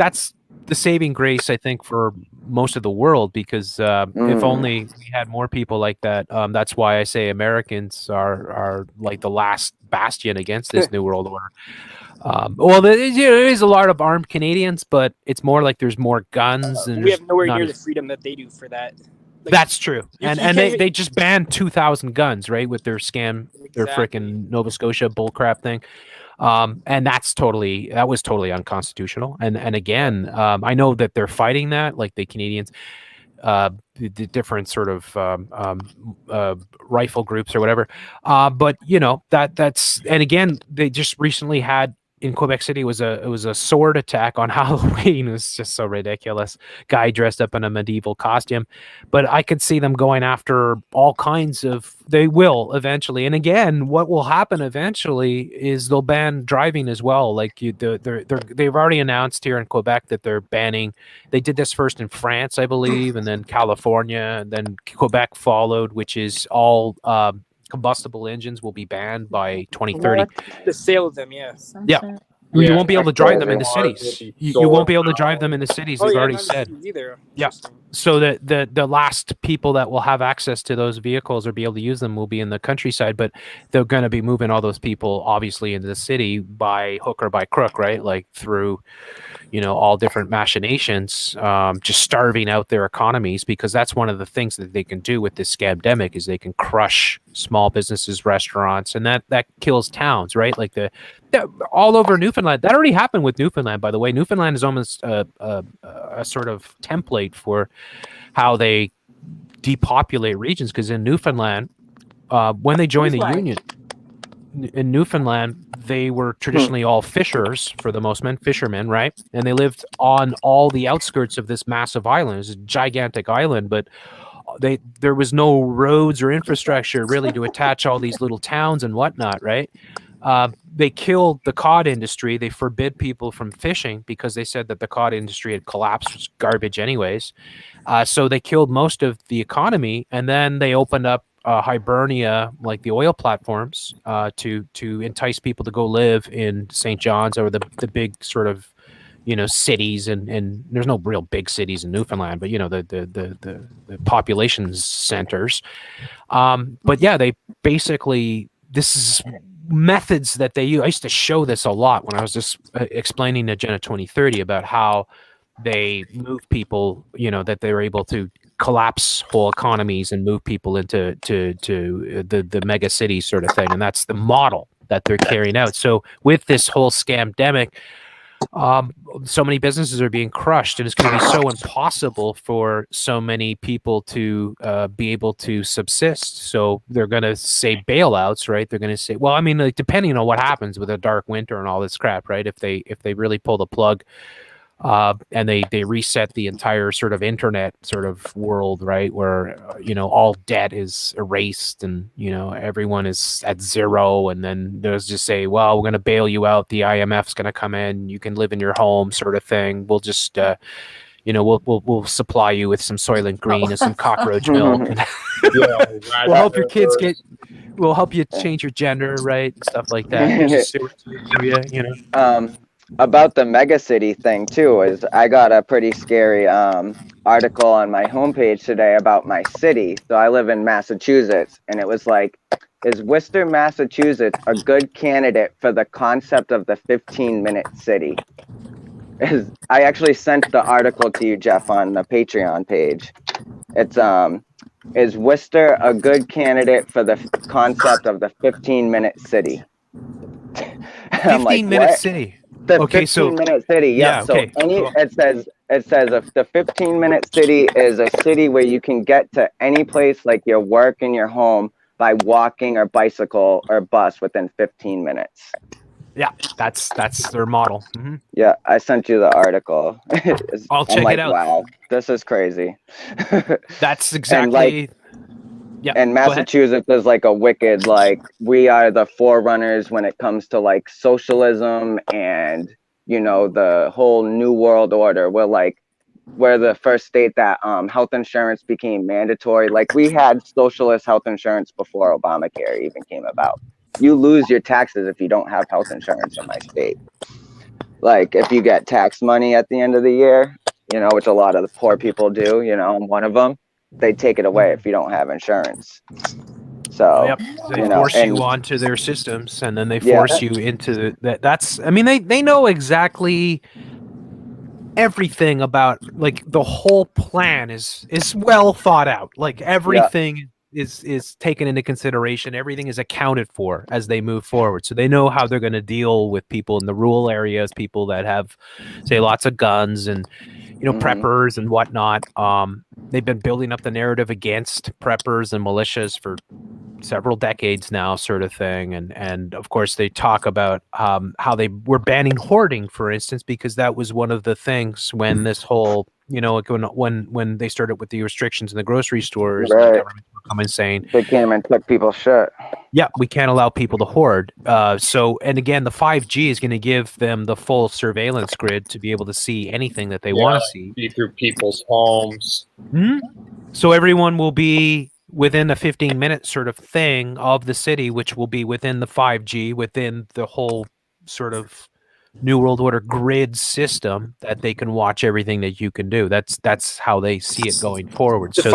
the saving grace, I think, for most of the world, because if only we had more people like that. That's why I say Americans are like the last bastion against this new world order. Well, there is a lot of armed Canadians, but it's more like there's more guns, and we have nowhere near the freedom that they do for that. Like, that's true, and they just banned 2,000 guns, right, with their scam, their freaking Nova Scotia bullcrap thing. And that was totally unconstitutional. And again, I know that they're fighting that, like the Canadians, the different sort of rifle groups or whatever. But that's, and again, they just recently had in Quebec City, it was a sword attack on Halloween. It was just so ridiculous. Guy dressed up in a medieval costume. But I could see them going after all kinds of. They will eventually. And again, what will happen eventually is they'll ban driving as well. Like they've already announced here in Quebec that they're banning. They did this first in France, I believe, and then California, and then Quebec followed, which is all. Combustible engines will be banned by 2030. The sale of them, yeah. You won't be able to drive them in the cities. You won't be able to drive them in the cities. They've already said. Yeah. So the last people that will have access to those vehicles or be able to use them will be in the countryside, but they're going to be moving all those people obviously into the city by hook or by crook, right? Like through, all different machinations, just starving out their economies, because that's one of the things that they can do with this scamdemic is they can crush small businesses, restaurants, and that kills towns, right? Like all over Newfoundland. That already happened with Newfoundland, by the way. Newfoundland is almost a sort of template for how they depopulate regions, because in Newfoundland, when they joined the Union, in Newfoundland, they were traditionally all fishermen, right? And they lived on all the outskirts of this massive island. It was a gigantic island, but there was no roads or infrastructure really to attach all these little towns and whatnot, right? They killed the cod industry. They forbid people from fishing because they said that the cod industry had collapsed. It was garbage anyways. So they killed most of the economy, and then they opened up Hibernia, like the oil platforms, to entice people to go live in St. John's or the big sort of cities, and there's no real big cities in Newfoundland, but the population centers. But yeah, they basically, this is methods that they use. I used to show this a lot when I was just explaining Agenda 2030 about how they move people, that they were able to collapse whole economies and move people into the mega cities sort of thing. And that's the model that they're carrying out. So with this whole scamdemic, so many businesses are being crushed, and it's going to be so impossible for so many people to be able to subsist. So they're going to say bailouts, right? They're going to say, well, I mean, like, depending on what happens with a dark winter and all this crap, right? If they really pull the plug and they reset the entire sort of internet sort of world, right, where all debt is erased and everyone is at zero, and then there's just say, well, we're going to bail you out, the IMF's going to come in, you can live in your home, sort of thing. We'll just we'll supply you with some Soylent Green and some cockroach milk, and we'll help your kids we'll help you change your gender, right, and stuff like that. Here's a sewer tube for you, About the megacity thing too, is I got a pretty scary article on my homepage today about my city. So I live in Massachusetts, and it was like, is Worcester, Massachusetts a good candidate for the concept of the 15-minute city? I actually sent the article to you, Jeff, on the Patreon page. It's is Worcester a good candidate for the concept of the 15-minute city? 15-minute city. The 15-minute city, yeah. So it says if the 15-minute city is a city where you can get to any place like your work and your home by walking or bicycle or bus within 15 minutes. Yeah, that's their model. Mm-hmm. Yeah, I sent you the article. I'll check it out. Wow, this is crazy. That's exactly. And Massachusetts is like a wicked, like, we are the forerunners when it comes to like socialism and the whole new world order. We're the first state that health insurance became mandatory. Like, we had socialist health insurance before Obamacare even came about. You lose your taxes if you don't have health insurance in my state. Like, if you get tax money at the end of the year, which a lot of the poor people do, I'm one of them, they take it away if you don't have insurance. So they force you onto their systems, and then they force you into that. That's, I mean, they know exactly everything about, like, the whole plan is well thought out. Like, everything is taken into consideration. Everything is accounted for as they move forward. So they know how they're going to deal with people in the rural areas, people that have, say, lots of guns and preppers and whatnot. They've been building up the narrative against preppers and militias for several decades now, sort of thing. And of course, they talk about how they were banning hoarding, for instance, because that was one of the things when this whole, when they started with the restrictions in the grocery stores, and the government were coming saying they came and took people's shit. Yeah, we can't allow people to hoard. And again, the 5G is going to give them the full surveillance grid to be able to see anything that they want to see through people's homes. Mm-hmm. So everyone will be within a 15-minute sort of thing of the city, which will be within the 5G, within the whole sort of New World Order grid system, that they can watch everything that you can do. That's how they see it going forward. So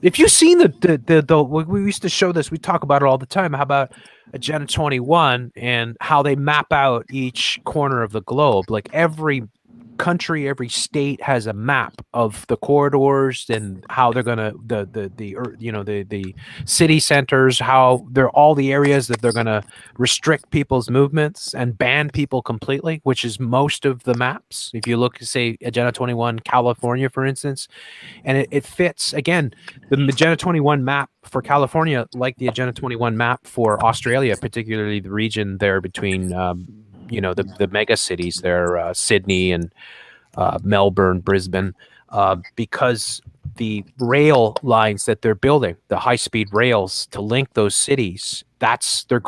if you've seen the we used to show this, we talk about it all the time. How about Agenda 21 and how they map out each corner of the globe? Like, every country, every state has a map of the corridors and how they're gonna the city centers, how they're all the areas that they're gonna restrict people's movements and ban people completely, which is most of the maps. If you look, say, Agenda 21 California, for instance, and it fits, again, the Agenda 21 map for California, like the Agenda 21 map for Australia, particularly the region there between the mega cities there, Sydney and Melbourne, Brisbane, because the rail lines that they're building, the high-speed rails to link those cities, they're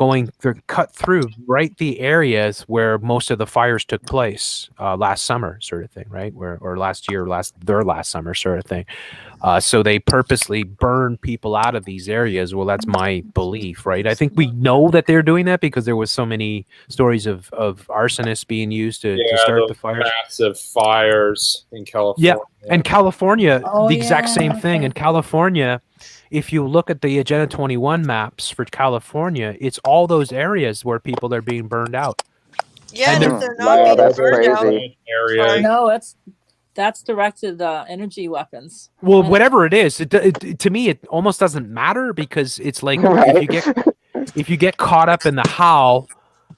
cut through right the areas where most of the fires took place last summer, sort of thing, right? Or last year, their last summer, sort of thing. So they purposely burn people out of these areas. Well, that's my belief, right? I think we know that they're doing that because there was so many stories of arsonists being used to start the fires. Massive fires in California. Yeah, and California, the exact same thing. In California, if you look at the Agenda 21 maps for California, it's all those areas where people are being burned out. Yeah, and if they're not being burned out. No, that's directed energy weapons. Well, whatever it is, to me, it almost doesn't matter, because it's like, if you get caught up in the how,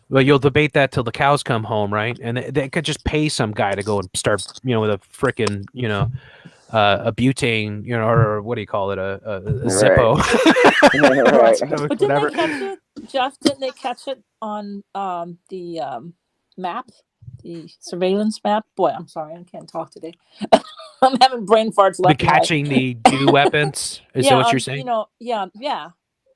well, you'll debate that till the cows come home, right? And they could just pay some guy to go and start, with a frickin', a butane, or what do you call it, a Zippo. But didn't they catch it, Jeff? Didn't they catch it on the map? the surveillance map. Boy, I'm sorry, I can't talk today. I'm having brain farts The left. catching the do weapons. Is that what you're saying? You know, yeah.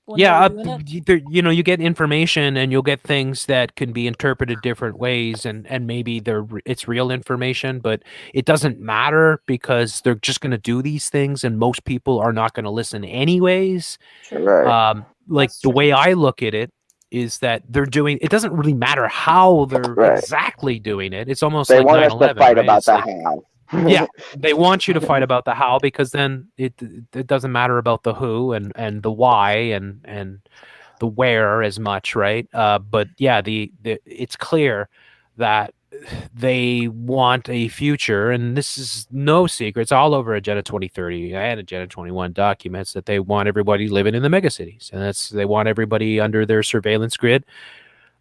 When Yeah, they were doing it. you know, you get information and you'll get things that can be interpreted different ways, and maybe it's real information, but it doesn't matter because they're just going to do these things, and most people are not going to listen anyways. Right. Like the way I look at it is that they're doing. It doesn't really matter how they're exactly doing it. It's almost They like want us 9/11, to fight right? about It's the like, how. yeah, they want you to fight about the how, because then it doesn't matter about the who and the why and the where as much, right? But yeah, the it's clear that they want a future, and this is no secret. It's all over Agenda 2030 and Agenda 21 documents that they want everybody living in the megacities, and they want everybody under their surveillance grid.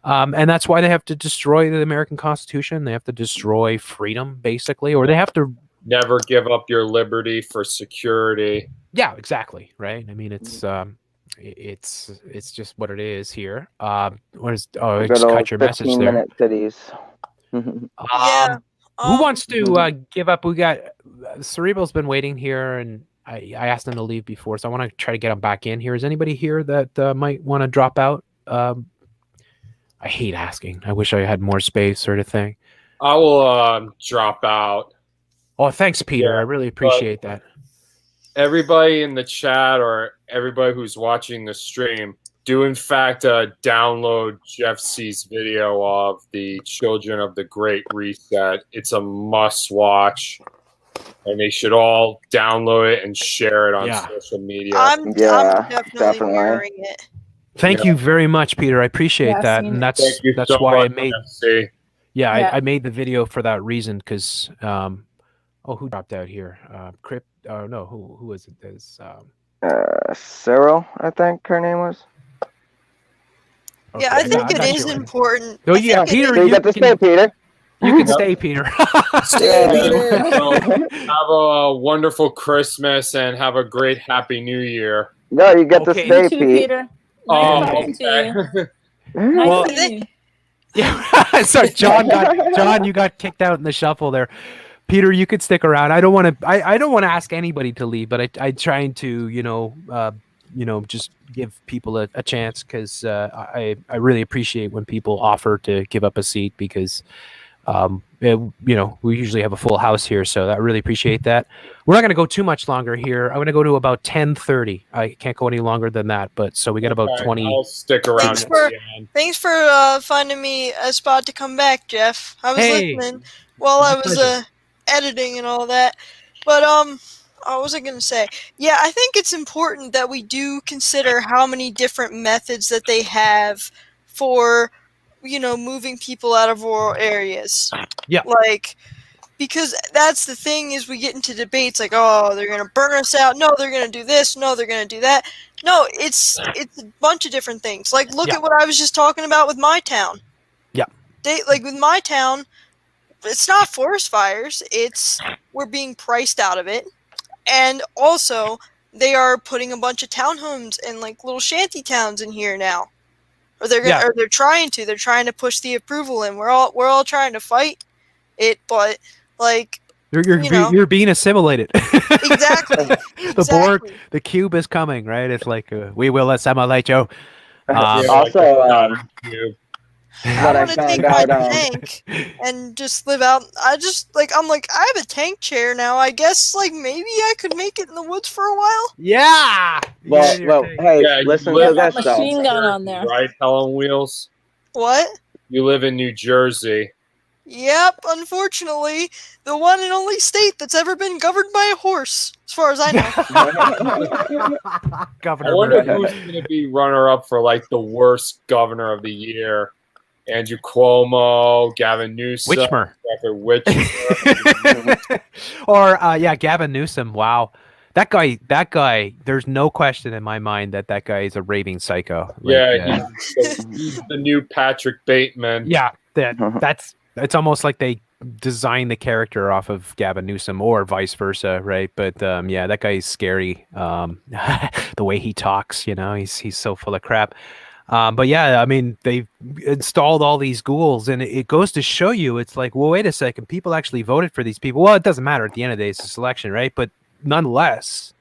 And that's why they have to destroy the American Constitution. They have to destroy freedom, basically, or they have to never give up your liberty for security. Yeah, exactly. Right. I mean, it's just what it is here. What is? Oh, I just cut your message there. 15-minute cities. Yeah. Who wants to give up? We got Cerebral's been waiting here, and I asked him to leave before, so I want to try to get him back in here. Is anybody here that might want to drop out? I hate asking. I wish I had more space, sort of thing. I will drop out. Oh, thanks, Peter. Yeah, I really appreciate that. Everybody in the chat or everybody who's watching the stream, do in fact download Jeff C's video of the Children of the Great Reset. It's a must watch, and they should all download it and share it on social media. I'm definitely mirroring it. Thank you very much, Peter. I appreciate that, and that's so why I much, made. MC. Yeah, I made the video for that reason, because who dropped out here? Crypt. Oh no, who was it? There's Cyril, I think her name was. Yeah, I think it is important. Oh yeah, Peter, you got to stay, Peter. You can stay, Peter. Have a wonderful Christmas and have a great Happy New Year. No, you got to stay, You too, Pete. Peter. Oh, Nice talking to you. Well, Nice meeting you. Yeah, sorry, John, you got kicked out in the shuffle there. Peter, you could stick around. I don't want to ask anybody to leave, but I'm trying to, just give people a chance, because I really appreciate when people offer to give up a seat, because we usually have a full house here, so I really appreciate that. We're not going to go too much longer here. I'm going to go to about 10:30. I can't go any longer than that, but so we got about 20. I'll stick around. Thanks for finding me a spot to come back, Jeff. I was listening while I was editing and all that. But what was I going to say? Yeah, I think it's important that we do consider how many different methods that they have for, moving people out of rural areas. Yeah. Because that's the thing, is we get into debates like, oh, they're going to burn us out. No, they're going to do this. No, they're going to do that. No, it's a bunch of different things. Like, look at what I was just talking about with my town. Yeah. With my town, it's not forest fires. We're being priced out of it. And also, they are putting a bunch of townhomes and little shanty towns in here now. Or they're trying to. They're trying to push the approval in. We're all trying to fight it, but you're being assimilated. Exactly. The board, the cube is coming, right? It's like we will assimilate you. Also, I want to take my tank and just live out. I have a tank chair now. I guess maybe I could make it in the woods for a while. Yeah. Well, hey, listen to this though. Machine gun on there. Right, Helen Wheels? What? You live in New Jersey. Yep, unfortunately, the one and only state that's ever been governed by a horse, as far as I know. Governor. I wonder who's going to be runner-up for the worst governor of the year. Andrew Cuomo, Gavin Newsom, Whitmer. Or Gavin Newsom. Wow, that guy. There's no question in my mind that guy is a raving psycho. He's the new Patrick Bateman. Yeah, it's almost like they designed the character off of Gavin Newsom, or vice versa, right? But that guy is scary. The way he talks, he's so full of crap. But yeah, I mean, they've installed all these ghouls, and it goes to show you, it's like, well, wait a second, people actually voted for these people. Well, it doesn't matter at the end of the day, it's a selection, right? But nonetheless,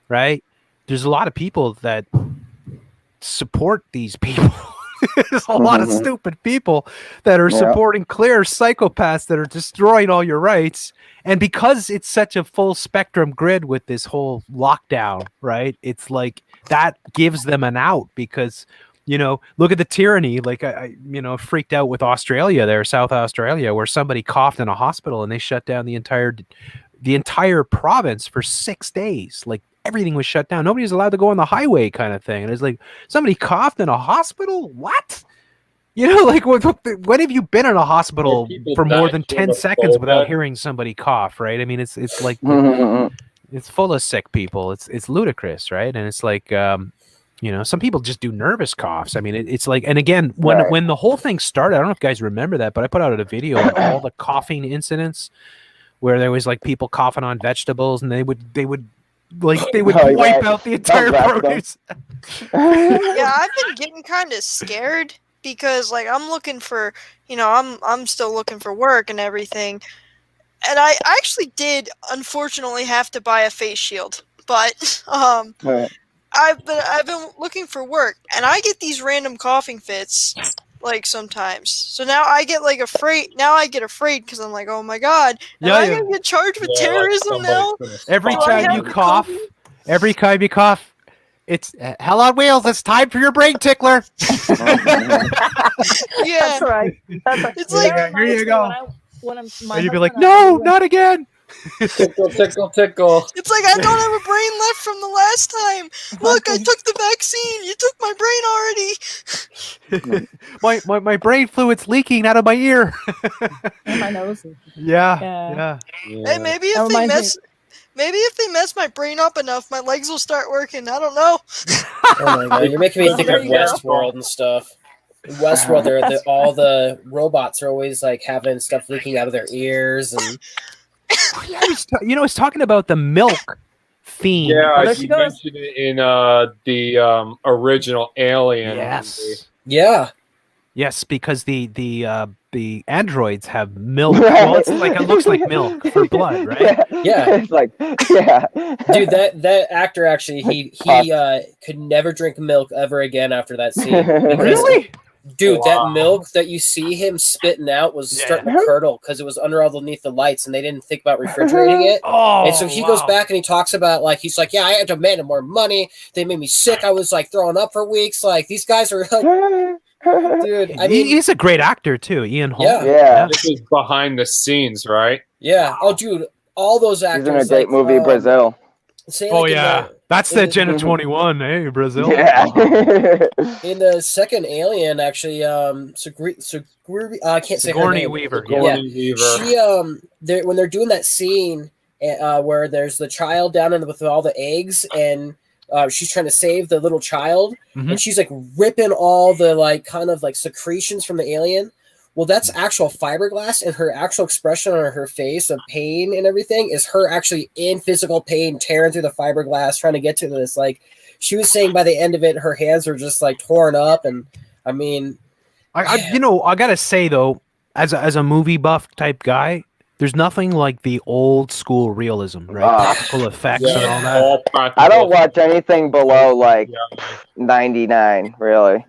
right? There's a lot of people that support these people. There's a lot of stupid people that are supporting clear psychopaths that are destroying all your rights. And because it's such a full spectrum grid with this whole lockdown, right? It's like that gives them an out because, you know, look at the tyranny. Like I freaked out with Australia there, South Australia, where somebody coughed in a hospital and they shut down the entire province for 6 days. Like everything was shut down. Nobody was allowed to go on the highway kind of thing. And it's like, somebody coughed in a hospital? What? You know, like when have you been in a hospital for more than 10 seconds without hearing somebody cough, right? I mean, it's like it's full of sick people. It's ludicrous, right? And it's like you know, some people just do nervous coughs. I mean, it's like, and again, when the whole thing started, I don't know if you guys remember that, but I put out a video on all the coughing incidents where there was like people coughing on vegetables, and they would wipe out the entire produce. Yeah, I've been getting kind of scared because like I'm looking for, you know, I'm still looking for work and everything. And I actually did unfortunately have to buy a face shield, but I've been looking for work, and I get these random coughing fits like sometimes. So now I get like afraid. Now I get afraid because I'm like, oh my god, am I gonna get charged with terrorism now? Every time you cough, it's hell on wheels. It's time for your brain tickler. Yeah, That's right. it's like here you go. And you'd be like, no, not again. Tickle, tickle, tickle. it's like I don't have a brain left from the last time. Look, I took the vaccine. You took my brain already. my brain fluid's leaking out of my ear. And my nose. Yeah. Hey, maybe if they mess my brain up enough, my legs will start working. I don't know. Oh my god, you're making me think of There you go. Westworld and stuff. In Westworld, all the robots are always like having stuff leaking out of their ears, and I was talking about the milk theme. Yeah, there she you goes. mentioned it in the original Alien. Yes. yeah, Yes, because the androids have milk. Well, it looks like milk for blood, right? yeah. It's like, yeah. Dude, that actor actually he could never drink milk ever again after that scene. Because, Really? dude, Wow. that milk that you see him spitting out was starting to curdle because it was underneath the lights, and they didn't think about refrigerating it. Oh, And so he goes back and he talks about he's like, yeah, I had demanded more money. They made me sick. I was like throwing up for weeks. Like these guys are like, dude. I mean, he's a great actor too, Ian Holm. Yeah. This is behind the scenes, right? yeah. Oh, dude, all those actors. He's in a great movie, Brazil. Oh yeah, that's the Agenda 21. Hey, Brazil. Yeah. In the second Alien, actually, I can't say her Sigourney name. Weaver. Sigourney Weaver. She when they're doing that scene where there's the child down in with all the eggs, and she's trying to save the little child, Mhm. and she's like ripping all the kind of secretions from the alien. Well, that's actual fiberglass, and her actual expression on her face of pain and everything is her actually in physical pain, tearing through the fiberglass, trying to get to this. Like she was saying, by the end of it, her hands were just torn up, and I mean, I gotta say though, as a movie buff type guy, there's nothing like the old school realism, right? Practical effects and all that. all practical. I don't watch anything below 99, really.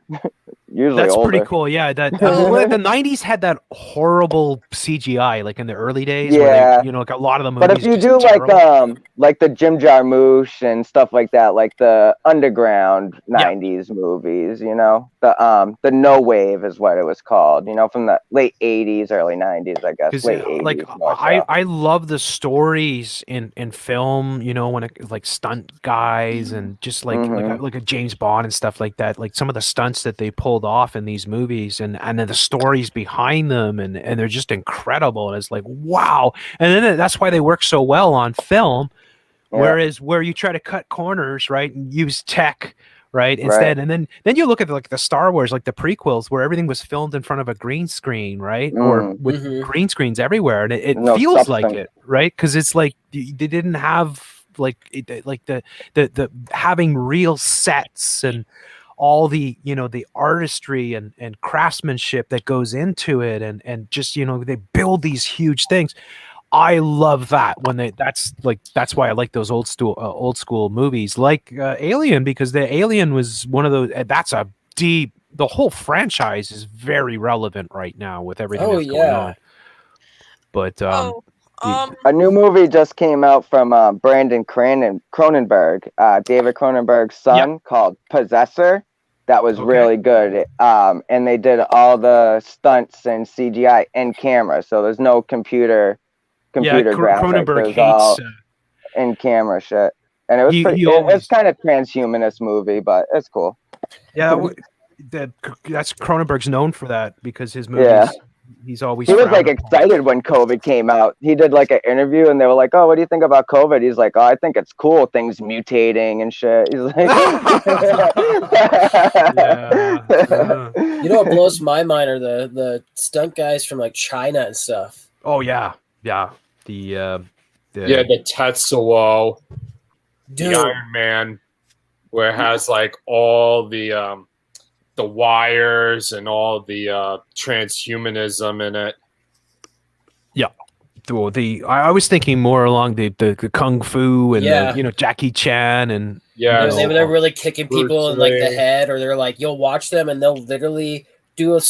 Usually That's older. pretty cool. Yeah, that the '90s had that horrible CGI, like in the early days. Where Yeah. they, a lot of the movies. But if you just do terrible. like the Jim Jarmusch and stuff like that, like the underground '90s movies, the No Wave is what it was called, from the late '80s, early '90s, I guess. 'Cause, Late '80s. like more so. I love the stories in film, when it like stunt guys and just like a James Bond and stuff like that, like some of the stunts that they pulled off in these movies and then the stories behind them and they're just incredible, and it's like wow. And then that's why they work so well on film. Whereas where you try to cut corners, right, and use tech, right, instead, and then you look at the Star Wars, like the prequels, where everything was filmed in front of a green screen, right, or with green screens everywhere, and it No feels like substance. it, right, because it's like they didn't have the having real sets and all the, you know, the artistry and craftsmanship that goes into it, and just, you know, they build these huge things. I love that when that's why I like those old school movies like Alien, because the Alien was one of those, that's a deep, the whole franchise is very relevant right now with everything that's going on. But a new movie just came out from Brandon Cronenberg, David Cronenberg's son, called Possessor. That was really good. And they did all the stunts and CGI in camera, so there's no computer graphics. Cronenberg There's all hates in camera shit, and it was it's kind of transhumanist movie, but it's cool. Yeah, that's Cronenberg's known for that, because his movies, he's always, he was like excited when COVID came out. He did like an interview and they were like, "Oh, what do you think about COVID?" He's like, "Oh, I think it's cool, things mutating and shit." He's like, you know what blows my mind are the stunt guys from like China and stuff. Oh yeah, the Tetsuo, the Iron Man, where it has like all the wires and all the transhumanism in it. Yeah. Well, I was thinking more along the kung fu and the, you know, Jackie Chan and they're really kicking people in like the head, or they're like, you'll watch them and they'll literally do a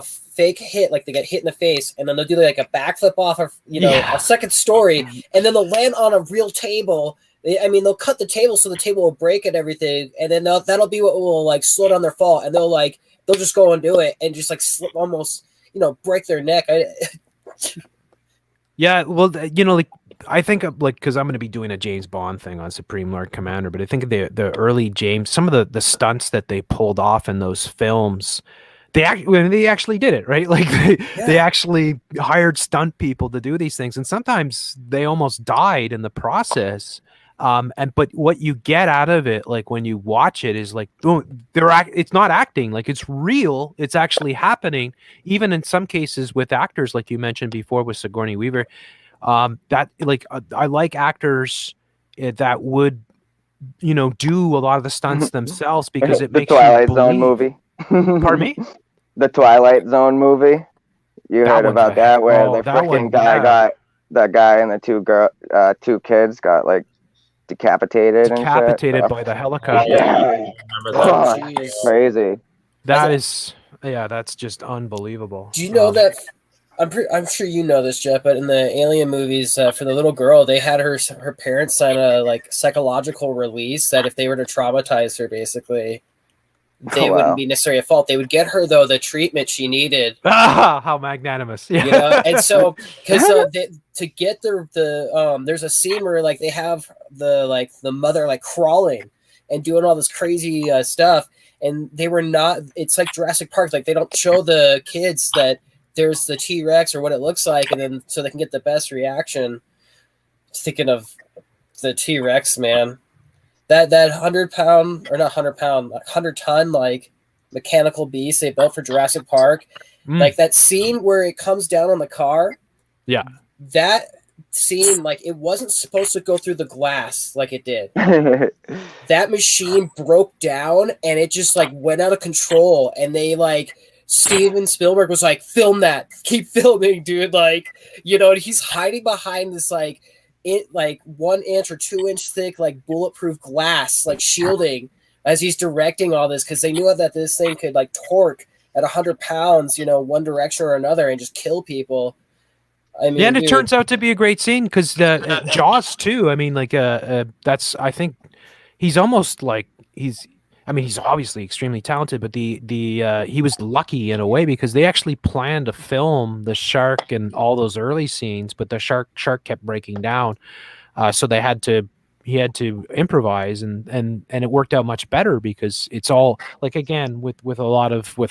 fake hit, like they get hit in the face, and then they'll do like a backflip off of, you know, a second story, and then they'll land on a real table. They'll cut the table so the table will break and everything, and then that'll be what will like slow down their fall, and they'll just go and do it and just like almost, you know, break their neck. Yeah, well, you know, like I think like, because I'm going to be doing a James Bond thing on Supreme Lord Commander, but I think the early James, some of the stunts that they pulled off in those films, they actually did it, right? Like they actually hired stunt people to do these things, and sometimes they almost died in the process. But what you get out of it, like when you watch it, is like, it's not acting, like it's real, it's actually happening. Even in some cases with actors, like you mentioned before with Sigourney Weaver, that like I like actors that would, you know, do a lot of the stunts themselves, because it makes the Twilight you Zone movie. Pardon me? The Twilight Zone movie. You heard about that, where the freaking guy got the guy and the two kids got like decapitated by the helicopter. Crazy. That's just unbelievable. Do you know that? I'm sure you know this, Jeff, but in the Alien movies, for the little girl, they had her parents sign a like psychological release that if they were to traumatize her, basically, they wouldn't be necessarily at fault. They would get her, though, the treatment she needed. How magnanimous! You know, and so because to get there's a scene where like they have the mother like crawling and doing all this crazy stuff, and they were not. It's like Jurassic Park. Like they don't show the kids that there's the T-Rex or what it looks like, and then so they can get the best reaction. Thinking of the T-Rex, man. That 100-pound, or not 100-pound, 100-ton like mechanical beast they built for Jurassic Park, like that scene where it comes down on the car. Yeah, that scene, like it wasn't supposed to go through the glass like it did. That machine broke down and it just like went out of control. And they like Steven Spielberg was like, "Film that, keep filming, dude." Like, you know, he's hiding behind this like 1 inch or 2 inch thick like bulletproof glass like shielding as he's directing all this, because they knew that this thing could like torque at 100 pounds, you know, one direction or another, and just kill people. I mean, and it turns out to be a great scene, because Jaws too. I mean, like that's, I think he's almost like he's obviously extremely talented, but he was lucky in a way, because they actually planned to film the shark and all those early scenes, but the shark kept breaking down, so he had to improvise, and it worked out much better, because it's all like, again, with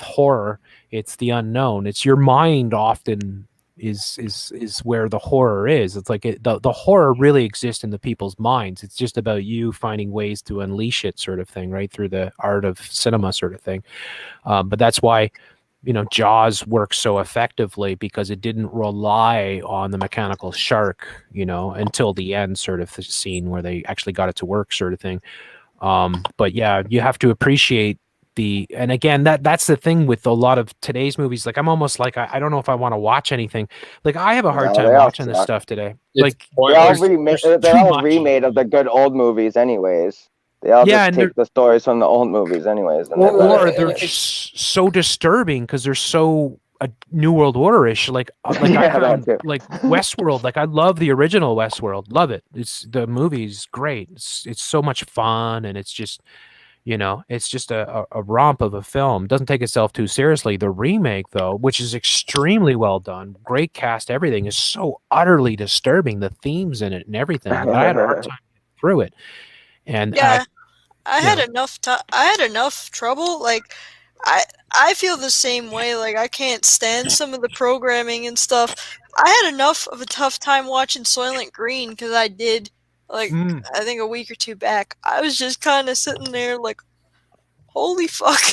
horror, it's the unknown. It's your mind often is where the horror is. It's like the horror really exists in the people's minds. It's just about you finding ways to unleash it, sort of thing, right, through the art of cinema, sort of thing. But that's why, you know, Jaws works so effectively, because it didn't rely on the mechanical shark, you know, until the end, sort of the scene where they actually got it to work, sort of thing. But yeah, you have to appreciate and again, that's the thing with a lot of today's movies. Like, I'm almost like, I don't know if I want to watch anything. Like, I have a hard time watching this stuff today. Like, they're all remade of the good old movies anyways. They all just take the stories from the old movies anyways. And or they're so disturbing because they're so New World Order-ish. Like I found like Westworld. Like, I love the original Westworld. Love it. The movie's great. It's so much fun, and it's just, it's just a romp of a film. Doesn't take itself too seriously. The remake, though, which is extremely well done, great cast, everything, is so utterly disturbing. The themes in it and everything. I had a hard time getting through it. And I had enough trouble. Like, I feel the same way. Like, I can't stand some of the programming and stuff. I had enough of a tough time watching Soylent Green because I did, like, I think a week or two back. I was just kind of sitting there like, holy fuck.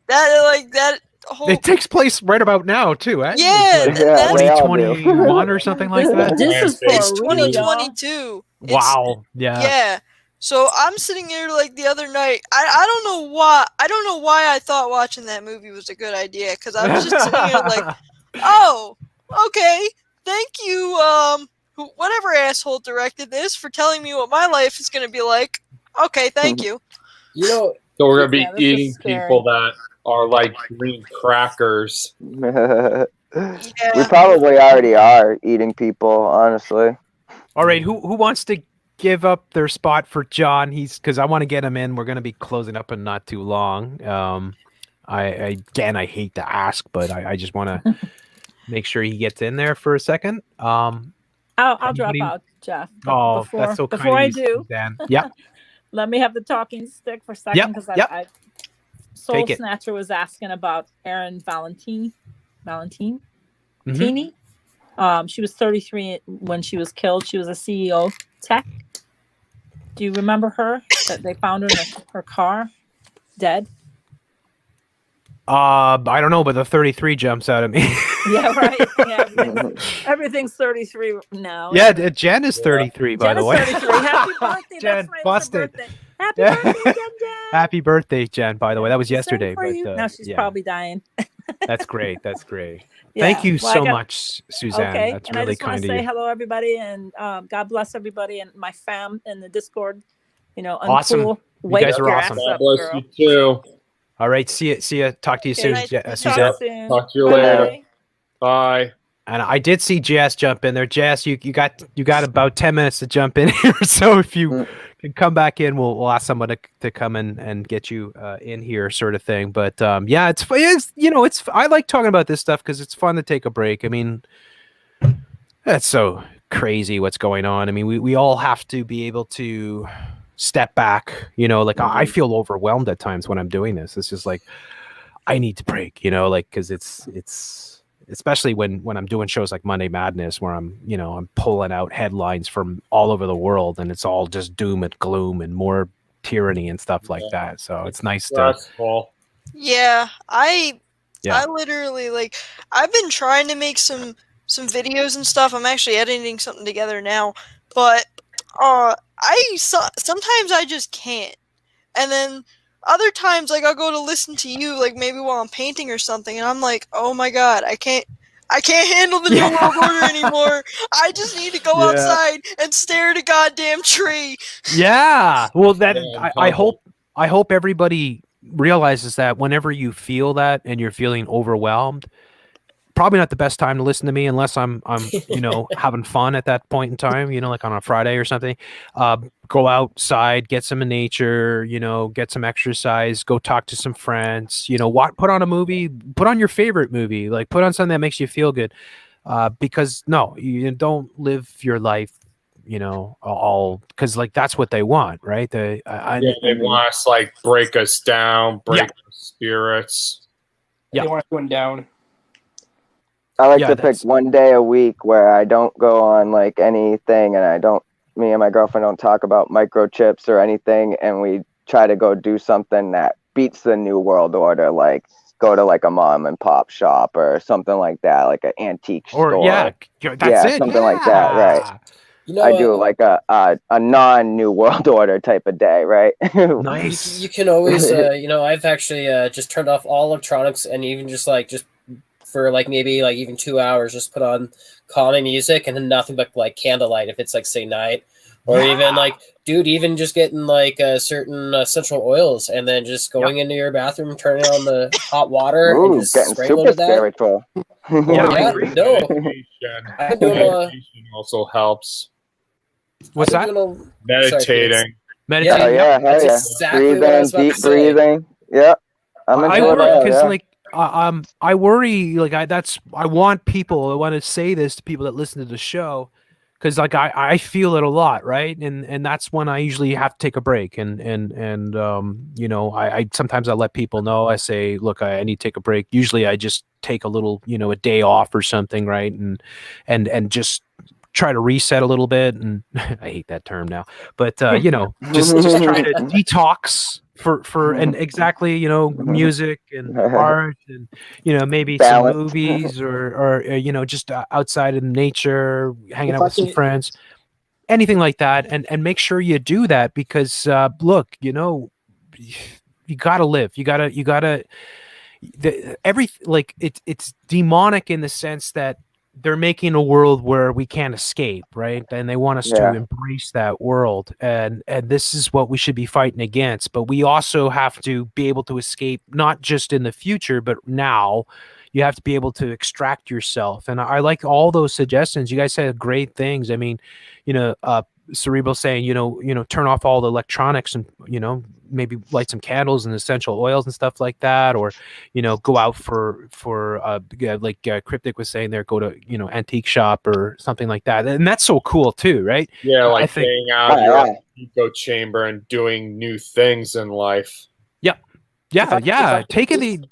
that whole... It takes place right about now too, eh? Yeah, it's like 2021 or something like that. This is it's 2022. Wow. Yeah. So I'm sitting there like the other night. I don't know why. I don't know why I thought watching that movie was a good idea. Because I was just sitting here like, oh, okay, thank you, whatever asshole directed this, for telling me what my life is gonna be like. Okay, thank you. So we're gonna be eating people that are like green crackers. We probably already are eating people, honestly. All right, who wants to give up their spot for John? Because I want to get him in. We're going to be closing up in not too long. I hate to ask, but I just want to make sure he gets in there for a second. I'll drop out, Jeff. That's so kind before of I do, Dan. Yeah. Let me have the talking stick for a second, because I Soul Snatcher was asking about Erin Valentini. She was 33 when she was killed. She was a CEO tech. Do you remember her? That they found her in her car, dead. I don't know, but the 33 jumps out at me. Yeah, right. Yeah, everything's 33 now. Yeah, Jen is 33, by the way. 33. Happy birthday, Jen. That's Busted. birthday. Happy birthday, Jen. Happy birthday, Jen. By the way, that was yesterday. For you. Now she's probably dying. That's great. That's great. Yeah. Thank you so much, Suzanne. Okay. That's and really I just want kind to of say you. hello, everybody, and God bless everybody and my fam in the Discord. Awesome. Uncool. You guys are awesome. God bless you too. All right. See you. Talk to you soon, Suzanne. Talk to you later. Bye. And I did see Jess jump in there. Jess, you got about 10 minutes to jump in here. So if you can come back in, we'll ask someone to come in and get you in here, sort of thing. But it's I like talking about this stuff because it's fun to take a break. I mean, that's so crazy what's going on. I mean, we all have to be able to step back. I feel overwhelmed at times when I'm doing this. It's just like I need to break. Because it's. Especially when I'm doing shows like Monday Madness, where I'm pulling out headlines from all over the world, and it's all just doom and gloom and more tyranny and stuff like that. So it's nice to. Yeah, I literally I've been trying to make some videos and stuff. I'm actually editing something together now, but sometimes I just can't, and then. Other times, I'll go to listen to you, maybe while I'm painting or something, and I'm like, oh my god, I can't handle the New World Order anymore. I just need to go outside and stare at a goddamn tree. Yeah. Well, I hope everybody realizes that whenever you feel that and you're feeling overwhelmed, probably not the best time to listen to me unless I'm having fun at that point in time, like on a Friday or something. Go outside, get some nature, get some exercise, go talk to some friends, put on a movie, put on your favorite movie, put on something that makes you feel good. Because you don't live your life, all because that's what they want, right? They want us break us down, break our spirits. They want us going down. I like to pick one day a week where I don't go on anything, and me and my girlfriend don't talk about microchips or anything, and we try to go do something that beats the New World Order, go to a mom and pop shop or something like that, like an antique store. That's it. Something like that, right? I do like a non New World Order type of day, right? Nice. You can always, I've actually just turned off all electronics, and even just for maybe even 2 hours, just put on calming music and then nothing but candlelight if it's say night, or even even just getting certain essential oils and then just going into your bathroom, turning on the hot water and just getting spraying a little bit of that. spiritual. Meditation also helps. What's that? Meditating. Meditating. Yeah. That's exactly breathing, what I was about deep to say. breathing. Yeah. I worry because I worry I want to say this to people that listen to the show, because I feel it a lot, right? And that's when I usually have to take a break, and I sometimes I let people know. I say, look, I need to take a break. Usually I just take a little, a day off or something, right? And just try to reset a little bit. And I hate that term now, but just try to detox for and exactly, music and art and maybe Balance. some movies or just outside in nature, hanging out with some friends, anything like that, and make sure you do that, because look, you gotta live, it's demonic in the sense that they're making a world where we can't escape, right? And they want us to embrace that world, and this is what we should be fighting against. But we also have to be able to escape, not just in the future, but now. You have to be able to extract yourself, and I like all those suggestions. You guys said great things. I mean, Cerebral saying, turn off all the electronics and, maybe light some candles and essential oils and stuff like that, or, go out for Cryptic was saying there, go to, antique shop or something like that. And that's so cool too, right? Yeah, I think, getting out of your eco chamber and doing new things in life. Yeah. Taking the...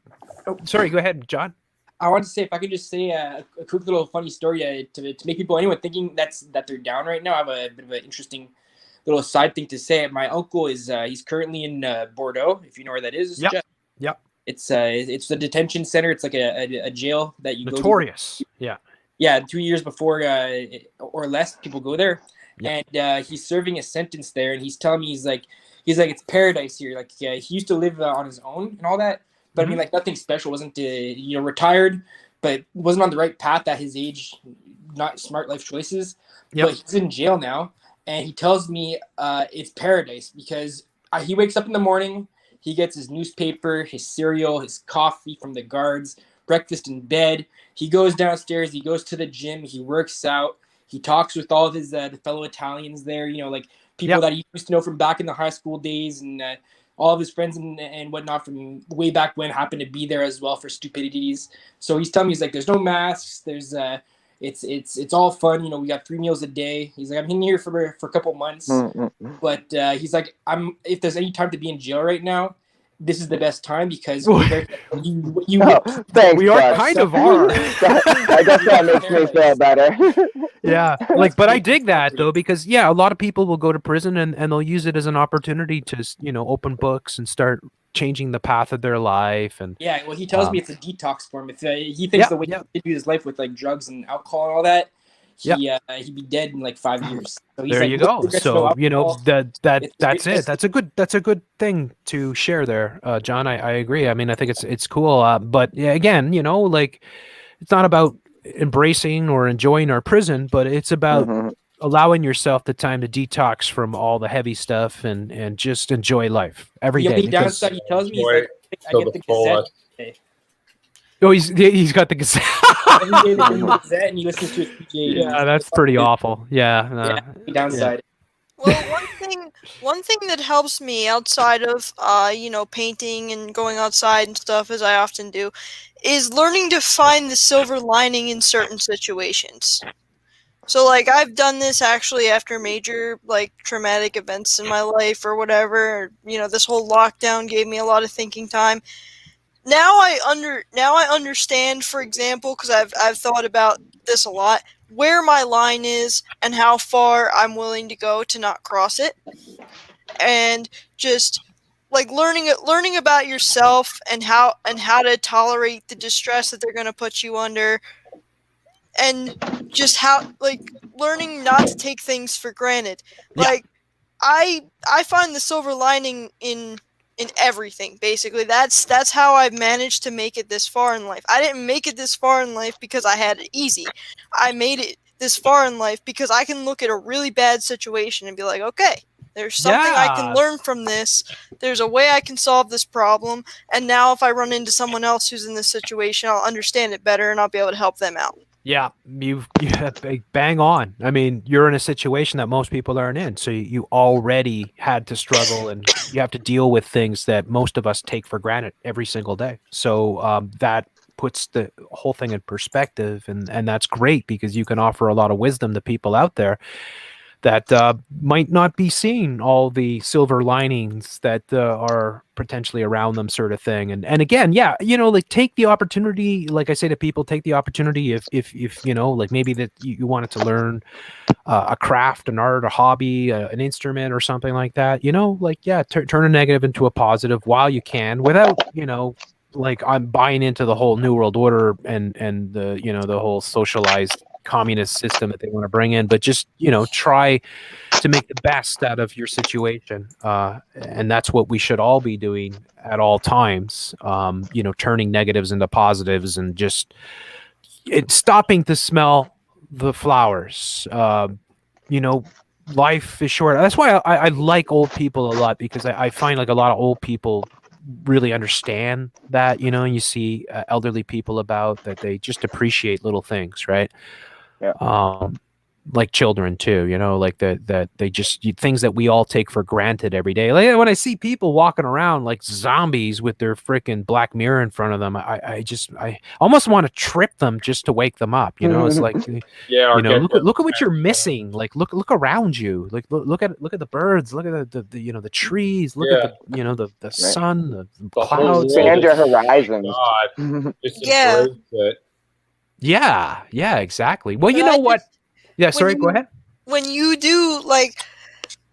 Oh, sorry, go ahead, John. I want to say, if I could just say a quick little funny story to make people, anyone thinking that they're down right now, I have a bit of an interesting little side thing to say. My uncle is he's currently in Bordeaux, if you know where that is. Yep. It's a detention center. It's like a jail that you notorious. Go to. Yeah. 2 years before or less, people go there, and he's serving a sentence there. And he's telling me he's like it's paradise here. Like he used to live on his own and all that. But I mean, nothing special. Wasn't retired, but wasn't on the right path at his age. Not smart life choices. But he's in jail now, and he tells me it's paradise because he wakes up in the morning. He gets his newspaper, his cereal, his coffee from the guards, breakfast in bed. He goes downstairs. He goes to the gym. He works out. He talks with all of his the fellow Italians there. People that he used to know from back in the high school days, and all of his friends and whatnot from way back when happened to be there as well for stupidities. So he's telling me, he's like, there's no masks. There's it's all fun. We got 3 meals a day. He's like, I'm in here for a couple months, but he's like, if there's any time to be in jail right now, this is the best time, because thanks, we are kind of are. I guess that makes me feel better. Yeah, but I dig that though, because a lot of people will go to prison and they'll use it as an opportunity to open books and start changing the path of their life. And well, he tells me it's a detox for him. If he thinks the way he do his life with drugs and alcohol and all that, he'd be dead in 5 years. So he's there you go. So that's it. That's a good thing to share there, John. I agree. I mean, I think it's cool. But again, it's not about embracing or enjoying our prison, but it's about allowing yourself the time to detox from all the heavy stuff and just enjoy life every day. The downside, he tells me, he's I get the Gazette today. Oh, he's got the Gazette. Every day they bring the Gazette and he listens to it. Yeah, that's pretty awful. Yeah. Downside. Well, one thing that helps me outside of painting and going outside and stuff, as I often do, is learning to find the silver lining in certain situations. So I've done this actually after major traumatic events in my life or whatever. This whole lockdown gave me a lot of thinking time. Now I understand, for example, because I've thought about this a lot, where my line is and how far I'm willing to go to not cross it, and just learning about yourself and how to tolerate the distress that they're going to put you under, and just how learning not to take things for granted. Like I find the silver lining in everything. Basically, that's how I've managed to make it this far in life. I didn't make it this far in life because I had it easy. I made it this far in life because I can look at a really bad situation and be like, okay, there's something I can learn from this. There's a way I can solve this problem. And now if I run into someone else who's in this situation, I'll understand it better and I'll be able to help them out. Yeah, you bang on. I mean, you're in a situation that most people aren't in, so you already had to struggle, and you have to deal with things that most of us take for granted every single day. So that puts the whole thing in perspective, and that's great because you can offer a lot of wisdom to people out there that might not be seeing all the silver linings that are potentially around them, sort of thing. And again, yeah, like take the opportunity. Like I say to people, take the opportunity if like maybe that you wanted to learn a craft, an art, a hobby, an instrument or something like that. Turn a negative into a positive while you can, without like I'm buying into the whole New World Order and the the whole socialized communist system that they want to bring in, but just try to make the best out of your situation, and that's what we should all be doing at all times. Turning negatives into positives and just stopping to smell the flowers. Life is short. That's why I like old people a lot, because I find like a lot of old people really understand that. You see elderly people about that, they just appreciate little things, right? Like children too, like that they just things that we all take for granted every day. Like when I see people walking around like zombies with their freaking Black Mirror in front of them, I almost want to trip them just to wake them up. It's like, look at what you're missing. Like look around you. Like look at the birds. Look at the trees. Look at the sun, the clouds. Expand your horizons. Yeah. Yeah, exactly. Well, you know what? Yeah, sorry, go ahead. When you do,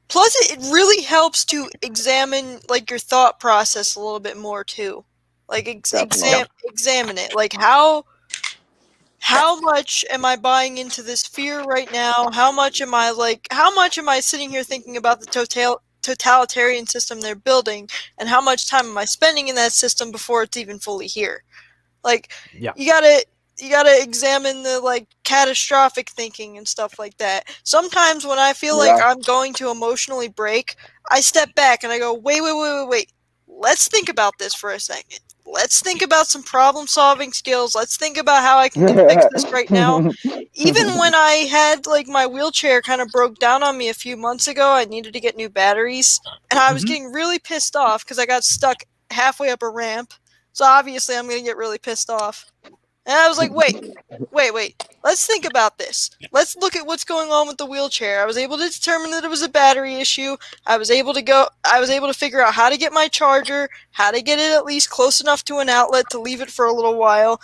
plus it really helps to examine, your thought process a little bit more, too. Examine it. Like, how much am I buying into this fear right now? How much am I sitting here thinking about the totalitarian system they're building? And how much time am I spending in that system before it's even fully here? You gotta examine the catastrophic thinking and stuff like that. Sometimes when I feel like I'm going to emotionally break, I step back and I go, wait. Let's think about this for a second. Let's think about some problem solving skills. Let's think about how I can fix this right now. Even when I had my wheelchair kind of broke down on me a few months ago, I needed to get new batteries, and I was getting really pissed off because I got stuck halfway up a ramp. So obviously I'm going to get really pissed off. And I was like, wait. Let's think about this. Let's look at what's going on with the wheelchair. I was able to determine that it was a battery issue. I was able to figure out how to get my charger, how to get it at least close enough to an outlet to leave it for a little while,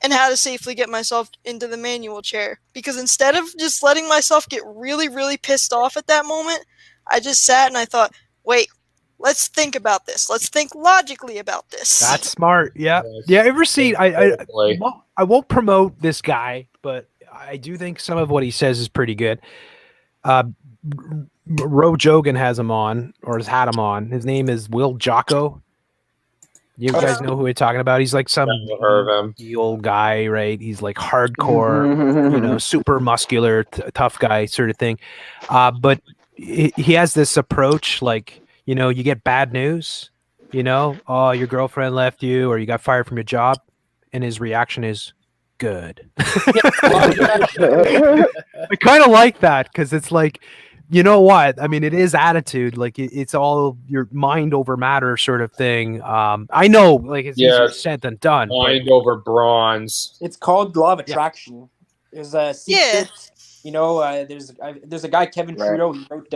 and how to safely get myself into the manual chair. Because instead of just letting myself get really, really pissed off at that moment, I just sat and I thought, wait, let's think about this. Let's think logically about this. That's smart. Yeah. Yeah. Ever seen? I won't promote this guy, but I do think some of what he says is pretty good. Jogan has him on, or has had him on. His name is Will Jocko. You guys know who we're talking about? He's like some old guy, right? He's like hardcore, super muscular, tough guy sort of thing. But he has this approach, you get bad news, oh, your girlfriend left you, or you got fired from your job, and his reaction is good. I kind of like that, because it's like, you know what? I mean, it is attitude. It's all your mind over matter sort of thing. I know, it's easier said than done. Mind over bronze. It's called law of attraction. There's a secret. There's a guy, Kevin Trudeau. He wrote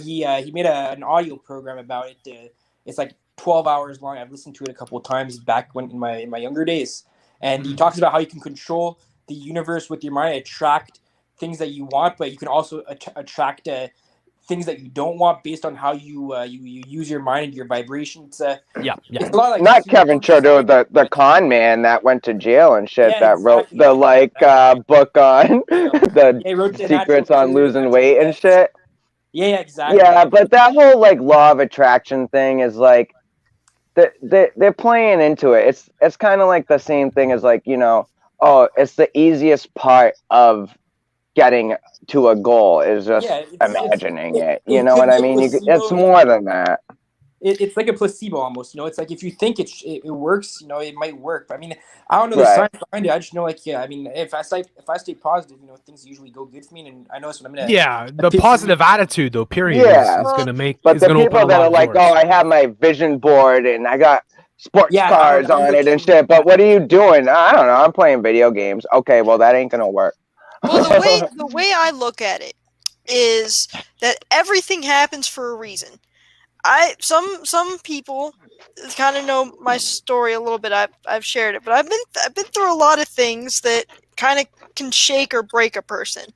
he made an audio program about it. It's 12 hours long. I've listened to it a couple of times back in my younger days, and he talks about how you can control the universe with your mind, attract things that you want, but you can also attract things that you don't want based on how you you use your mind and your vibrations. Yeah. It's a lot like Not Kevin Trudeau, the con man that went to jail and shit, Yeah, that wrote exactly. the book on the he wrote the secrets natural on code, losing weight and yes. shit. Yeah, exactly. Yeah, but that whole like law of attraction thing is like they're playing into it. It's kind of like the same thing as like, you know, oh, it's the easiest part of getting to a goal is just imagining it. You know could what be I a mean? placebo. It's more than that. It's like a placebo almost, you know. It's like if you think it works, you know, it might work. But I mean, I don't know the Right. science behind it. I just know, like, yeah, I mean, if I stay positive, you know, things usually go good for me, and I know that's what I'm gonna. Yeah, the positive attitude though, period, Yeah, is going to make. but is the going to open people a that lot are of like, doors. oh, I have my vision board and I got sports Yeah, cars I would on go it and change shit. But what are you doing? I don't know. I'm playing video games. Okay, well that ain't gonna work. Well, the way I look at it is that everything happens for a reason. Some people kind of know my story a little bit. I've shared it, but I've been through a lot of things that kind of can shake or break a person.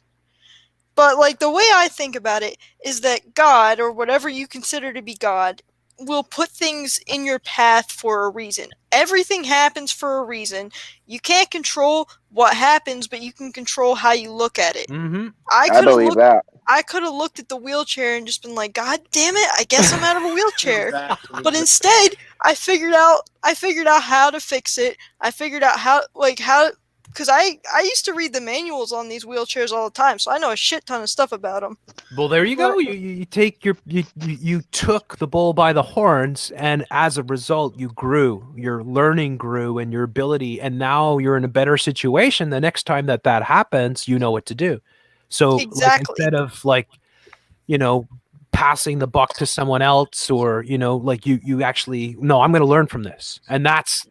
But like the way I think about it is that God, or whatever you consider to be God, will put things in your path for a reason. Everything happens for a reason. You can't control what happens, but you can control how you look at it. Mm-hmm. I believe that. I could have looked at the wheelchair and just been like, God damn it, I guess I'm out of a wheelchair. Exactly. But instead, I figured out how to fix it. I figured out how because I used to read the manuals on these wheelchairs all the time, so I know a shit ton of stuff about them. Well, there you go. You take you took the bull by the horns, and as a result, you grew. Your learning grew, and your ability, and now you're in a better situation. The next time that happens, you know what to do. So, like, instead of like, you know, passing the buck to someone else, or you know, like you actually no, I'm going to learn from this, and that's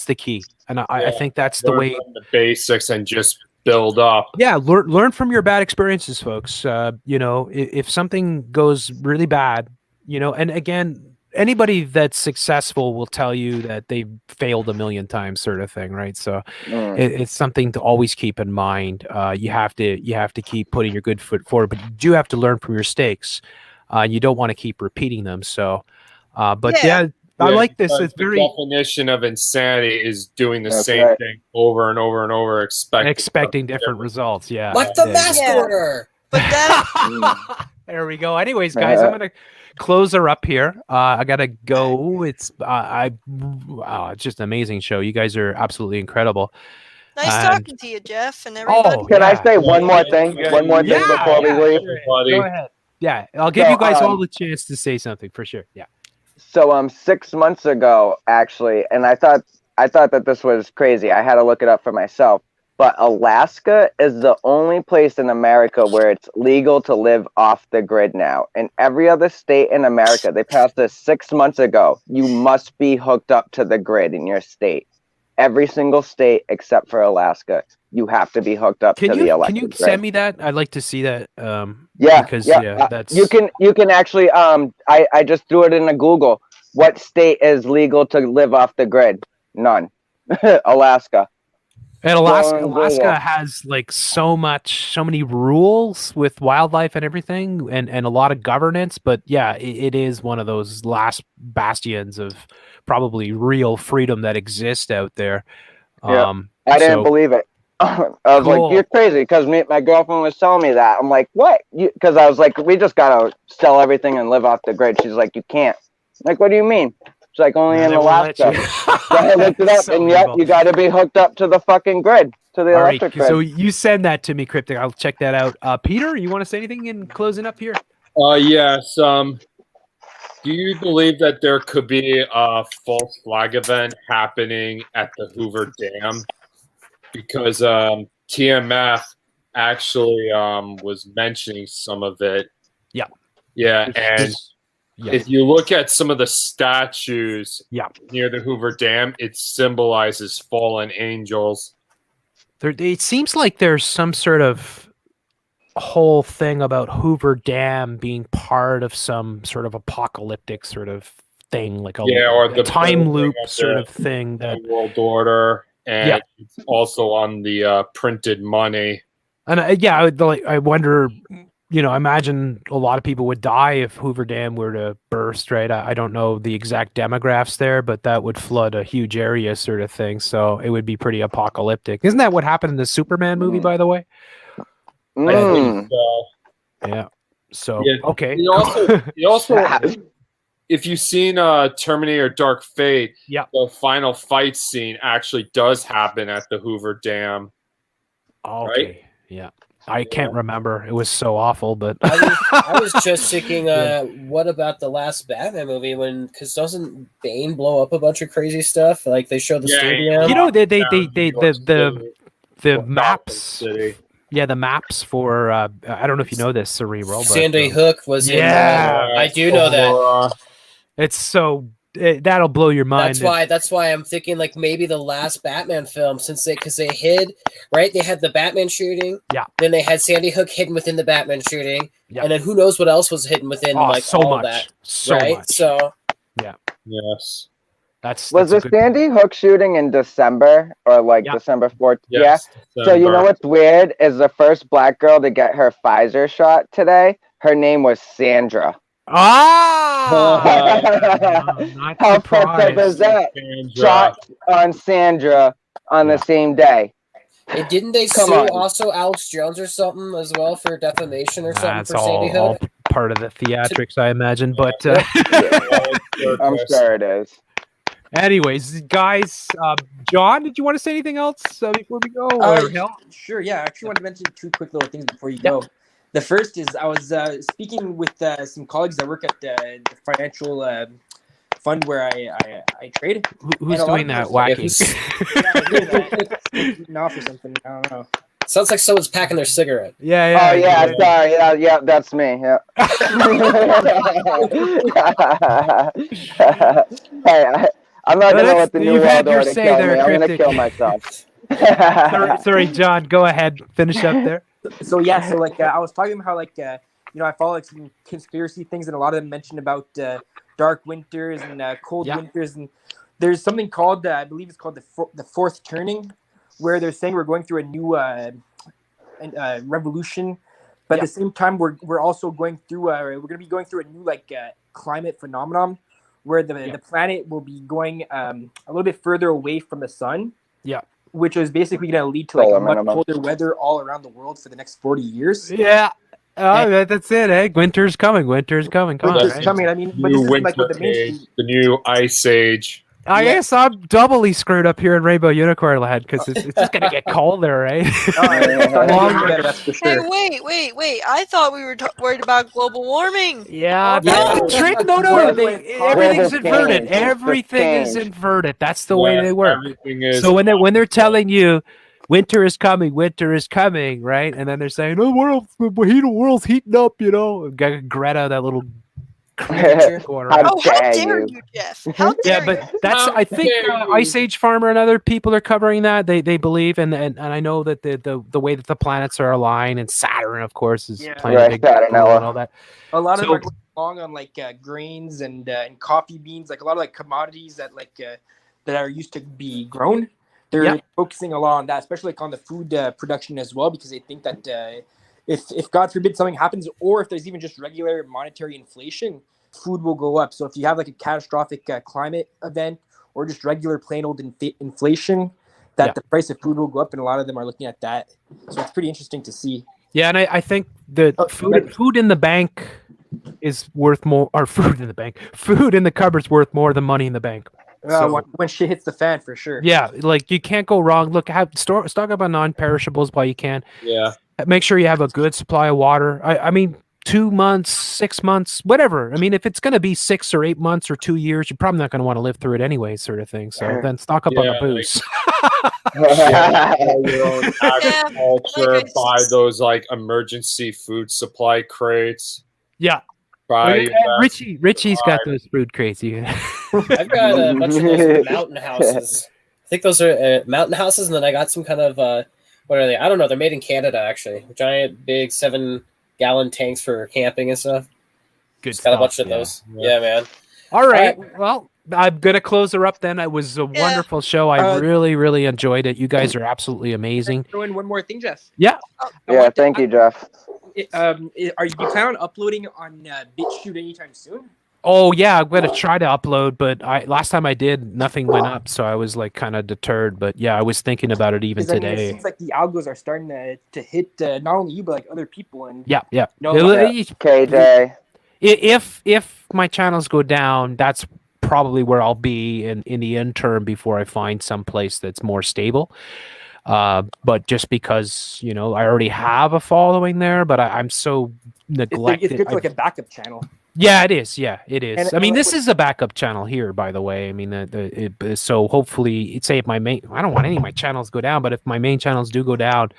the key. And I think that's the way. The basics and just build up. Yeah, learn from your bad experiences, folks. You know, if something goes really bad, you know, and again, anybody that's successful will tell you that they've failed a million times, sort of thing, right? So it's something to always keep in mind. You have to keep putting your good foot forward, but you do have to learn from your mistakes. You don't want to keep repeating them. So, but yeah. I like this. It's the very definition of insanity is doing the same thing over and over and over, expecting different results. Yeah, like the mask order. But that there we go. Anyways, guys, I'm gonna close her up here. I gotta go. It's it's just an amazing show. You guys are absolutely incredible. Nice talking to you, Jeff, and everybody. Can I say one more thing? One more thing before we leave. Go ahead. Yeah, I'll give you guys all the chance to say something for sure. Yeah. So 6 months ago, actually, and I thought that this was crazy. I had to look it up for myself. But Alaska is the only place in America where it's legal to live off the grid now. In every other state in America, they passed this 6 months ago. You must be hooked up to the grid in your state. Every single state except for Alaska, you have to be hooked up to the electric Can you grid. send me that? I'd like to see that. Because that's you can actually I just threw it into Google. What state is legal to live off the grid? None. Alaska. And Alaska has like so many rules with wildlife and everything, and a lot of governance. But yeah, it is one of those last bastions of probably real freedom that exists out there. I didn't believe it. I was like, you're crazy, because my girlfriend was telling me that. I'm like, what? Because I was like, we just gotta sell everything and live off the grid. She's like, you can't. I'm like, what do you mean? It's like only in Alaska. So I looked it up, and yep, you got to be hooked up to the fucking grid, to the electric grid. So you send that to me, Cryptic. I'll check that out. Peter, you want to say anything in closing up here? Yes. Do you believe that there could be a false flag event happening at the Hoover Dam? Because TMF actually was mentioning some of it. Yeah. Yeah, and if you look at some of the statues near the Hoover Dam, it symbolizes fallen angels. It seems like there's some sort of whole thing about Hoover Dam being part of some sort of apocalyptic sort of thing, like or the time loop sort of thing. That World Order, and it's also on the printed money. And I wonder, I imagine a lot of people would die if Hoover Dam were to burst, right? I don't know the exact demographics there, but that would flood a huge area sort of thing. So it would be pretty apocalyptic. Isn't that what happened in the Superman movie, by the way? I think so. Yeah. So, Yeah. okay. You also if you've seen Terminator Dark Fate, the final fight scene actually does happen at the Hoover Dam. Okay. Right? Yeah. I can't remember. It was so awful, but I was just thinking, what about the last Batman movie? Because doesn't Bane blow up a bunch of crazy stuff? Like they show the stadium. The maps. Yeah, the maps for I don't know if you know this, Cerebral. But, Sandy Hook was in. I do know that. It's so that'll blow your mind. That's why I'm thinking like maybe the last Batman film, because they hid, right? They had the Batman shooting. Yeah. Then they had Sandy Hook hidden within the Batman shooting. Yeah. And then who knows what else was hidden within so all much. that. So right? much. So yeah. Yes. Was the Sandy Hook shooting in December or like December 4th? Yes, yeah. So you know what's weird is the first black girl to get her Pfizer shot today. Her name was Sandra. Not How fucked up is that? Shot on Sandra on the same day. And didn't they sue also Alex Jones or something as well for defamation or something for Sandy Hook? All part of the theatrics, I imagine. But I'm sure it is. Anyways, guys, John, did you want to say anything else before we go? Sure, yeah. I actually want to mention two quick little things before you go. The first is I was speaking with some colleagues that work at the financial fund where I trade. Who's doing that? Wacky. Off or something. I don't know. Sounds like someone's packing their cigarette. Yeah. Oh yeah, sorry. Yeah, that's me. Yeah. Hey, I'm not gonna let the new world order kill me. I'm gonna kill myself. sorry, John. Go ahead. Finish up there. So like I was talking about how like I follow like some conspiracy things, and a lot of them mention about dark winters and cold winters, and there's something called I believe it's called the fourth turning, where they're saying we're going through a new revolution, but at the same time we're also going through we're going to be going through a new like climate phenomenon where the planet will be going a little bit further away from the sun. Yeah. Which is basically going to lead to like much colder weather all around the world for the next 40 years. Yeah. That's it, eh? Winter's coming. Winter's coming. Winter's coming. I mean, but this is like what the new ice age. I guess I'm doubly screwed up here in Rainbow Unicorn Land because it's just going to get colder, right? That's for sure. Hey, wait. I thought we were worried about global warming. Yeah, that's the trick. No, everything's inverted. Everything is inverted. That's the way they work. So when they're telling you winter is coming, right? And then they're saying, oh, the world's heating up, Greta, that little how dare you, Jeff? How dare but that's I think Ice Age Farmer and other people are covering that. They believe and I know that the way that the planets are aligned and Saturn, of course, is playing a big role and all that. A lot of them are going along on like grains and coffee beans, like a lot of like commodities that that are used to be grown. They're focusing a lot on that, especially like on the food production as well, because they think that if God forbid something happens, or if there's even just regular monetary inflation, food will go up. So if you have like a catastrophic climate event or just regular plain old inflation, that the price of food will go up, and a lot of them are looking at that. So it's pretty interesting to see. Yeah, and I think the food in the bank is worth more, or food in the cupboard's worth more than money in the bank. When shit hits the fan, for sure. Yeah, like you can't go wrong. Look, stock up on non-perishables while you can. Yeah. Make sure you have a good supply of water. I mean, 2 months, 6 months, whatever. I mean, if it's going to be 6 or 8 months or 2 years, you're probably not going to want to live through it anyway, sort of thing. So then stock up on the booze. Your own agriculture, buy those like emergency food supply crates. Yeah. Richie's got those food crates. I've got a bunch of those mountain houses. I think those are mountain houses, and then I got some kind of what are they? I don't know. They're made in Canada, actually. Giant, big 7-gallon tanks for camping and stuff. Good stuff. Got a bunch of those. Yeah, man. All right. Well, I'm gonna close her up then. It was a wonderful show. I really, really enjoyed it. You guys are absolutely amazing. Throw in one more thing, Jeff. Yeah. Thank you, Jeff. Are you plan on uploading on BitChute anytime soon? Oh yeah, I'm gonna try to upload, but last time I did, nothing went up, so I was like kind of deterred. But yeah, I was thinking about it even Because I mean, today. it seems like the algos are starting to hit not only you but like other people. And Yeah. KJ. If my channels go down, that's probably where I'll be in the interim before I find some place that's more stable. But just because I already have a following there, but I'm so neglected. It's good for like a backup channel. Yeah, it is. Yeah, it is. And I mean, like this is a backup channel here, by the way. I mean, so hopefully, say if my main, I don't want any of my channels go down, but if my main channels do go down,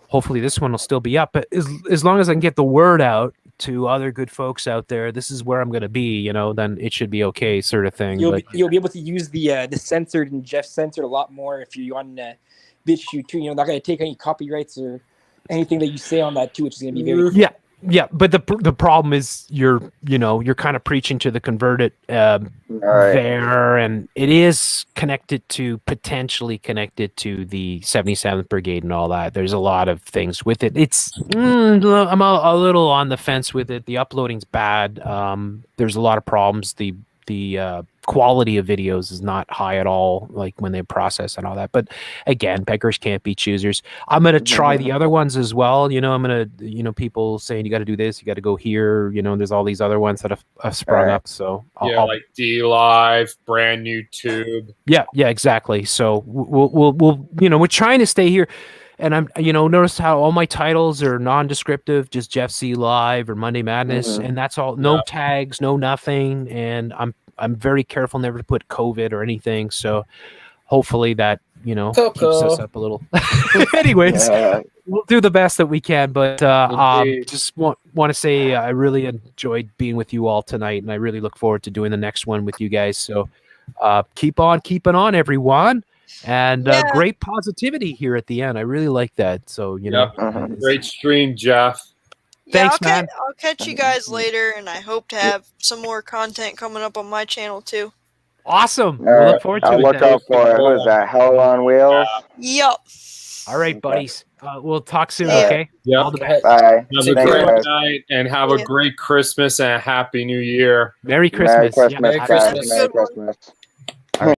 hopefully this one will still be up. But as long as I can get the word out to other good folks out there, this is where I'm going to be, then it should be okay, sort of thing. You'll be able to use the censored and Jeff censored a lot more if you're on BitChute too. Not going to take any copyrights or anything that you say on that too, which is going to be very Yeah, but the problem is you're kind of preaching to the converted there, and it is potentially connected to the 77th Brigade and all that. There's a lot of things with it. I'm a little on the fence with it. The uploading's bad. There's a lot of problems. The quality of videos is not high at all, like when they process and all that. But again, beggars can't be choosers. I'm gonna try the other ones as well. I'm gonna people saying you got to do this, you got to go here. There's all these other ones that have sprung up. So like D Live, brand new tube. Yeah, exactly. So we'll we're trying to stay here. And I'm, notice how all my titles are non-descriptive, just Jeff C Live or Monday Madness, and that's all. No tags, no nothing. And I'm very careful never to put COVID or anything. So hopefully that keeps us up a little. Anyways, we'll do the best that we can. But just want to say I really enjoyed being with you all tonight, and I really look forward to doing the next one with you guys. So keep on keeping on, everyone. And great positivity here at the end. I really like that. So, great stream, Jeff. Thanks, man. I'll catch you guys later, and I hope to have some more content coming up on my channel too. Awesome. We'll look forward to it. I'll look out for it. What is that? Hell on Wheels? Yup. All right, buddies. We'll talk soon, okay? Yep. All the best. Bye. Have a great night and have a great Christmas and a Happy New Year. Merry Christmas. Merry Christmas, Yeah. guys. Merry Christmas.